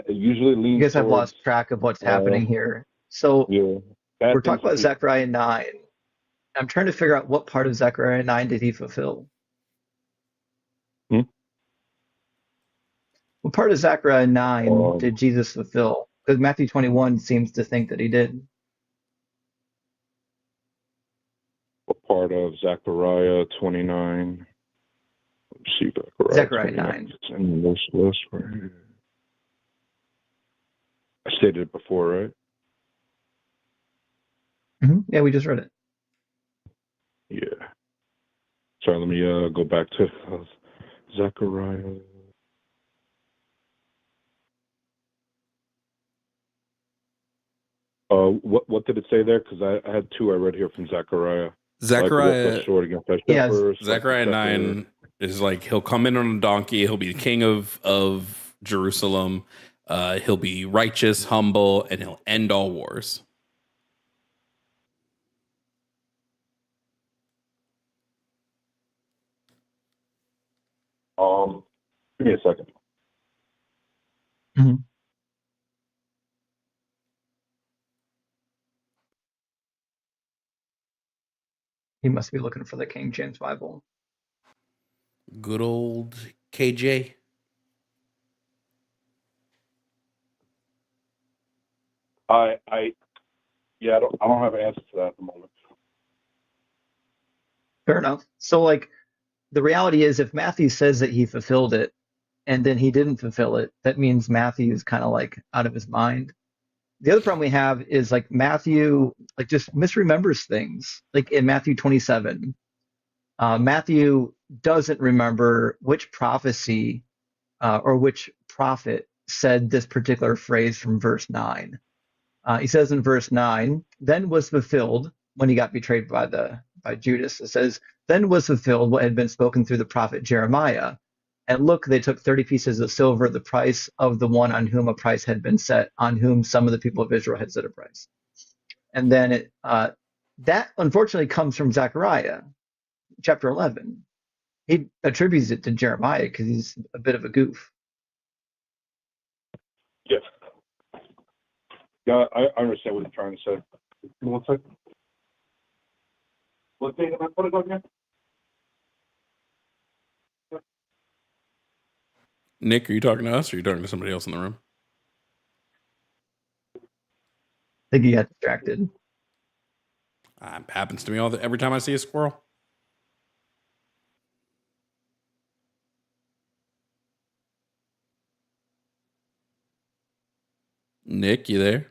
Speaker 5: usually
Speaker 6: I
Speaker 5: leaned
Speaker 6: guess I've
Speaker 5: towards
Speaker 6: lost track of what's
Speaker 5: uh,
Speaker 6: happening here. So
Speaker 5: yeah,
Speaker 6: we're
Speaker 5: bad things
Speaker 6: talking
Speaker 5: for
Speaker 6: about
Speaker 5: people.
Speaker 6: Zechariah 9. I'm trying to figure out what part of Zechariah 9 did he fulfill?
Speaker 5: Hmm?
Speaker 6: What part of Zechariah 9
Speaker 5: Um,
Speaker 6: did Jesus fulfill? Because Matthew 21 seems to think that he did.
Speaker 5: what part of Zechariah 29? Let's see, Zechariah
Speaker 6: Zechariah
Speaker 5: 29.
Speaker 6: 9.
Speaker 5: It's in this list right here. I stated it before, right?
Speaker 6: Mm-hmm. Yeah, we just read it.
Speaker 5: Yeah. Sorry, let me go back to Zechariah. What did it say there? Because I had two I read here from Zechariah.
Speaker 2: Zechariah,
Speaker 5: Like, sword against thy
Speaker 6: Yes.
Speaker 5: shepherd.
Speaker 2: Zechariah 9 is like he'll come in on a donkey. He'll be the king of Jerusalem. He'll be righteous, humble, and he'll end all wars.
Speaker 5: Give me a second.
Speaker 6: Mhm. He must be looking for the King James Bible.
Speaker 2: Good old KJ.
Speaker 5: I don't have an answer to that at the moment.
Speaker 6: Fair enough. So, like, the reality is, if Matthew says that he fulfilled it and then he didn't fulfill it, that means Matthew is kind of like out of his mind. The other problem we have is like Matthew, like, just misremembers things. Like in Matthew 27, Matthew doesn't remember which prophecy or which prophet said this particular phrase from verse 9. He says in verse 9, then was fulfilled when he got betrayed by Judas. It says, then was fulfilled what had been spoken through the prophet Jeremiah. And look, they took 30 pieces of silver, the price of the one on whom a price had been set, on whom some of the people of Israel had set a price. And then that unfortunately comes from Zechariah, chapter 11. He attributes it to Jeremiah because he's a bit of a goof.
Speaker 5: Yeah. Yeah, I understand what you're trying to say. Give me 1 second. What thing am I putting on here?
Speaker 2: Nick, are you talking to us or are you talking to somebody else in the room?
Speaker 6: I think he got distracted.
Speaker 2: Happens to me every time I see a squirrel. Nick, you there?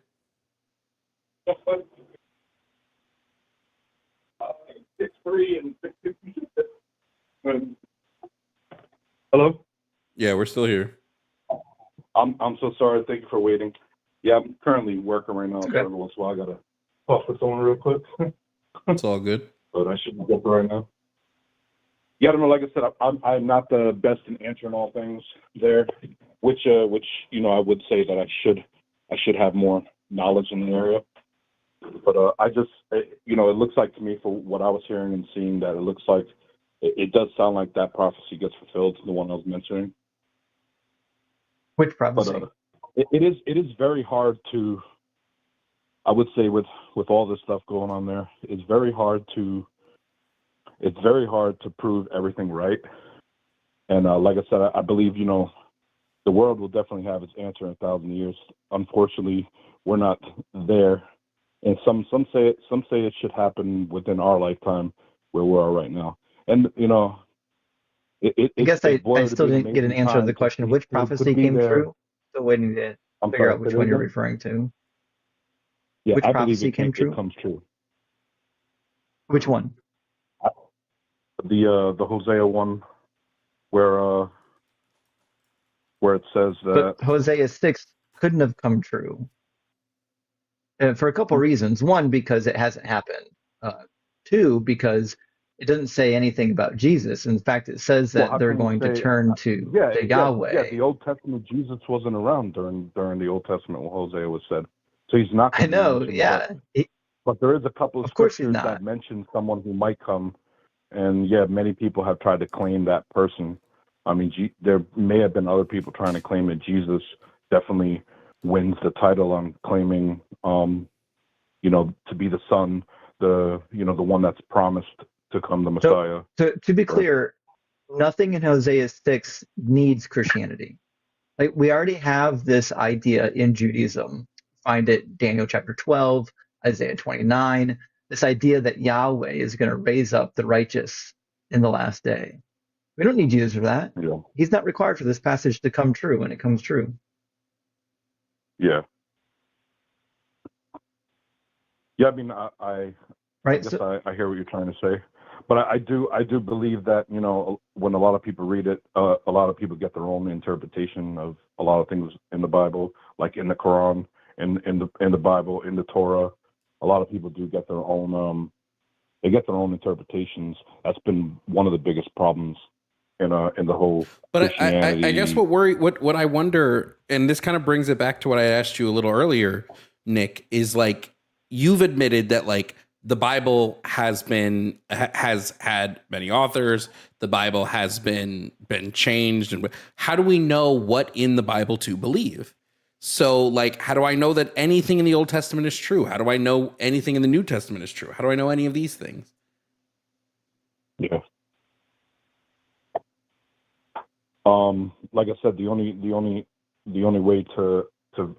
Speaker 5: 6'3" and 6'50". Hello?
Speaker 2: Yeah, we're still here.
Speaker 5: I'm so sorry. Thank you for waiting. Yeah, I'm currently working right now.
Speaker 6: Okay.
Speaker 5: So every once in a while I gotta talk with someone real quick.
Speaker 2: It's all good.
Speaker 5: But I should be good right now. Yeah, I don't know. Like I said, I'm not the best in answering all things there, which I would say that I should have more knowledge in the area. But it looks like to me, for what I was hearing and seeing, that it looks like it does sound like that prophecy gets fulfilled, the one I was mentioning.
Speaker 6: Which prophecy?
Speaker 5: But it is very hard to, I would say, with all this stuff going on there, it's very hard to prove everything right. And like I said, I believe the world will definitely have its answer in 1,000 years. Unfortunately, we're not there. And some say it should happen within our lifetime, where we are right now. And
Speaker 6: I guess I still didn't get an answer to the question. Which prophecy came true? Still waiting to figure out which one you're referring to.
Speaker 5: Yeah,
Speaker 6: Which
Speaker 5: I believe
Speaker 6: prophecy came true?
Speaker 5: It comes true.
Speaker 6: Which one?
Speaker 5: The Hosea one, where it says that.
Speaker 6: But Hosea 6 couldn't have come true. For a couple reasons. One, because it hasn't happened. Two, because it doesn't say anything about Jesus. In fact, it says that they're going to turn to Yahweh.
Speaker 5: Yeah, the Old Testament, Jesus wasn't around during the Old Testament when Hosea was said. So he's not going to be mentioned.
Speaker 6: Yeah.
Speaker 5: But there is a couple of scriptures that mention someone who might come. And yeah, many people have tried to claim that person. I mean, there may have been other people trying to claim it. Jesus definitely wins the title on claiming, to be the son, the one that's promised to come, the Messiah.
Speaker 6: So to be clear, nothing in Hosea 6 needs Christianity. Like, we already have this idea in Judaism. Find it Daniel chapter 12, Isaiah 29. This idea that Yahweh is going to raise up the righteous in the last day. We don't need Jesus for that.
Speaker 5: Yeah.
Speaker 6: He's not required for this passage to come true when it comes true.
Speaker 5: Yeah. Yeah, I mean, I guess I hear what you're trying to say. But I do believe that, you know, when a lot of people read it, a lot of people get their own interpretation of a lot of things in the Bible, like in the Quran, in the Bible, in the Torah. A lot of people do get their own they get their own interpretations. That's been one of the biggest problems in the whole
Speaker 2: But
Speaker 5: Christianity.
Speaker 2: I guess what I wonder, and this kind of brings it back to what I asked you a little earlier, Nick, is like, you've admitted that like the Bible has had many authors. The Bible has been changed, and how do we know what in the Bible to believe? So like, how do I know that anything in the Old Testament is true? How do I know anything in the New Testament is true? How do I know any of these things?
Speaker 5: Yeah. Like I said, the only way to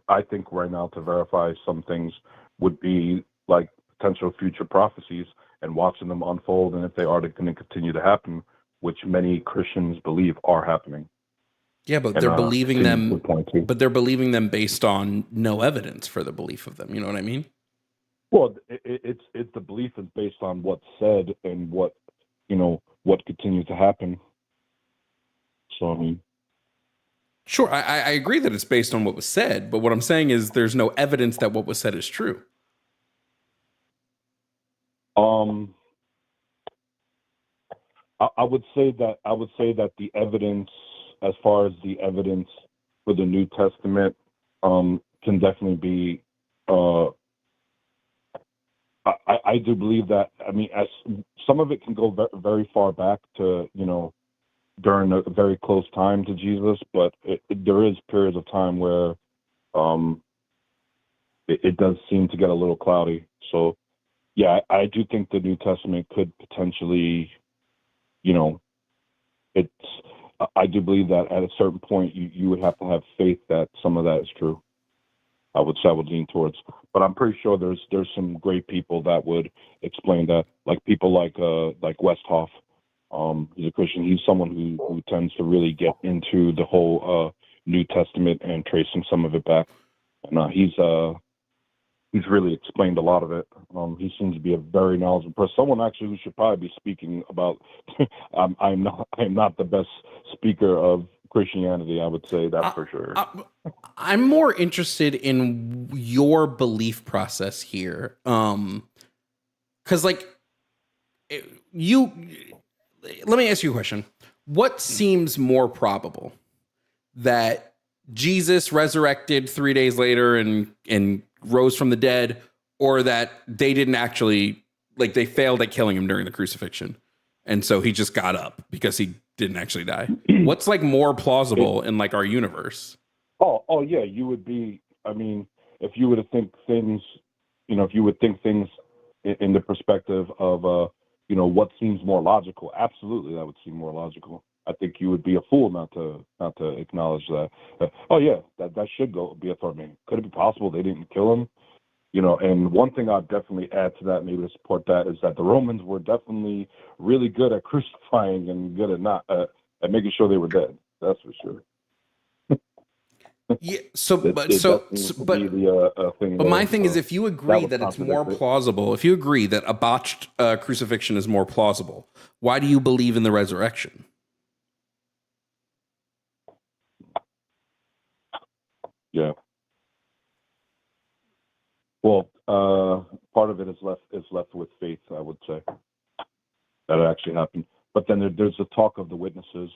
Speaker 5: I think right now to verify some things would be like potential future prophecies and watching them unfold, and if they are going to continue to happen, which many Christians believe are happening.
Speaker 2: Yeah, but they're believing them. But they're believing them based on no evidence for the belief of them. You know what I mean?
Speaker 5: Well, it's the belief is based on what's said and what continues to happen. So I mean,
Speaker 2: sure, I agree that it's based on what was said, but what I'm saying is there's no evidence that what was said is true.
Speaker 5: I would say that the evidence, as far as the evidence for the New Testament, can definitely be. I do believe that. I mean, as some of it can go very far back to, you know, during a very close time to Jesus, but there is periods of time where it does seem to get a little cloudy. So, yeah, I do think the New Testament could potentially, you know, I do believe that at a certain point you would have to have faith that some of that is true. I would lean towards, but I'm pretty sure there's some great people that would explain that, like people like Westhoff. He's a Christian. He's someone who tends to really get into the whole New Testament and tracing some of it back. And he's really explained a lot of it. He seems to be a very knowledgeable person. Someone actually who should probably be speaking about. I'm not the best speaker of Christianity, I would say that for sure.
Speaker 2: I'm more interested in your belief process here, because like let me ask you a question. What seems more probable, that Jesus resurrected 3 days later and rose from the dead, or that they didn't actually, like, they failed at killing him during the crucifixion, and so he just got up because he didn't actually die? What's like more plausible in like our universe?
Speaker 5: Oh yeah, you would be. I mean, if you were to think things, you know, if you would think things in the perspective of, you know, what seems more logical, absolutely, that would seem more logical. I think you would be a fool not to acknowledge that. Oh yeah, that should be a thought. I mean, could it be possible they didn't kill him? You know, and one thing I'd definitely add to that, maybe to support that, is that the Romans were definitely really good at crucifying and good at making sure they were dead. That's for sure.
Speaker 2: Yeah. But my thing is, if you agree that it's more plausible, if you agree that a botched crucifixion is more plausible, why do you believe in the resurrection?
Speaker 5: Yeah. Well, part of it is left with faith, I would say, that it actually happened. But then there's the talk of the witnesses,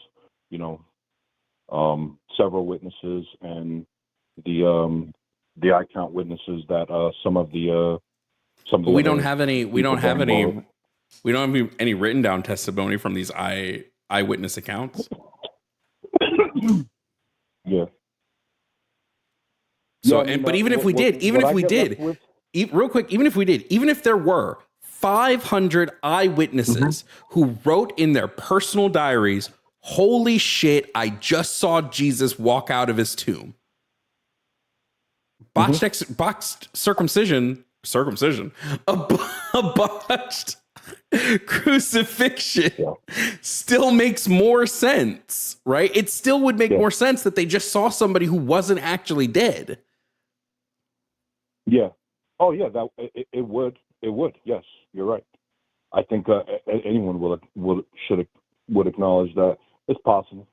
Speaker 5: you know, several witnesses, and the eye count witnesses that some of the
Speaker 2: we don't have any written down testimony from these eyewitness accounts.
Speaker 5: Yeah.
Speaker 2: So,
Speaker 5: yeah, I mean,
Speaker 2: but even if we did, even if there were 500 eyewitnesses who wrote in their personal diaries, "Holy shit, I just saw Jesus walk out of his tomb." Botched circumcision, a botched crucifixion still makes more sense, right? It still would make more sense that they just saw somebody who wasn't actually dead.
Speaker 5: Yeah. Oh, yeah. It would. Yes, you're right. I think anyone would acknowledge that it's possible.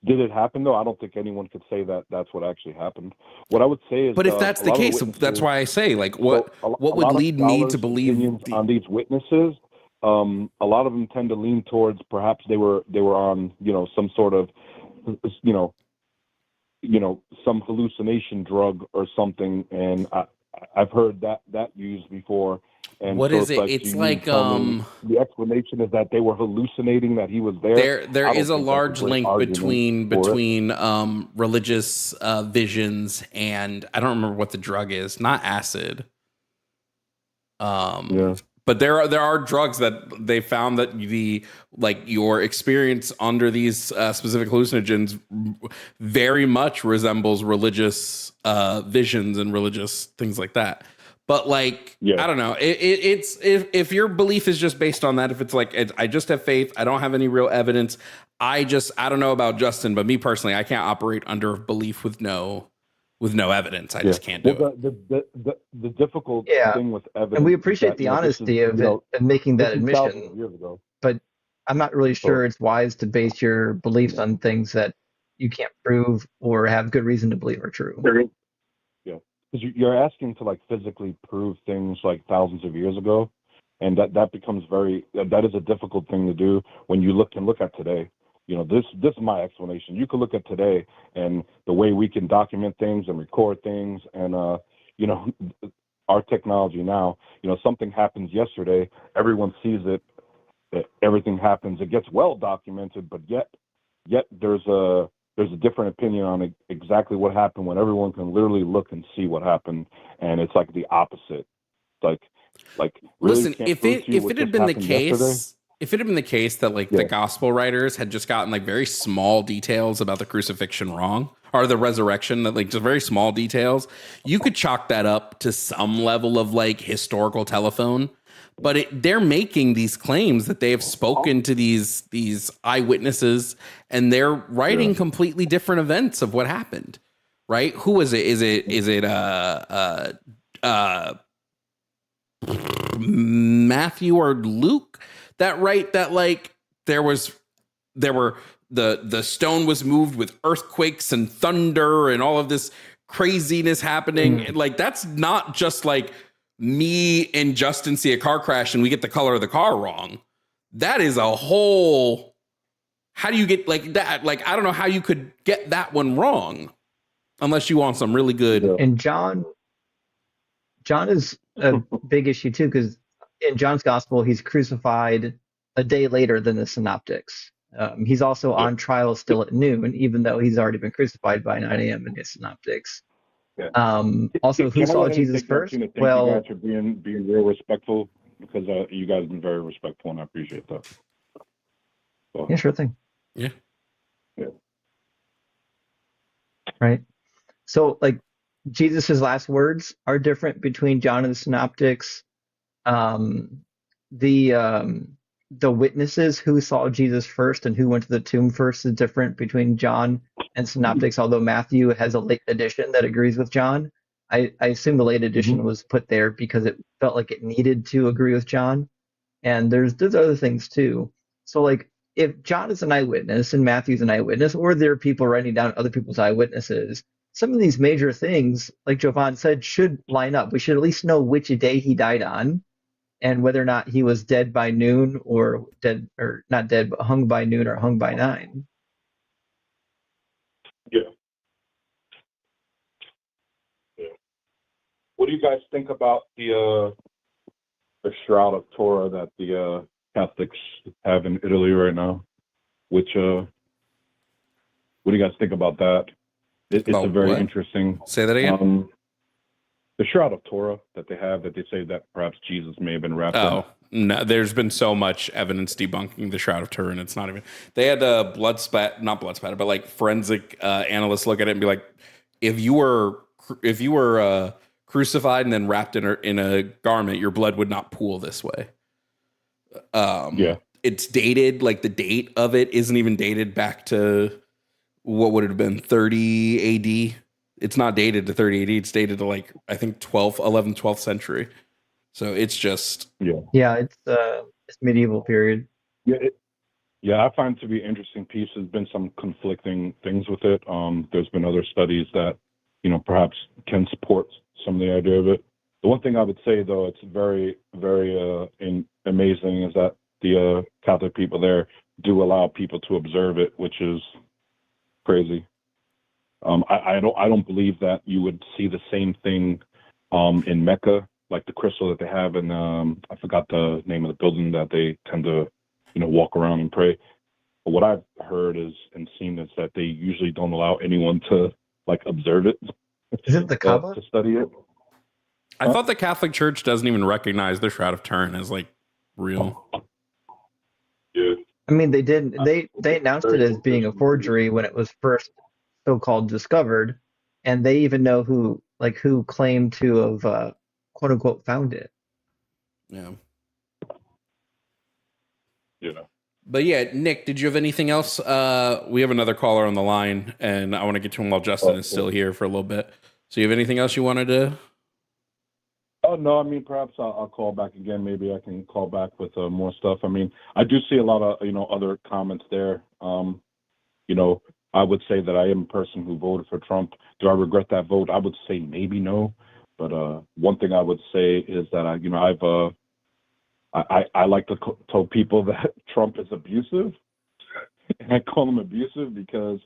Speaker 5: Did it happen though? I don't think anyone could say that that's what actually happened. What I would say is,
Speaker 2: But if that's the case, that's why I say, like, what would lead me to believe
Speaker 5: on these witnesses? A lot of them tend to lean towards perhaps they were on some sort of some hallucination drug or something, and I've heard that used before. And
Speaker 2: what
Speaker 5: so
Speaker 2: is it? It's like
Speaker 5: the explanation is that they were hallucinating that he was there.
Speaker 2: There is a large link between religious visions and I don't remember what the drug is, not acid. But there are drugs that they found that your experience under these specific hallucinogens very much resembles religious visions and religious things like that. But I don't know. It's if your belief is just based on that, if it's I just have faith, I don't have any real evidence. I don't know about Justin, but me personally, I can't operate under belief with no evidence. I just can't do it.
Speaker 5: The difficult thing with evidence,
Speaker 6: and we appreciate the honesty of it and making that admission.
Speaker 5: Years ago.
Speaker 6: But I'm not really sure it's wise to base your beliefs on things that you can't prove or have good reason to believe are true.
Speaker 5: Yeah, because you're asking to physically prove things thousands of years ago, and that becomes that is a difficult thing to do when you look at today. This is my explanation. You can look at today and the way we can document things and record things, and our technology now. Something happens yesterday, everyone sees it. Everything happens. It gets well documented, but yet there's a different opinion on exactly what happened when everyone can literally look and see what happened, and it's the opposite. Really
Speaker 2: listen, if it had been the case. Yesterday, if it had been the case that the gospel writers had just gotten very small details about the crucifixion wrong, or the resurrection, that just very small details, you could chalk that up to some level of historical telephone. But they're making these claims that they have spoken to these eyewitnesses, and they're writing completely different events of what happened. Right? Who is it? Is it Matthew or Luke that write that there were the stone was moved with earthquakes and thunder and all of this craziness happening. That's not just me and Justin see a car crash and we get the color of the car wrong. That is a whole, how do you get that? I don't know how you could get that one wrong unless you want some really good.
Speaker 6: And John is a big issue too, because in John's gospel, he's crucified a day later than the synoptics. He's also on trial still at noon, even though he's already been crucified by 9 a.m. in his synoptics. Also, who saw Jesus first? Well,
Speaker 5: you guys for being real respectful, because you guys have been very respectful, and I appreciate that. So,
Speaker 6: yeah, sure thing.
Speaker 2: Yeah.
Speaker 6: Right. So, Jesus's last words are different between John and the synoptics. The witnesses who saw Jesus first and who went to the tomb first is different between John and synoptics, although Matthew has a late edition that agrees with John. I assume the late edition was put there because it felt like it needed to agree with John. And there's other things too. So if John is an eyewitness and Matthew's an eyewitness, or there are people writing down other people's eyewitnesses, some of these major things, like Jovan said, should line up. We should at least know which day he died on, and whether or not he was dead by noon, or dead, or not dead, but hung by noon or hung by 9.
Speaker 5: Yeah. What do you guys think about the shroud of Torah that the Catholics have in Italy right now? What do you guys think about that? It's a very interesting.
Speaker 2: Say that again.
Speaker 5: The shroud of Torah that they have, that they say that perhaps Jesus may have been wrapped in.
Speaker 2: Oh, no, there's been so much evidence debunking the shroud of Turin. It's not even. They had a not blood spatter, but forensic analysts look at it and be like, if you were crucified and then wrapped in a garment, your blood would not pool this way. It's dated. The date of it isn't even dated back to what would it have been, 30 AD. It's not dated to 30 AD. It's dated to I think 12th century. So it's just
Speaker 6: Yeah, it's medieval period.
Speaker 5: Yeah, yeah, I find it to be an interesting piece. There's been some conflicting things with it. There's been other studies that, perhaps can support some of the idea of it. The one thing I would say, though, it's very, very amazing is that the Catholic people there do allow people to observe it, which is crazy. I don't believe that you would see the same thing in Mecca, like the crystal that they have in I forgot the name of the building that they tend to walk around and pray. But what I've heard and seen is that they usually don't allow anyone to observe it.
Speaker 6: Is it the Kaaba?
Speaker 5: To study it.
Speaker 2: I thought the Catholic Church doesn't even recognize the Shroud of Turin as real.
Speaker 5: Yeah.
Speaker 6: I mean, they did. They announced it as being a forgery when it was first so-called discovered, and they even know who claimed to have quote unquote found it.
Speaker 2: Yeah.
Speaker 3: But
Speaker 2: yeah, Nick, did you have anything else? We have another caller on the line, and I want to get to him while Justin is still here for a little bit. So you have anything else you wanted to?
Speaker 5: Oh, no, I mean, perhaps I'll call back again. Maybe I can call back with more stuff. I mean, I do see a lot of, other comments there. I would say that I am a person who voted for Trump. Do I regret that vote? I would say maybe no. But one thing I would say is that, I like to tell people that Trump is abusive. And I call him abusive because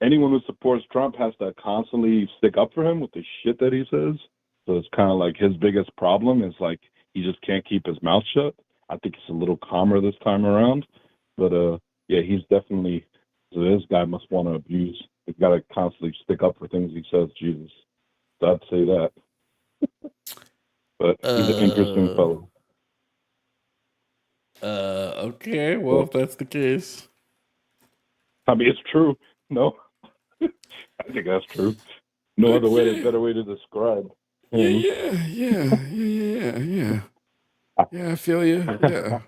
Speaker 5: anyone who supports Trump has to constantly stick up for him with the shit that he says. So it's kind of his biggest problem is he just can't keep his mouth shut. I think he's a little calmer this time around. But yeah, he's definitely, so this guy must want to abuse. He's got to constantly stick up for things he says, Jesus. So I'd say that. But he's an interesting fellow.
Speaker 2: Okay, well, if that's the case.
Speaker 5: I mean, it's true. No, I think that's true. No other way, better way to describe him.
Speaker 2: Yeah. Yeah, I feel you. Yeah.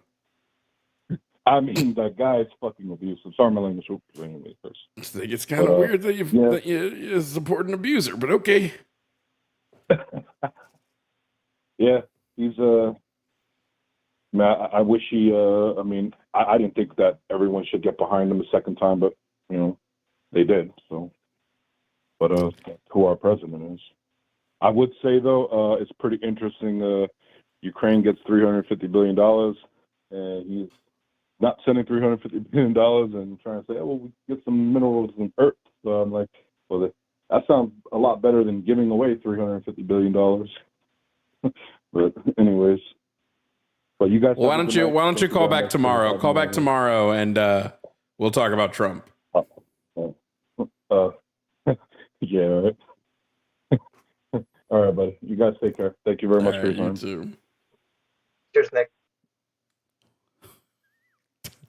Speaker 5: I mean, that guy is fucking abusive. Sorry, my language. Anyway, first.
Speaker 2: I think it's kind of weird that you support an abuser, but okay.
Speaker 5: Yeah, he's I wish he. I mean, I didn't think that everyone should get behind him a second time, but they did. So, but who our president is, I would say though, it's pretty interesting. Ukraine gets $350 billion, and he's not sending $350 billion and trying to say, oh, well, we get some minerals and earth. So I'm like, well, that sounds a lot better than giving away $350 billion. But anyways. But you guys.
Speaker 2: Well, why don't you call back tomorrow? Call back tomorrow, and we'll talk about Trump.
Speaker 5: Yeah. All right. All right, buddy. You guys take care. Thank you very much for your time.
Speaker 2: You too.
Speaker 6: Cheers, Nick.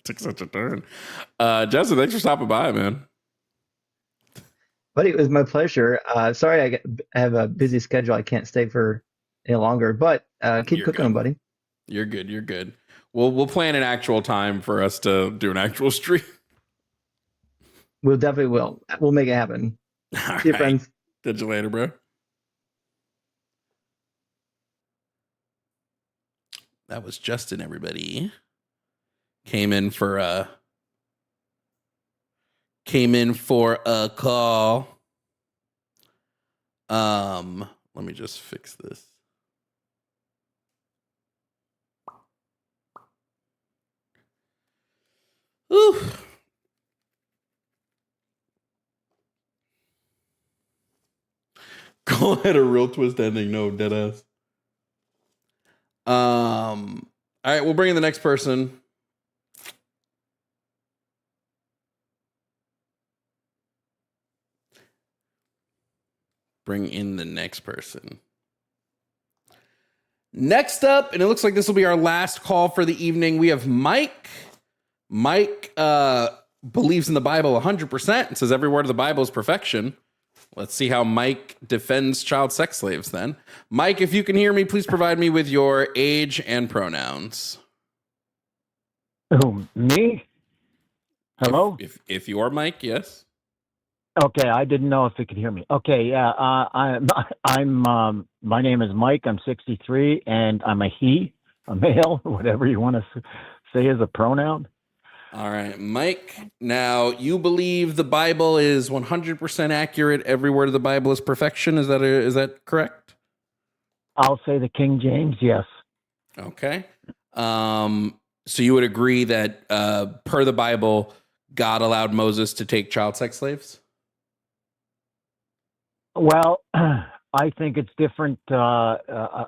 Speaker 2: Took such a turn. Justin, thanks for stopping by, man.
Speaker 6: Buddy, it was my pleasure. Sorry, I have a busy schedule. I can't stay for any longer, but keep cooking them, buddy.
Speaker 2: You're good. We'll plan an actual time for us to do an actual stream.
Speaker 6: We'll definitely will. We'll make it happen. See you, friends.
Speaker 2: Catch you later, bro. That was Justin, everybody. Came in for a call. Let me just fix this. Ooh. Go ahead, a real twist ending. No, dead ass. All right, we'll bring in the next person. Bring in the next person. Next up, and it looks like this will be our last call for the evening, we have Mike. Mike believes in the Bible 100% and says every word of the Bible is perfection. Let's see how Mike defends child sex slaves then. Mike, if you can hear me, please provide me with your age and pronouns.
Speaker 7: Oh, me? Hello?
Speaker 2: If you are Mike, yes.
Speaker 7: Okay, I didn't know if it could hear me. Okay, yeah, my name is Mike. I'm 63, and I'm a he, a male, whatever you want to say as a pronoun.
Speaker 2: All right, Mike. Now, you believe the Bible is 100% accurate. Every word of the Bible is perfection. Is that correct?
Speaker 7: I'll say the King James, yes.
Speaker 2: Okay. So you would agree that per the Bible, God allowed Moses to take child sex slaves?
Speaker 7: Well, I think it's different, a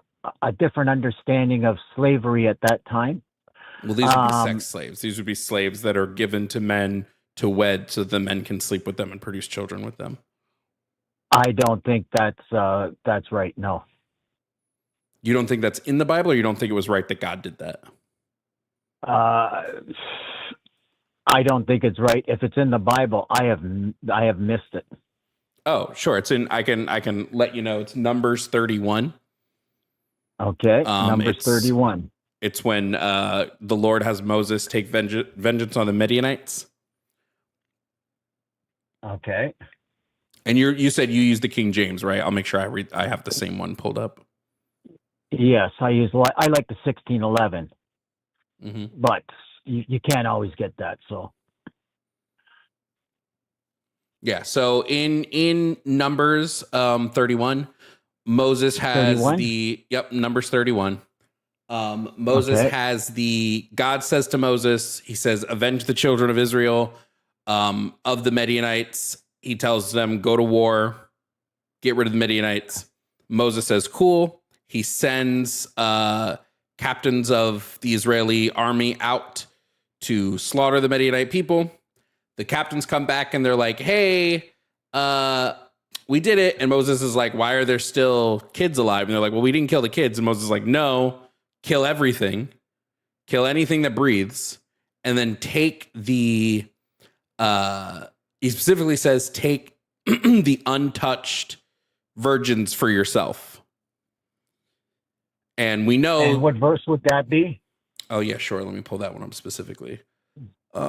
Speaker 7: different understanding of slavery at that time.
Speaker 2: Well, these would be sex slaves. These would be slaves that are given to men to wed so the men can sleep with them and produce children with them.
Speaker 7: I don't think that's right. No.
Speaker 2: You don't think that's in the Bible, or you don't think it was right that God did that?
Speaker 7: I don't think it's right. If it's in the Bible, I have missed it.
Speaker 2: Oh, sure. It's in. I can let you know. It's Numbers 31.
Speaker 7: Okay, Numbers 31.
Speaker 2: It's when the Lord has Moses take vengeance on the Midianites.
Speaker 7: Okay.
Speaker 2: And you said you use the King James, right? I'll make sure I have the same one pulled up.
Speaker 7: Yes, I like the 1611,
Speaker 2: Mm-hmm.
Speaker 7: but you can't always get that. So
Speaker 2: yeah. So in Numbers 31, Moses has
Speaker 7: 31?
Speaker 2: Numbers 31. Moses
Speaker 7: Okay.
Speaker 2: has God says to Moses, he says, avenge the children of Israel of the Midianites. He tells them, go to war, get rid of the Midianites. Moses says, cool. He sends captains of the Israeli army out to slaughter the Midianite people. The captains come back and they're like, hey, we did it. And Moses is like, why are there still kids alive? And they're like, well, we didn't kill the kids. And Moses is like, no, kill everything. Kill anything that breathes. And then take he specifically says, take the untouched virgins for yourself. And we know.
Speaker 7: And what verse would that be?
Speaker 2: Oh, yeah, sure. Let me pull that one up specifically.
Speaker 7: I'm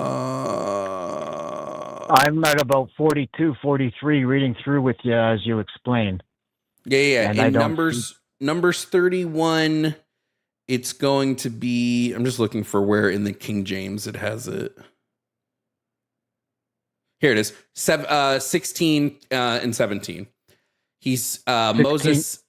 Speaker 7: at about 42, 43 reading through with you as you explain.
Speaker 2: Yeah.
Speaker 7: And
Speaker 2: In Numbers 31, it's going to be, I'm just looking for where in the King James it has it. Here it is, 16 and 17. He's Moses.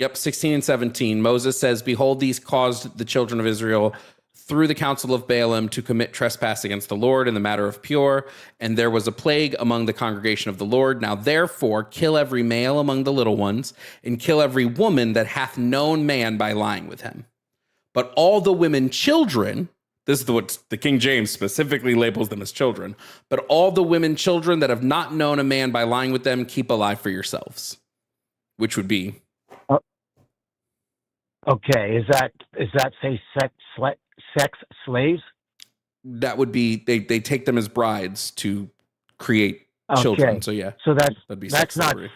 Speaker 2: Yep, 16 and 17. Moses says, behold, these caused the children of Israel through the counsel of Balaam to commit trespass against the Lord in the matter of Pur. And there was a plague among the congregation of the Lord. Now, therefore, kill every male among the little ones, and kill every woman that hath known man by lying with him. But all the women children, this is what the King James specifically labels them as children, but all the women children that have not known a man by lying with them, keep alive for yourselves. Which would be...
Speaker 7: Okay, is that say sex slaves?
Speaker 2: That would be they take them as brides to create children. So yeah,
Speaker 7: so that's
Speaker 2: sex
Speaker 7: not
Speaker 2: slavery.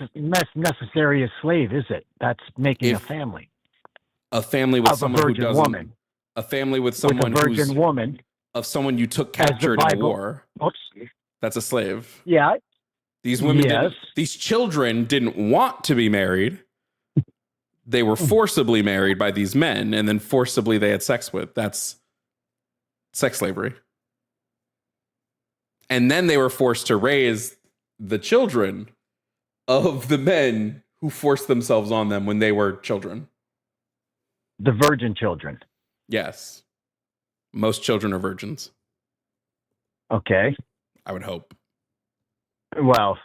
Speaker 7: necessarily a slave, is it? That's making a family.
Speaker 2: A family with
Speaker 7: of
Speaker 2: someone
Speaker 7: a virgin
Speaker 2: who doesn't.
Speaker 7: Woman.
Speaker 2: A family with someone
Speaker 7: with a virgin woman
Speaker 2: of someone you took captured in a war.
Speaker 7: Oops.
Speaker 2: That's a slave.
Speaker 7: Yeah.
Speaker 2: These women,
Speaker 7: yes.
Speaker 2: These children didn't want to be married. They were forcibly married by these men, and then forcibly they had sex with. That's sex slavery. And then they were forced to raise the children of the men who forced themselves on them when they were children.
Speaker 7: The virgin children.
Speaker 2: Yes. Most children are virgins.
Speaker 7: Okay.
Speaker 2: I would hope.
Speaker 7: Well,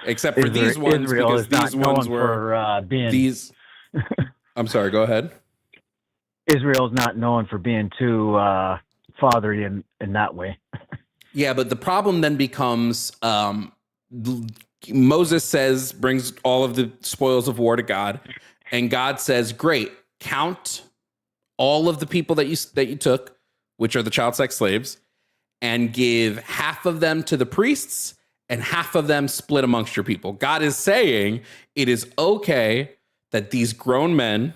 Speaker 2: except for these ones,
Speaker 7: Israel
Speaker 2: because these ones were
Speaker 7: being
Speaker 2: these. I'm sorry. Go ahead.
Speaker 7: Israel's not known for being too fatherly in that way.
Speaker 2: Yeah, but the problem then becomes Moses brings all of the spoils of war to God, and God says, "Great, count all of the people that you took, which are the child sex slaves, and give half of them to the priests." And half of them split amongst your people. God is saying it is okay that these grown men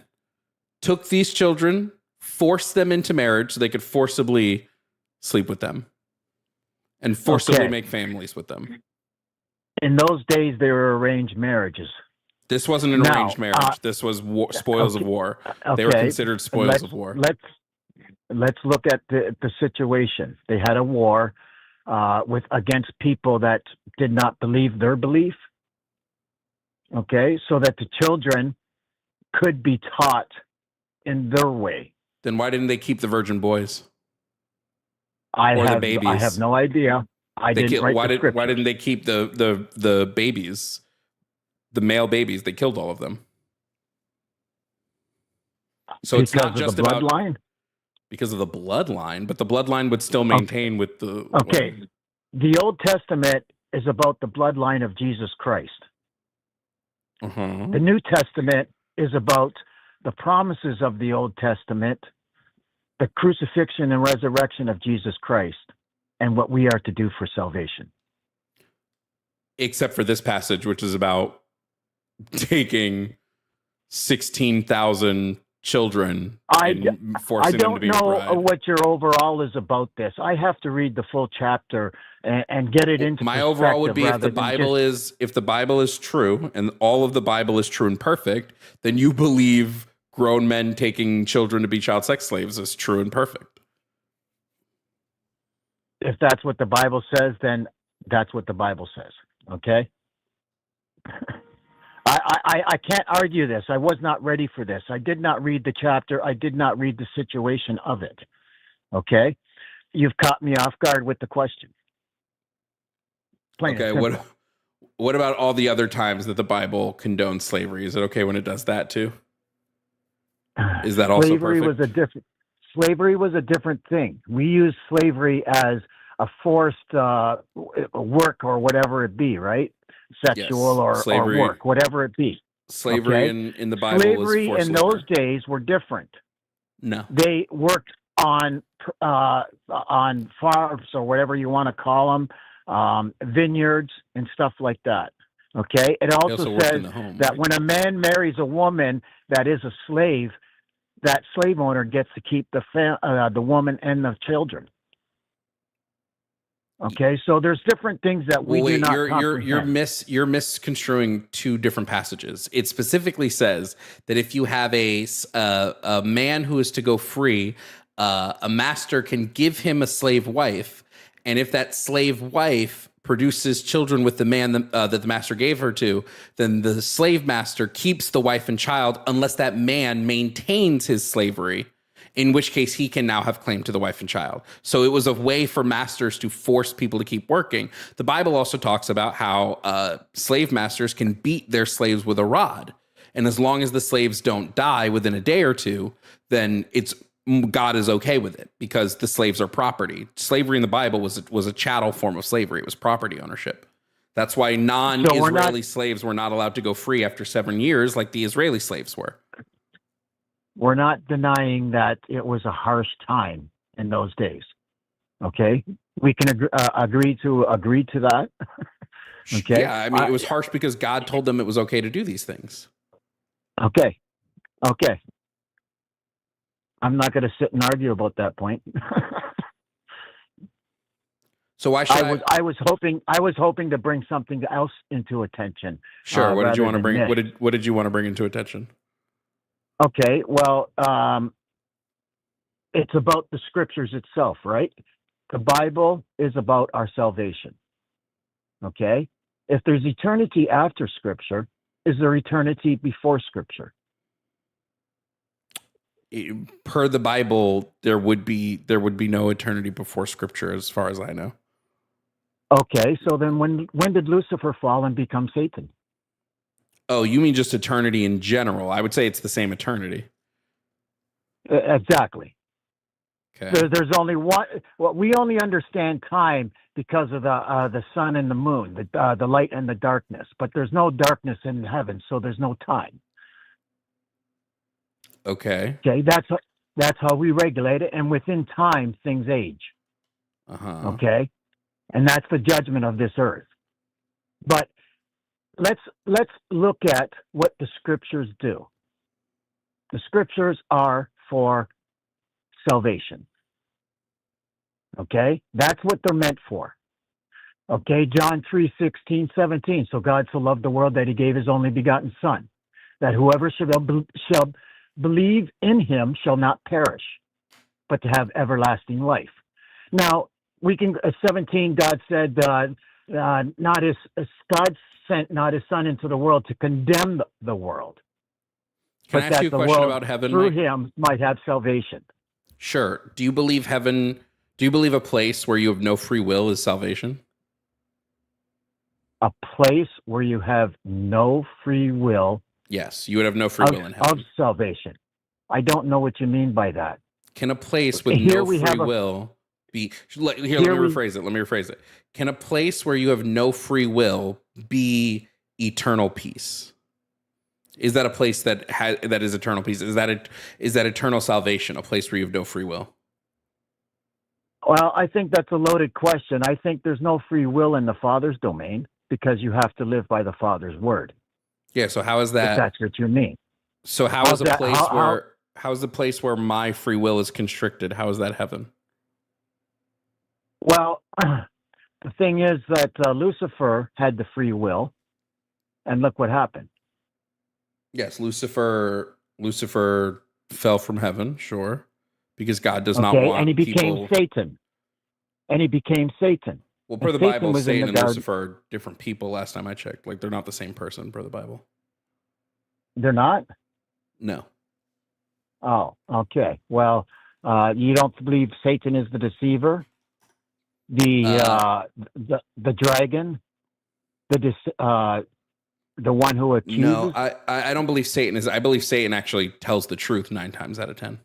Speaker 2: took these children, forced them into marriage so they could forcibly sleep with them and forcibly make families with them.
Speaker 7: In those days, they were arranged marriages.
Speaker 2: This wasn't an
Speaker 7: Now,
Speaker 2: arranged marriage. This was spoils of war. They were
Speaker 7: Okay,
Speaker 2: considered spoils
Speaker 7: let's
Speaker 2: of war.
Speaker 7: let's look at the situation. They had a war against people that did not believe their belief. Okay, so that the children could be taught in their way.
Speaker 2: Then why didn't they keep the virgin boys?
Speaker 7: I
Speaker 2: Or the
Speaker 7: have
Speaker 2: babies?
Speaker 7: no idea. I didn't write the scriptures.
Speaker 2: Why didn't they keep the babies, the male babies? They killed all of them. So it's not just
Speaker 7: the
Speaker 2: about
Speaker 7: bloodline.
Speaker 2: because of the bloodline, but the bloodline would still maintain with the.
Speaker 7: Okay, the Old Testament is about the bloodline of Jesus Christ. The New Testament is about the promises of the Old Testament, the crucifixion and resurrection of Jesus Christ, and what we are to do for salvation.
Speaker 2: Except for this passage, which is about taking 16,000 children and forcing them to be a bride.
Speaker 7: I don't know what your overall is about this. I have to read the full chapter and get it into
Speaker 2: my overall would be if the Bible is true and all of the Bible is true and perfect, then you believe grown men taking children to be child sex slaves is true and perfect.
Speaker 7: If that's what the Bible says, then that's what the Bible says. Okay? I can't argue this. I was not ready for this. I did not read the chapter. I did not read the situation of it. Okay? You've caught me off guard with the question.
Speaker 2: Okay, what about all the other times that the Bible condones slavery? Is it okay when it does that too? Is that also perfect?
Speaker 7: Slavery was a different thing. We use slavery as a forced work or whatever it be, right? Sexual or work, whatever it be.
Speaker 2: Slavery in the Bible
Speaker 7: slavery
Speaker 2: was forced
Speaker 7: in
Speaker 2: labor.
Speaker 7: those days were different.
Speaker 2: No,
Speaker 7: they worked on farms or whatever you want to call them, vineyards and stuff like that. Okay. It also says that when a man marries a woman that is a slave, that slave owner gets to keep the woman and the children. Okay, so there's different things that we do not comprehend.
Speaker 2: You're misconstruing two different passages. It specifically says that if you have a man who is to go free, a master can give him a slave wife, and if that slave wife produces children with the man that the master gave her to, then the slave master keeps the wife and child unless that man maintains his slavery, in which case he can now have claim to the wife and child. So it was a way for masters to force people to keep working. The Bible also talks about how slave masters can beat their slaves with a rod. And as long as the slaves don't die within a day or two, then God is okay with it because the slaves are property. Slavery in the Bible was a chattel form of slavery. It was property ownership. That's why non-Israeli slaves were not allowed to go free after 7 years like the Israeli slaves were.
Speaker 7: We're not denying that it was a harsh time in those days. Okay, we can agree to that. Okay.
Speaker 2: Yeah, I mean, it was harsh because God told them it was okay to do these things.
Speaker 7: Okay. I'm not going to sit and argue about that point.
Speaker 2: So why should
Speaker 7: I was hoping to bring something else into attention.
Speaker 2: Sure. What did you want to bring? What did you want to bring into attention?
Speaker 7: Okay, well, it's about the scriptures itself, right? The Bible is about our salvation. Okay? If there's eternity after scripture, is there eternity before scripture?
Speaker 2: Per the Bible, there would be no eternity before scripture, as far as I know.
Speaker 7: Okay, so then when did Lucifer fall and become Satan?
Speaker 2: Oh, you mean just eternity in general? I would say it's the same eternity.
Speaker 7: Exactly.
Speaker 2: Okay.
Speaker 7: There's only one. Well, we only understand time because of the sun and the moon, the light and the darkness. But there's no darkness in heaven, so there's no time.
Speaker 2: Okay.
Speaker 7: Okay. That's how we regulate it, and within time, things age. Okay, and that's the judgment of this earth. But let's look at what the scriptures do. The scriptures are for salvation. Okay? That's what they're meant for. Okay, John 3:16, 17. So God so loved the world that he gave his only begotten Son, that whoever shall believe in him shall not perish, but to have everlasting life. Now, we can, 17, God said, God sent not his Son into the world to condemn the world,
Speaker 2: Can
Speaker 7: but
Speaker 2: I ask
Speaker 7: that
Speaker 2: you a
Speaker 7: the
Speaker 2: question
Speaker 7: world
Speaker 2: about heaven,
Speaker 7: through
Speaker 2: Mike?
Speaker 7: him might have salvation.
Speaker 2: Sure. Do you believe heaven? Do you believe a place where you have no free will is salvation?
Speaker 7: A place where you have no free will
Speaker 2: Yes, you would have no free will in
Speaker 7: of
Speaker 2: heaven.
Speaker 7: salvation. I don't know what you mean by that.
Speaker 2: Can a place with
Speaker 7: Here
Speaker 2: no
Speaker 7: we
Speaker 2: free
Speaker 7: have a-
Speaker 2: will be? Let me
Speaker 7: Here we-
Speaker 2: rephrase it. Let me rephrase it. Can a place where you have no free will be eternal peace? Is that a place that is eternal peace? Is that eternal salvation? A place where you have no free will?
Speaker 7: Well, I think that's a loaded question. I think there's no free will in the Father's domain because you have to live by the Father's word.
Speaker 2: Yeah. So how is
Speaker 7: If
Speaker 2: that?
Speaker 7: that's what you mean.
Speaker 2: So how
Speaker 7: How's
Speaker 2: is a
Speaker 7: that-
Speaker 2: place
Speaker 7: how-
Speaker 2: where how is the place where my free will is constricted? How is that heaven?
Speaker 7: Well, the thing is that Lucifer had the free will, and look what happened.
Speaker 2: Yes, Lucifer fell from heaven, sure, because God does not
Speaker 7: Okay,
Speaker 2: want
Speaker 7: and he became
Speaker 2: people.
Speaker 7: Satan. And he became Satan.
Speaker 2: Well, per
Speaker 7: and
Speaker 2: the
Speaker 7: Satan
Speaker 2: Bible,
Speaker 7: was in
Speaker 2: Satan
Speaker 7: the
Speaker 2: and
Speaker 7: garden.
Speaker 2: Lucifer are different people. Last time I checked, like they're not the same person, per the Bible.
Speaker 7: They're not?
Speaker 2: No,
Speaker 7: Oh, okay. Well, you don't believe Satan is the deceiver, the dragon, the one who accuses?
Speaker 2: no, I don't believe Satan is. I believe Satan actually tells the truth 9 times out of 10.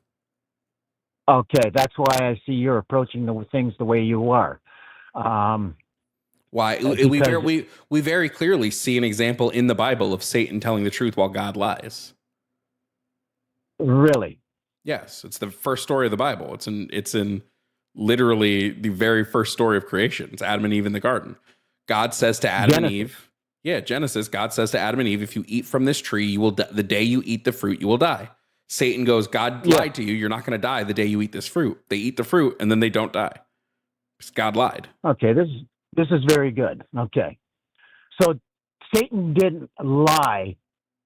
Speaker 7: Okay, that's why I see you're approaching the things the way you are.
Speaker 2: Why? We very clearly see an example in the Bible of Satan telling the truth while God lies.
Speaker 7: Really?
Speaker 2: Yes, it's the first story of the Bible. It's in literally the very first story of creation. It's Adam and Eve in the garden. God says to Adam and Eve, Genesis. God says to Adam and Eve, if you eat from this tree, you will the day you eat the fruit, you will die. Satan goes, God lied to you. You're not going to die the day you eat this fruit. They eat the fruit and then they don't die. Because God lied.
Speaker 7: Okay, this is very good. Okay. So Satan didn't lie.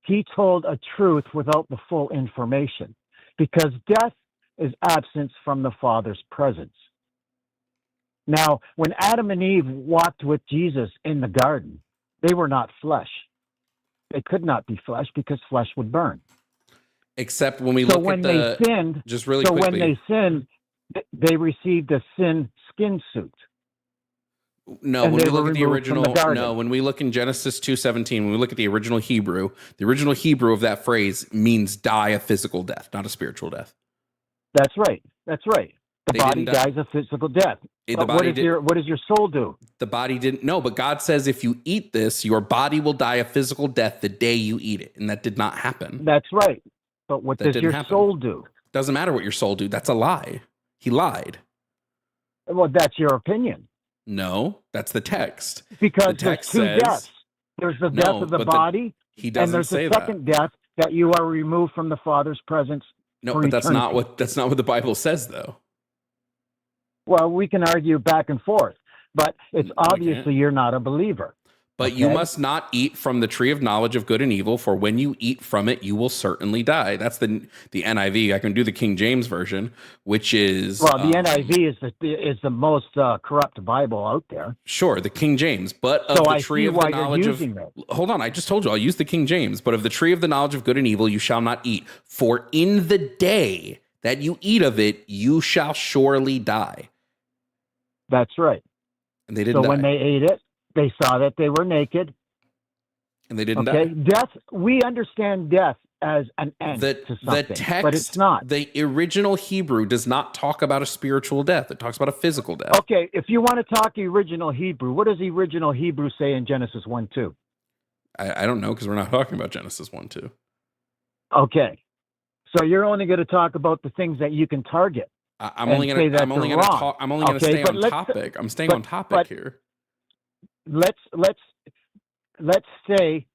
Speaker 7: He told a truth without the full information, because death is absence from the Father's presence. Now, when Adam and Eve walked with Jesus in the garden, they were not flesh. They could not be flesh because flesh would burn.
Speaker 2: Except when we
Speaker 7: So
Speaker 2: look
Speaker 7: when
Speaker 2: at
Speaker 7: they sinned,
Speaker 2: just really
Speaker 7: so
Speaker 2: quickly.
Speaker 7: when they sinned, they received a sin skin suit.
Speaker 2: No,
Speaker 7: and
Speaker 2: when
Speaker 7: they
Speaker 2: we look
Speaker 7: were
Speaker 2: at the
Speaker 7: removed from the
Speaker 2: original,
Speaker 7: garden.
Speaker 2: no, when we look in Genesis 2:17, when we look at the original Hebrew of that phrase means die a physical death, not a spiritual death.
Speaker 7: That's right. That's right. The
Speaker 2: They
Speaker 7: body
Speaker 2: didn't die.
Speaker 7: dies a physical death.
Speaker 2: The
Speaker 7: But
Speaker 2: body
Speaker 7: what does your soul do?
Speaker 2: The body didn't. No, but God says if you eat this, your body will die a physical death the day you eat it, and that did not happen.
Speaker 7: That's right. But what
Speaker 2: That
Speaker 7: does
Speaker 2: didn't
Speaker 7: your
Speaker 2: happen.
Speaker 7: soul do?
Speaker 2: Doesn't matter what your soul do. That's a lie. He lied.
Speaker 7: Well, that's your opinion.
Speaker 2: No, that's the text.
Speaker 7: Because
Speaker 2: The text
Speaker 7: there's two
Speaker 2: says-
Speaker 7: deaths. There's the
Speaker 2: No,
Speaker 7: death of the
Speaker 2: but
Speaker 7: body,
Speaker 2: He
Speaker 7: and
Speaker 2: doesn't
Speaker 7: there's
Speaker 2: say
Speaker 7: the
Speaker 2: that.
Speaker 7: second death that you are removed from the Father's presence.
Speaker 2: No,
Speaker 7: for
Speaker 2: but that's not
Speaker 7: eternity.
Speaker 2: what the Bible says, though.
Speaker 7: Well, we can argue back and forth, but it's
Speaker 2: No, we can't.
Speaker 7: obviously you're not a believer.
Speaker 2: But you
Speaker 7: Okay.
Speaker 2: must not eat from the tree of knowledge of good and evil, for when you eat from it, you will certainly die. That's the NIV. I can do the King James version, which is
Speaker 7: Well, the NIV is the most corrupt Bible out there.
Speaker 2: Sure, the King James, but of
Speaker 7: So
Speaker 2: the
Speaker 7: I
Speaker 2: tree
Speaker 7: see
Speaker 2: of
Speaker 7: why
Speaker 2: the
Speaker 7: you're
Speaker 2: knowledge of.
Speaker 7: using it.
Speaker 2: Hold on, I just told you I'll use the King James, but of the tree of the knowledge of good and evil you shall not eat, for in the day that you eat of it, you shall surely die.
Speaker 7: That's right.
Speaker 2: And they didn't
Speaker 7: So
Speaker 2: die.
Speaker 7: when they ate it, they saw that they were naked.
Speaker 2: And they didn't
Speaker 7: Okay,
Speaker 2: die.
Speaker 7: death. We understand death as an end
Speaker 2: The
Speaker 7: to something,
Speaker 2: text,
Speaker 7: but it's not.
Speaker 2: the original Hebrew does not talk about a spiritual death. It talks about a physical death.
Speaker 7: Okay, if you want to talk the original Hebrew, what does the original Hebrew say in Genesis 1:2?
Speaker 2: I don't know because we're not talking about Genesis 1:2.
Speaker 7: Okay, so you're only going to talk about the things that you can target.
Speaker 2: I'm
Speaker 7: and
Speaker 2: only
Speaker 7: say
Speaker 2: going
Speaker 7: that
Speaker 2: to I'm only
Speaker 7: they're
Speaker 2: going to
Speaker 7: wrong.
Speaker 2: talk. I'm only going to
Speaker 7: Okay,
Speaker 2: stay
Speaker 7: but
Speaker 2: on
Speaker 7: let's-
Speaker 2: topic. I'm staying
Speaker 7: but-
Speaker 2: on topic
Speaker 7: but-
Speaker 2: here.
Speaker 7: Let's say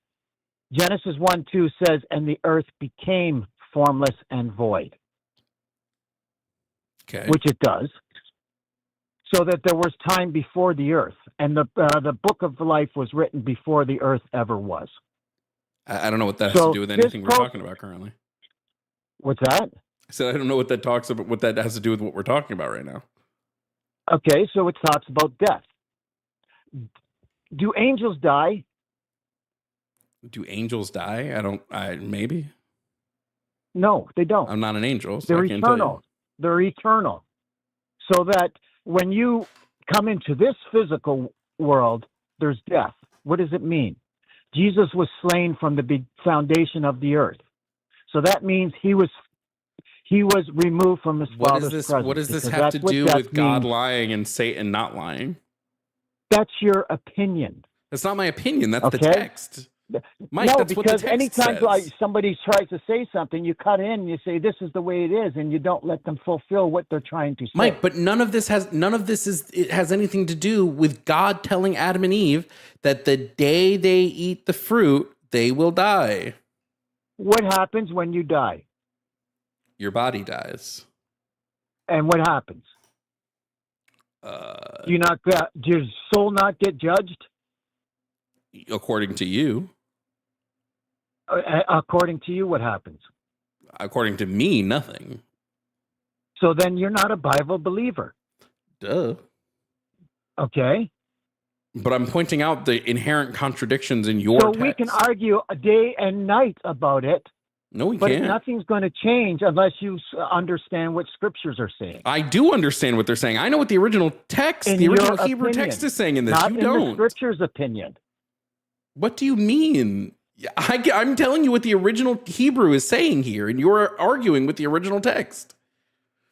Speaker 7: Genesis 1:2 says, "And the earth became formless and void,"
Speaker 2: Okay.
Speaker 7: which it does. So that there was time before the earth. and the book of life was written before the earth ever was.
Speaker 2: I don't know what that has to do with anything we're talking about currently.
Speaker 7: What's that?
Speaker 2: I said I don't know what that talks about. What that has to do with what we're talking about right now.
Speaker 7: Okay, so it talks about death. Do angels die?
Speaker 2: Do angels die? Maybe.
Speaker 7: No, they don't.
Speaker 2: I'm not an angel, so
Speaker 7: They're
Speaker 2: I can't tell you.
Speaker 7: eternal. They're eternal. So that when you come into this physical world, there's death. What does it mean? Jesus was slain from the foundation of the earth. So that means he was removed from his Father's presence.
Speaker 2: What does this have to do with God lying and Satan not lying?
Speaker 7: That's your opinion.
Speaker 2: That's not my opinion. That's the text. Mike,
Speaker 7: no,
Speaker 2: that's
Speaker 7: because
Speaker 2: what the text
Speaker 7: anytime
Speaker 2: says.
Speaker 7: like somebody tries to say something, you cut in and you say this is the way it is, and you don't let them fulfill what they're trying to say.
Speaker 2: Mike, but none of this has anything to do with God telling Adam and Eve that the day they eat the fruit, they will die.
Speaker 7: What happens when you die?
Speaker 2: Your body dies.
Speaker 7: And what happens? Do your soul not get judged?
Speaker 2: According to you.
Speaker 7: According to you, what happens?
Speaker 2: According to me, nothing.
Speaker 7: So then you're not a Bible believer.
Speaker 2: Duh.
Speaker 7: Okay.
Speaker 2: But I'm pointing out the inherent contradictions in your text.
Speaker 7: So we can argue a day and night about it.
Speaker 2: No, we
Speaker 7: but
Speaker 2: can't.
Speaker 7: Nothing's going to change unless you understand what scriptures are saying.
Speaker 2: I do understand what they're saying. I know what the original text, the original Hebrew text is saying in this.
Speaker 7: Not
Speaker 2: you
Speaker 7: in
Speaker 2: don't.
Speaker 7: The scripture's opinion.
Speaker 2: What do you mean? I'm telling you what the original Hebrew is saying here, and you're arguing with the original text.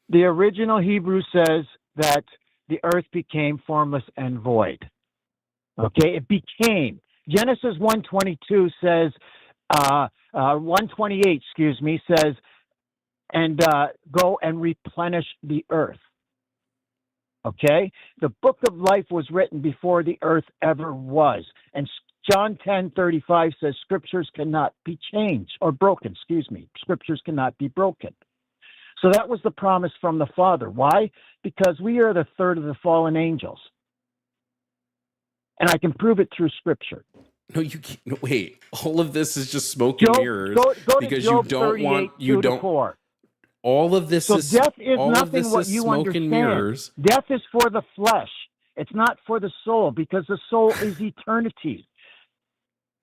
Speaker 7: The original Hebrew says that the earth became formless and void. Okay, it became. Genesis 1:22 says, 1:28, says, and go and replenish the earth. Okay, the book of life was written before the earth ever was, and John 10:35 says scriptures cannot be changed or broken. Scriptures cannot be broken. So that was the promise from the Father. Why? Because we are the third of the fallen angels. And I can prove it through scripture.
Speaker 2: No, you can't. No, wait, all of this is just smoke and mirrors because you don't want, you don't.
Speaker 7: 4.
Speaker 2: All of this is
Speaker 7: death is
Speaker 2: all
Speaker 7: nothing
Speaker 2: of this
Speaker 7: what
Speaker 2: is
Speaker 7: you
Speaker 2: smoke
Speaker 7: understand.
Speaker 2: and mirrors.
Speaker 7: Death is for the flesh. It's not for the soul, because the soul is eternity.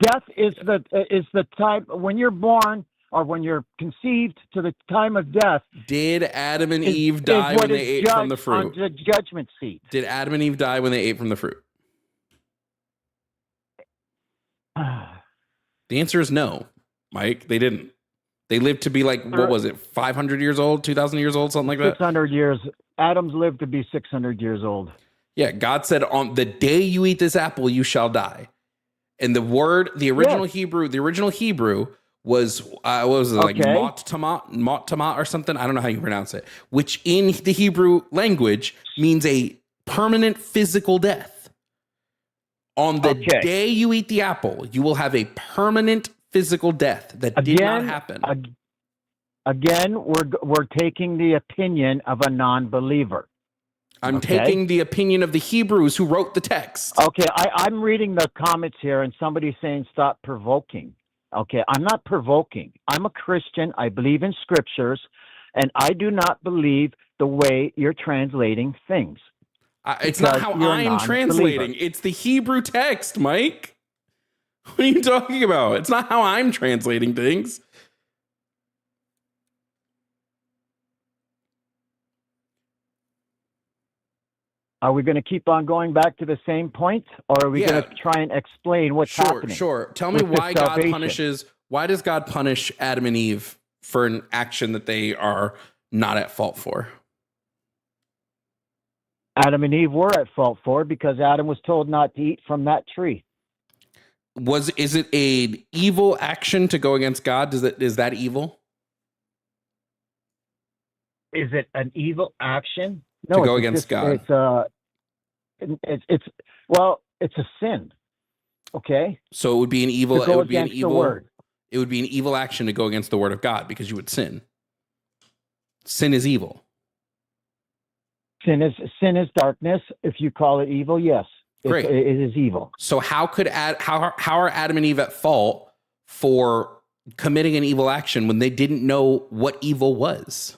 Speaker 7: Death is the time when you're born or when you're conceived to the time of death.
Speaker 2: Did Adam and Eve die when they ate from the fruit?
Speaker 7: On the judgment seat.
Speaker 2: Did Adam and Eve die when they ate from the fruit? The answer is no, Mike. They didn't. They lived to be like, what was it, 500 years old, 2,000 years old, something like that?
Speaker 7: 600 years. Adam's lived to be 600 years old.
Speaker 2: Yeah, God said, on the day you eat this apple, you shall die. And the original Hebrew was, what was it, like mot tamat or something? I don't know how you pronounce it, which in the Hebrew language means a permanent physical death. On the day you eat the apple, you will have a permanent physical death. That did not happen.
Speaker 7: Again, we're taking the opinion of a non-believer.
Speaker 2: I'm taking the opinion of the Hebrews who wrote the text.
Speaker 7: Okay, I'm reading the comments here, and somebody's saying stop provoking. Okay, I'm not provoking. I'm a Christian. I believe in scriptures, and I do not believe the way you're translating things.
Speaker 2: It's not how I'm translating. It's the Hebrew text, Mike. What are you talking about? It's not how I'm translating things.
Speaker 7: Are we going to keep on going back to the same point, or are we going to try and explain what's happening?
Speaker 2: Sure. Tell me why God punishes. Why does God punish Adam and Eve for an action that they are not at fault for?
Speaker 7: Adam and Eve were at fault for it because Adam was told not to eat from that tree.
Speaker 2: Is it an evil action to go against God? Is that evil?
Speaker 7: Is it an evil action?
Speaker 2: No, to go against God.
Speaker 7: It's a sin. Okay.
Speaker 2: So it would be an evil. It would be an evil
Speaker 7: word.
Speaker 2: It would be an evil action to go against the word of God because you would sin. Sin is evil.
Speaker 7: Sin is darkness. If you call it evil, yes.
Speaker 2: Great.
Speaker 7: It is evil.
Speaker 2: So how are Adam and Eve at fault for committing an evil action when they didn't know what evil was?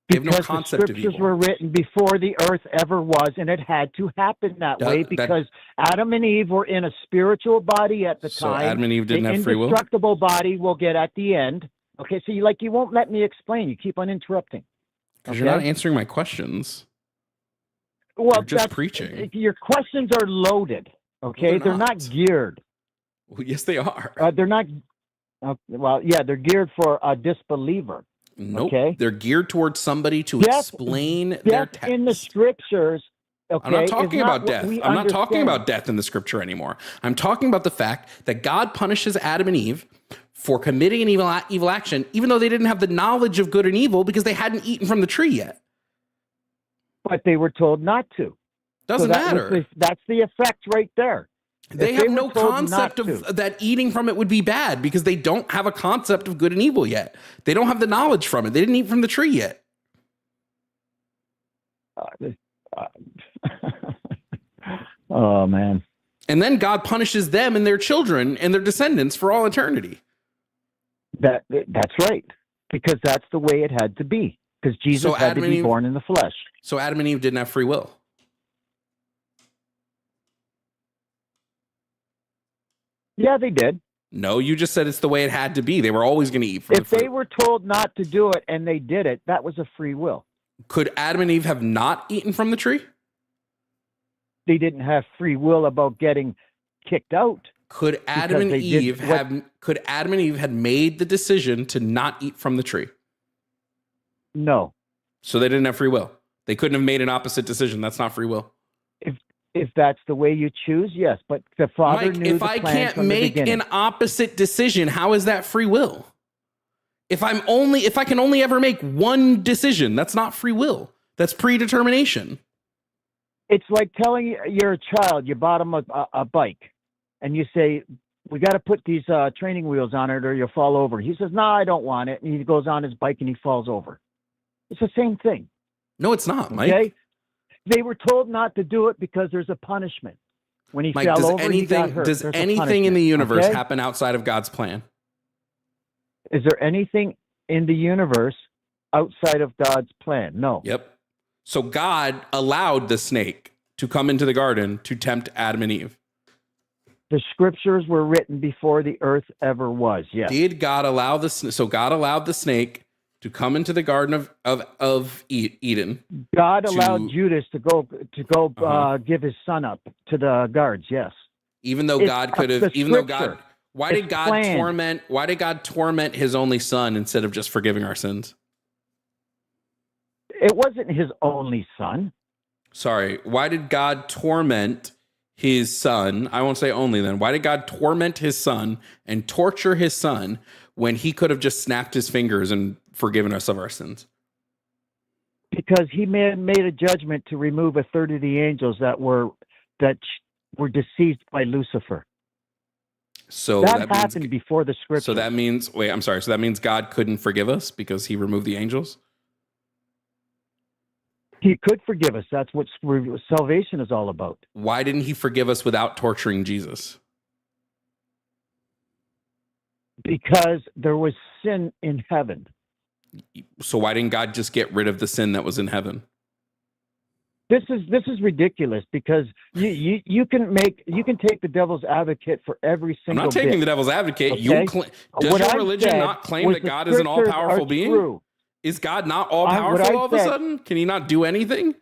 Speaker 2: They have no concept of evil.
Speaker 7: The scriptures were written before the earth ever was, and it had to happen that way because Adam and Eve were in a spiritual body at the time.
Speaker 2: So Adam and Eve didn't have free will?
Speaker 7: The indestructible body we'll get at the end. Okay, so you won't let me explain. You keep on interrupting.
Speaker 2: Because you're not answering my questions.
Speaker 7: Well,
Speaker 2: you're just preaching.
Speaker 7: Your questions are loaded. Okay, they're not geared.
Speaker 2: Well, yes, they are.
Speaker 7: They're not. Well, yeah, they're geared for a disbeliever.
Speaker 2: Nope.
Speaker 7: Okay?
Speaker 2: They're geared towards somebody to explain their text.
Speaker 7: In the scriptures. Okay,
Speaker 2: I'm not talking about death. I'm not talking about death in the scripture anymore. I'm talking about the fact that God punishes Adam and Eve for committing an evil action, even though they didn't have the knowledge of good and evil because they hadn't eaten from the tree yet.
Speaker 7: But they were told not to.
Speaker 2: Doesn't matter.
Speaker 7: That's the effect right there.
Speaker 2: They have no concept of that eating from it would be bad because they don't have a concept of good and evil yet. They don't have the knowledge from it. They didn't eat from the tree yet.
Speaker 7: Oh, man.
Speaker 2: And then God punishes them and their children and their descendants for all eternity.
Speaker 7: That's right. Because that's the way it had to be. Because Jesus had to be born in the flesh.
Speaker 2: So Adam and Eve didn't have free will.
Speaker 7: Yeah, they did.
Speaker 2: No, you just said it's the way it had to be. They were always going to eat from the fruit.
Speaker 7: If they were told not to do it and they did it, that was a free will.
Speaker 2: Could Adam and Eve have not eaten from the tree?
Speaker 7: They didn't have free will about getting kicked out.
Speaker 2: Could Adam and Eve had made the decision to not eat from the tree?
Speaker 7: No.
Speaker 2: So they didn't have free will. They couldn't have made an opposite decision. That's not free will.
Speaker 7: If that's the way you choose, yes. But the Father knew the plan
Speaker 2: if I can't
Speaker 7: from the
Speaker 2: make
Speaker 7: beginning.
Speaker 2: an opposite decision, how is that free will? If I can only ever make one decision, that's not free will. That's predetermination.
Speaker 7: It's like telling you're a child, you bought him a bike, and you say, we got to put these training wheels on it or you'll fall over. He says, no, I don't want it. And he goes on his bike and he falls over. It's the same thing.
Speaker 2: No, it's not, Mike.
Speaker 7: Okay? They were told not to do it because there's a punishment. When he fell over, he got hurt.
Speaker 2: Does anything in the universe happen outside of God's plan?
Speaker 7: Is there anything in the universe outside of God's plan? No.
Speaker 2: Yep. So God allowed the snake to come into the garden to tempt Adam and Eve.
Speaker 7: The scriptures were written before the earth ever was. Yes.
Speaker 2: Did God allow God allowed the snake to come into the Garden of Eden.
Speaker 7: God allowed Judas to go give his son up to the guards. Yes.
Speaker 2: Even though God could have, why did God torment his only son instead of just forgiving our sins?
Speaker 7: It wasn't his only son.
Speaker 2: Sorry. Why did God torment his son? I won't say only then. Why did God torment his son and torture his son when he could have just snapped his fingers and forgiven us of our sins?
Speaker 7: Because he made a judgment to remove a third of the angels that were deceived by Lucifer.
Speaker 2: So
Speaker 7: that happened before the scripture.
Speaker 2: So that means, so that means God couldn't forgive us because he removed the angels?
Speaker 7: He could forgive us. That's what salvation is all about.
Speaker 2: Why didn't he forgive us without torturing Jesus?
Speaker 7: Because there was sin in heaven.
Speaker 2: So why didn't God just get rid of the sin that was in heaven?
Speaker 7: This is ridiculous because you can take the devil's advocate for every single.
Speaker 2: I'm not taking
Speaker 7: bit.
Speaker 2: the devil's advocate.
Speaker 7: Okay?
Speaker 2: Does your religion not claim that God is an all-powerful being?
Speaker 7: True.
Speaker 2: Is God not all-powerful all of a sudden? Can he not do anything?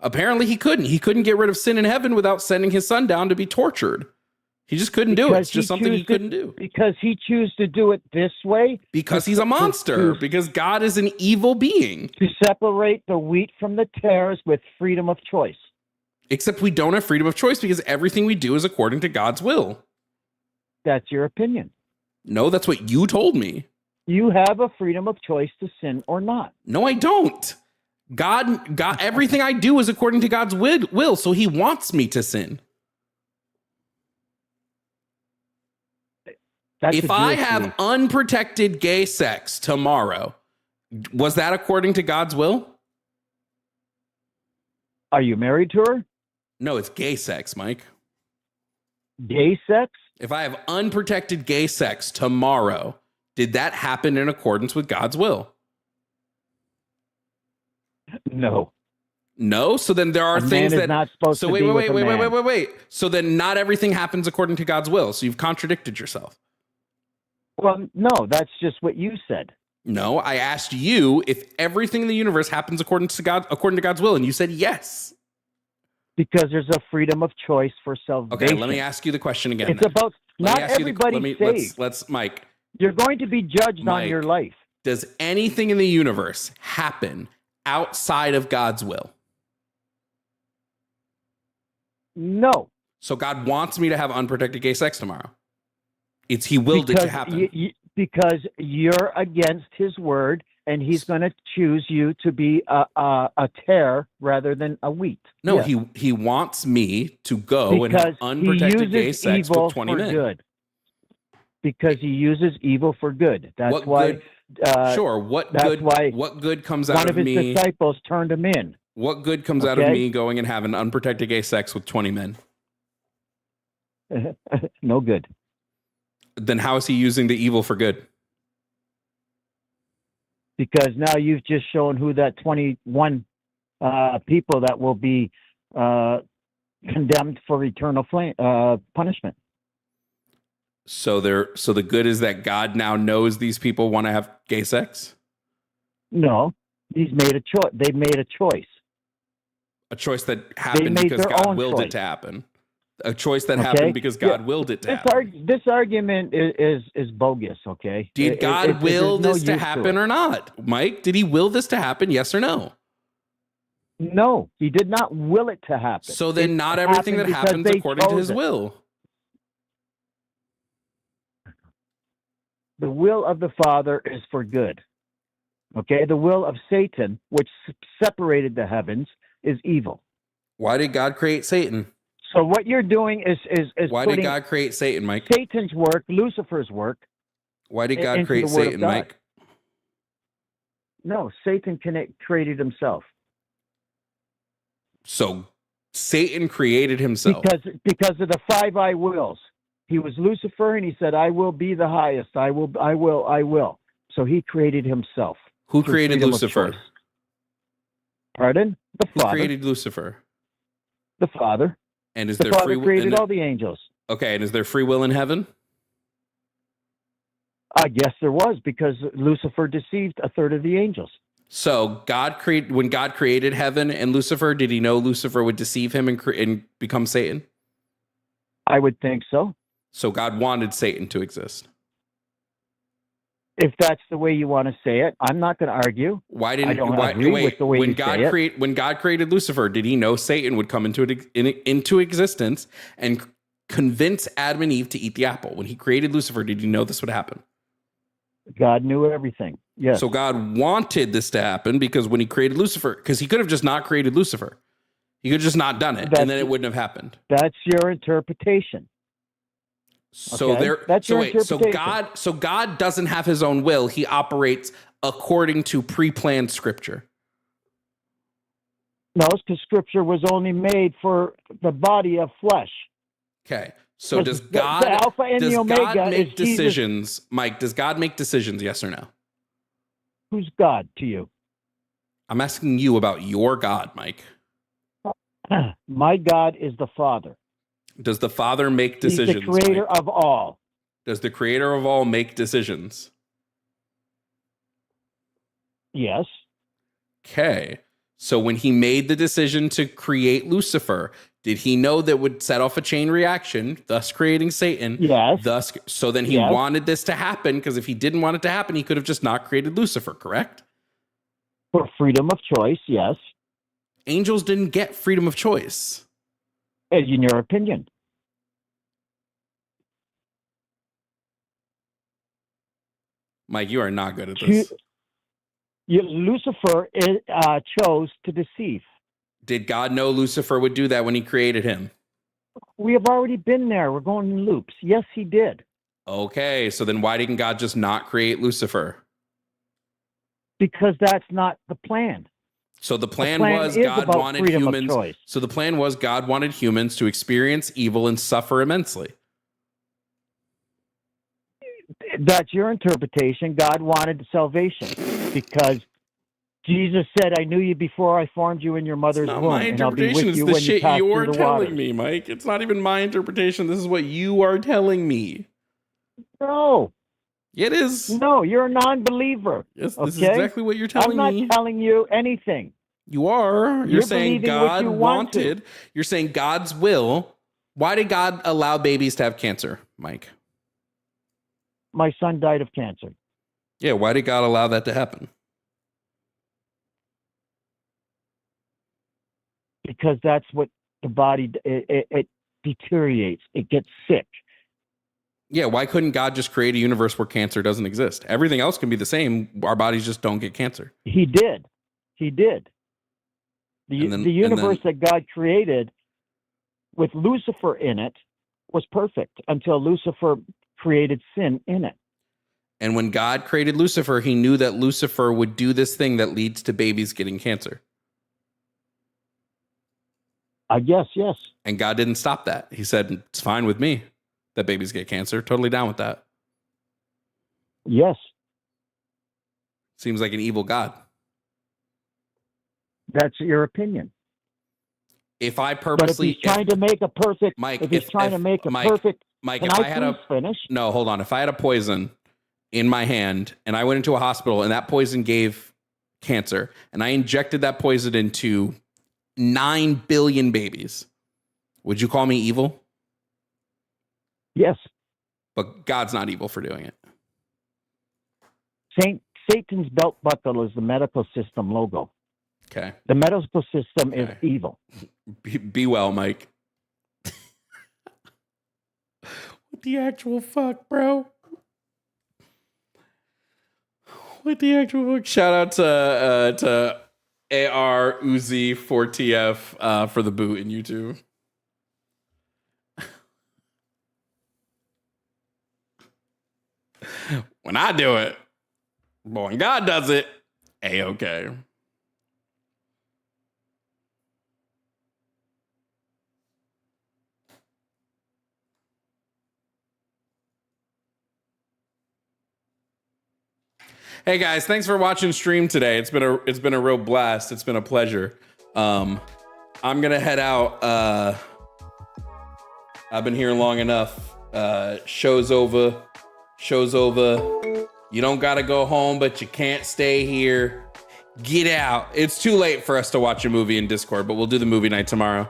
Speaker 2: Apparently he couldn't. He couldn't get rid of sin in heaven without sending his son down to be tortured. He just couldn't do it. It's just something he couldn't do.
Speaker 7: Because he chose to do it this way.
Speaker 2: Because he's a monster. Because God is an evil being.
Speaker 7: To separate the wheat from the tares with freedom of choice.
Speaker 2: Except we don't have freedom of choice because everything we do is according to God's will.
Speaker 7: That's your opinion.
Speaker 2: No, that's what you told me.
Speaker 7: You have a freedom of choice to sin or not.
Speaker 2: No, I don't. God, everything I do is according to God's will, so he wants me to sin. If I have unprotected gay sex tomorrow, was that according to God's will?
Speaker 7: Are you married to her?
Speaker 2: No, it's gay sex, Mike.
Speaker 7: Gay sex?
Speaker 2: If I have unprotected gay sex tomorrow, did that happen in accordance with God's will?
Speaker 7: No.
Speaker 2: No. So then there are things that
Speaker 7: not supposed
Speaker 2: so
Speaker 7: to
Speaker 2: wait,
Speaker 7: be
Speaker 2: wait,
Speaker 7: with
Speaker 2: wait,
Speaker 7: a
Speaker 2: wait,
Speaker 7: man.
Speaker 2: wait, wait, wait. So then not everything happens according to God's will. So you've contradicted yourself.
Speaker 7: Well, no, that's just what you said.
Speaker 2: No, I asked you if everything in the universe happens according to God's will, and you said yes.
Speaker 7: Because there's a freedom of choice for salvation.
Speaker 2: Okay, let me ask you the question again.
Speaker 7: It's
Speaker 2: then.
Speaker 7: about
Speaker 2: Let me
Speaker 7: not
Speaker 2: ask you the-
Speaker 7: everybody's saved.
Speaker 2: Let's Mike.
Speaker 7: You're going to be judged
Speaker 2: Mike.
Speaker 7: on your life.
Speaker 2: Does anything in the universe happen outside of God's will?
Speaker 7: No.
Speaker 2: So God wants me to have unprotected gay sex tomorrow. He willed it to happen.
Speaker 7: Because you're against his word, and he's going to choose you to be a tare rather than a wheat.
Speaker 2: No,
Speaker 7: Yes.
Speaker 2: he wants me to go and have unprotected gay sex with 20 men.
Speaker 7: Good. Because he uses evil for good. That's
Speaker 2: What
Speaker 7: why.
Speaker 2: good-
Speaker 7: Uh,
Speaker 2: Sure. What
Speaker 7: that's
Speaker 2: good?
Speaker 7: why
Speaker 2: What good comes
Speaker 7: one
Speaker 2: out
Speaker 7: of
Speaker 2: of
Speaker 7: his
Speaker 2: me?
Speaker 7: disciples turned him in.
Speaker 2: What good comes out of
Speaker 7: Okay.
Speaker 2: me going and having unprotected gay sex with 20 men?
Speaker 7: No good.
Speaker 2: Then how is he using the evil for good?
Speaker 7: Because now you've just shown who that 21 people that will be condemned for eternal punishment.
Speaker 2: So the good is that God now knows these people want to have gay sex?
Speaker 7: No, he's made a choice. They made a choice.
Speaker 2: A choice that happened
Speaker 7: made
Speaker 2: because
Speaker 7: their
Speaker 2: God
Speaker 7: own
Speaker 2: willed
Speaker 7: choice.
Speaker 2: it to happen. A choice that
Speaker 7: Okay?
Speaker 2: happened because God
Speaker 7: Yeah.
Speaker 2: willed it to happen.
Speaker 7: This argument is bogus. Okay.
Speaker 2: Did God will
Speaker 7: there's no
Speaker 2: this to
Speaker 7: use
Speaker 2: happen
Speaker 7: it.
Speaker 2: or not? Mike, did he will this to happen? Yes or no?
Speaker 7: No, he did not will it to happen.
Speaker 2: So then
Speaker 7: It
Speaker 2: not everything that
Speaker 7: happened because
Speaker 2: happens
Speaker 7: they
Speaker 2: according to
Speaker 7: chose
Speaker 2: his
Speaker 7: it.
Speaker 2: will.
Speaker 7: The will of the Father is for good. Okay, the will of Satan, which separated the heavens, is evil.
Speaker 2: Why did God create Satan?
Speaker 7: So what you're doing is
Speaker 2: Why did
Speaker 7: putting
Speaker 2: God create Satan, Mike?
Speaker 7: Satan's work, Lucifer's work.
Speaker 2: Why did
Speaker 7: into
Speaker 2: God
Speaker 7: the
Speaker 2: create
Speaker 7: Word of
Speaker 2: Satan,
Speaker 7: God.
Speaker 2: Mike?
Speaker 7: No, Satan created himself
Speaker 2: So Satan created himself.
Speaker 7: because of the five I wills. He was Lucifer, and he said, "I will be the highest. I will." So he created himself.
Speaker 2: Who
Speaker 7: through
Speaker 2: created
Speaker 7: freedom of
Speaker 2: Lucifer?
Speaker 7: choice. Pardon? The
Speaker 2: Who
Speaker 7: Father.
Speaker 2: created Lucifer?
Speaker 7: The Father.
Speaker 2: And is
Speaker 7: The
Speaker 2: there
Speaker 7: Father
Speaker 2: free will?
Speaker 7: created all the angels.
Speaker 2: Okay, and is there free will in heaven?
Speaker 7: I guess there was, because Lucifer deceived a third of the angels.
Speaker 2: So when God created heaven and Lucifer, did he know Lucifer would deceive him and become Satan?
Speaker 7: I would think so.
Speaker 2: So God wanted Satan to exist.
Speaker 7: If that's the way you want to say it, I'm not going to argue.
Speaker 2: Why didn't
Speaker 7: I don't
Speaker 2: why,
Speaker 7: agree
Speaker 2: wait,
Speaker 7: with the way
Speaker 2: when
Speaker 7: you
Speaker 2: God
Speaker 7: say it.
Speaker 2: when God created Lucifer, did he know Satan would come into existence and convince Adam and Eve to eat the apple? When he created Lucifer, did he know this would happen?
Speaker 7: God knew everything. Yes.
Speaker 2: So God wanted this to happen because when he created Lucifer, because he could have just not created Lucifer. He could have just not done it, and then it wouldn't have happened.
Speaker 7: That's your interpretation.
Speaker 2: So
Speaker 7: Okay? That's your interpretation.
Speaker 2: So God doesn't have his own will. He operates according to pre-planned scripture.
Speaker 7: No, because Scripture was only made for the body of flesh.
Speaker 2: Okay. So does
Speaker 7: The
Speaker 2: God
Speaker 7: Alpha and the Omega
Speaker 2: make
Speaker 7: is
Speaker 2: decisions? Mike, does God make decisions? Yes or no?
Speaker 7: Who's God to you?
Speaker 2: I'm asking you about your God, Mike.
Speaker 7: My God is the Father.
Speaker 2: Does the Father make decisions?
Speaker 7: He's the creator
Speaker 2: Mike?
Speaker 7: of all.
Speaker 2: Does the creator of all make decisions?
Speaker 7: Yes.
Speaker 2: Okay. So when he made the decision to create Lucifer, did he know that would set off a chain reaction, thus creating Satan?
Speaker 7: Yes.
Speaker 2: So then he
Speaker 7: Yes.
Speaker 2: wanted this to happen, because if he didn't want it to happen, he could have just not created Lucifer, correct?
Speaker 7: For freedom of choice, yes.
Speaker 2: Angels didn't get freedom of choice.
Speaker 7: In your opinion.
Speaker 2: Mike, you are not good at this.
Speaker 7: Lucifer chose to deceive.
Speaker 2: Did God know Lucifer would do that when he created him?
Speaker 7: We have already been there. We're going in loops. Yes, he did.
Speaker 2: Okay, so then why didn't God just not create Lucifer?
Speaker 7: Because that's not the plan.
Speaker 2: So the plan,
Speaker 7: plan
Speaker 2: was
Speaker 7: is
Speaker 2: God
Speaker 7: about
Speaker 2: wanted
Speaker 7: freedom of
Speaker 2: humans.
Speaker 7: choice.
Speaker 2: So the plan was God wanted humans to experience evil and suffer immensely.
Speaker 7: That's your interpretation. God wanted salvation because Jesus said, "I knew you before I formed you in your mother's
Speaker 2: Not
Speaker 7: womb,
Speaker 2: my
Speaker 7: and I'll be
Speaker 2: interpretation.
Speaker 7: with
Speaker 2: It's
Speaker 7: you
Speaker 2: the
Speaker 7: when you
Speaker 2: shit
Speaker 7: pass
Speaker 2: you're
Speaker 7: through the
Speaker 2: telling
Speaker 7: waters."
Speaker 2: me, Mike. It's not even my interpretation. This is what you are telling me.
Speaker 7: No,
Speaker 2: It is.
Speaker 7: no, you're a non-believer.
Speaker 2: Yes, this
Speaker 7: Okay?
Speaker 2: is exactly what you're telling
Speaker 7: I'm
Speaker 2: me.
Speaker 7: not telling you anything.
Speaker 2: You are. You're saying
Speaker 7: believing what
Speaker 2: God
Speaker 7: you want to.
Speaker 2: wanted. You're saying God's will. Why did God allow babies to have cancer, Mike?
Speaker 7: My son died of cancer.
Speaker 2: Yeah, why did God allow that to happen?
Speaker 7: Because that's what the body, it deteriorates. It gets sick.
Speaker 2: Yeah, why couldn't God just create a universe where cancer doesn't exist? Everything else can be the same. Our bodies just don't get cancer.
Speaker 7: He did. He did.
Speaker 2: And then-
Speaker 7: The universe
Speaker 2: and
Speaker 7: that God created with Lucifer in it was perfect until Lucifer created sin in it.
Speaker 2: And when God created Lucifer, he knew that Lucifer would do this thing that leads to babies getting cancer.
Speaker 7: I guess, yes.
Speaker 2: And God didn't stop that. He said, it's fine with me that babies get cancer. Totally down with that.
Speaker 7: Yes.
Speaker 2: Seems like an evil God.
Speaker 7: That's your opinion.
Speaker 2: If I
Speaker 7: But if
Speaker 2: purposely...
Speaker 7: he's trying to make a perfect,
Speaker 2: Mike,
Speaker 7: if he's trying to make a
Speaker 2: Mike,
Speaker 7: perfect,
Speaker 2: Mike,
Speaker 7: can
Speaker 2: if
Speaker 7: I
Speaker 2: I had
Speaker 7: please finish?
Speaker 2: No, hold on. If I had a poison in my hand and I went into a hospital and that poison gave cancer and I injected that poison into 9 billion babies, would you call me evil?
Speaker 7: Yes.
Speaker 2: But God's not evil for doing it.
Speaker 7: Satan's belt buckle is the medical system logo.
Speaker 2: Okay.
Speaker 7: The medical system is
Speaker 2: Okay.
Speaker 7: evil.
Speaker 2: Be well, Mike. What the actual fuck, bro? What the actual fuck? Shout out to AR Uzi 4TF for the boot in YouTube. When I do it, but when God does it, A-okay. Hey guys, thanks for watching stream today. It's been a real blast. It's been a pleasure. I'm gonna head out. I've been here long enough. Show's over. You don't gotta go home, but you can't stay here. Get out. It's too late for us to watch a movie in Discord, but we'll do the movie night tomorrow.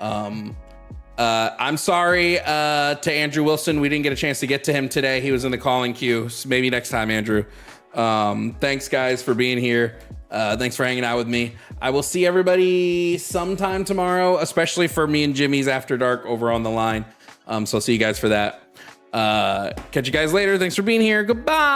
Speaker 2: I'm sorry to Andrew Wilson. We didn't get a chance to get to him today. He was in the calling queue. So maybe next time, Andrew. Thanks guys for being here. Thanks for hanging out with me. I will see everybody sometime tomorrow, especially for me and Jimmy's After Dark over on the line. So I'll see you guys for that. Catch you guys later. Thanks for being here. Goodbye.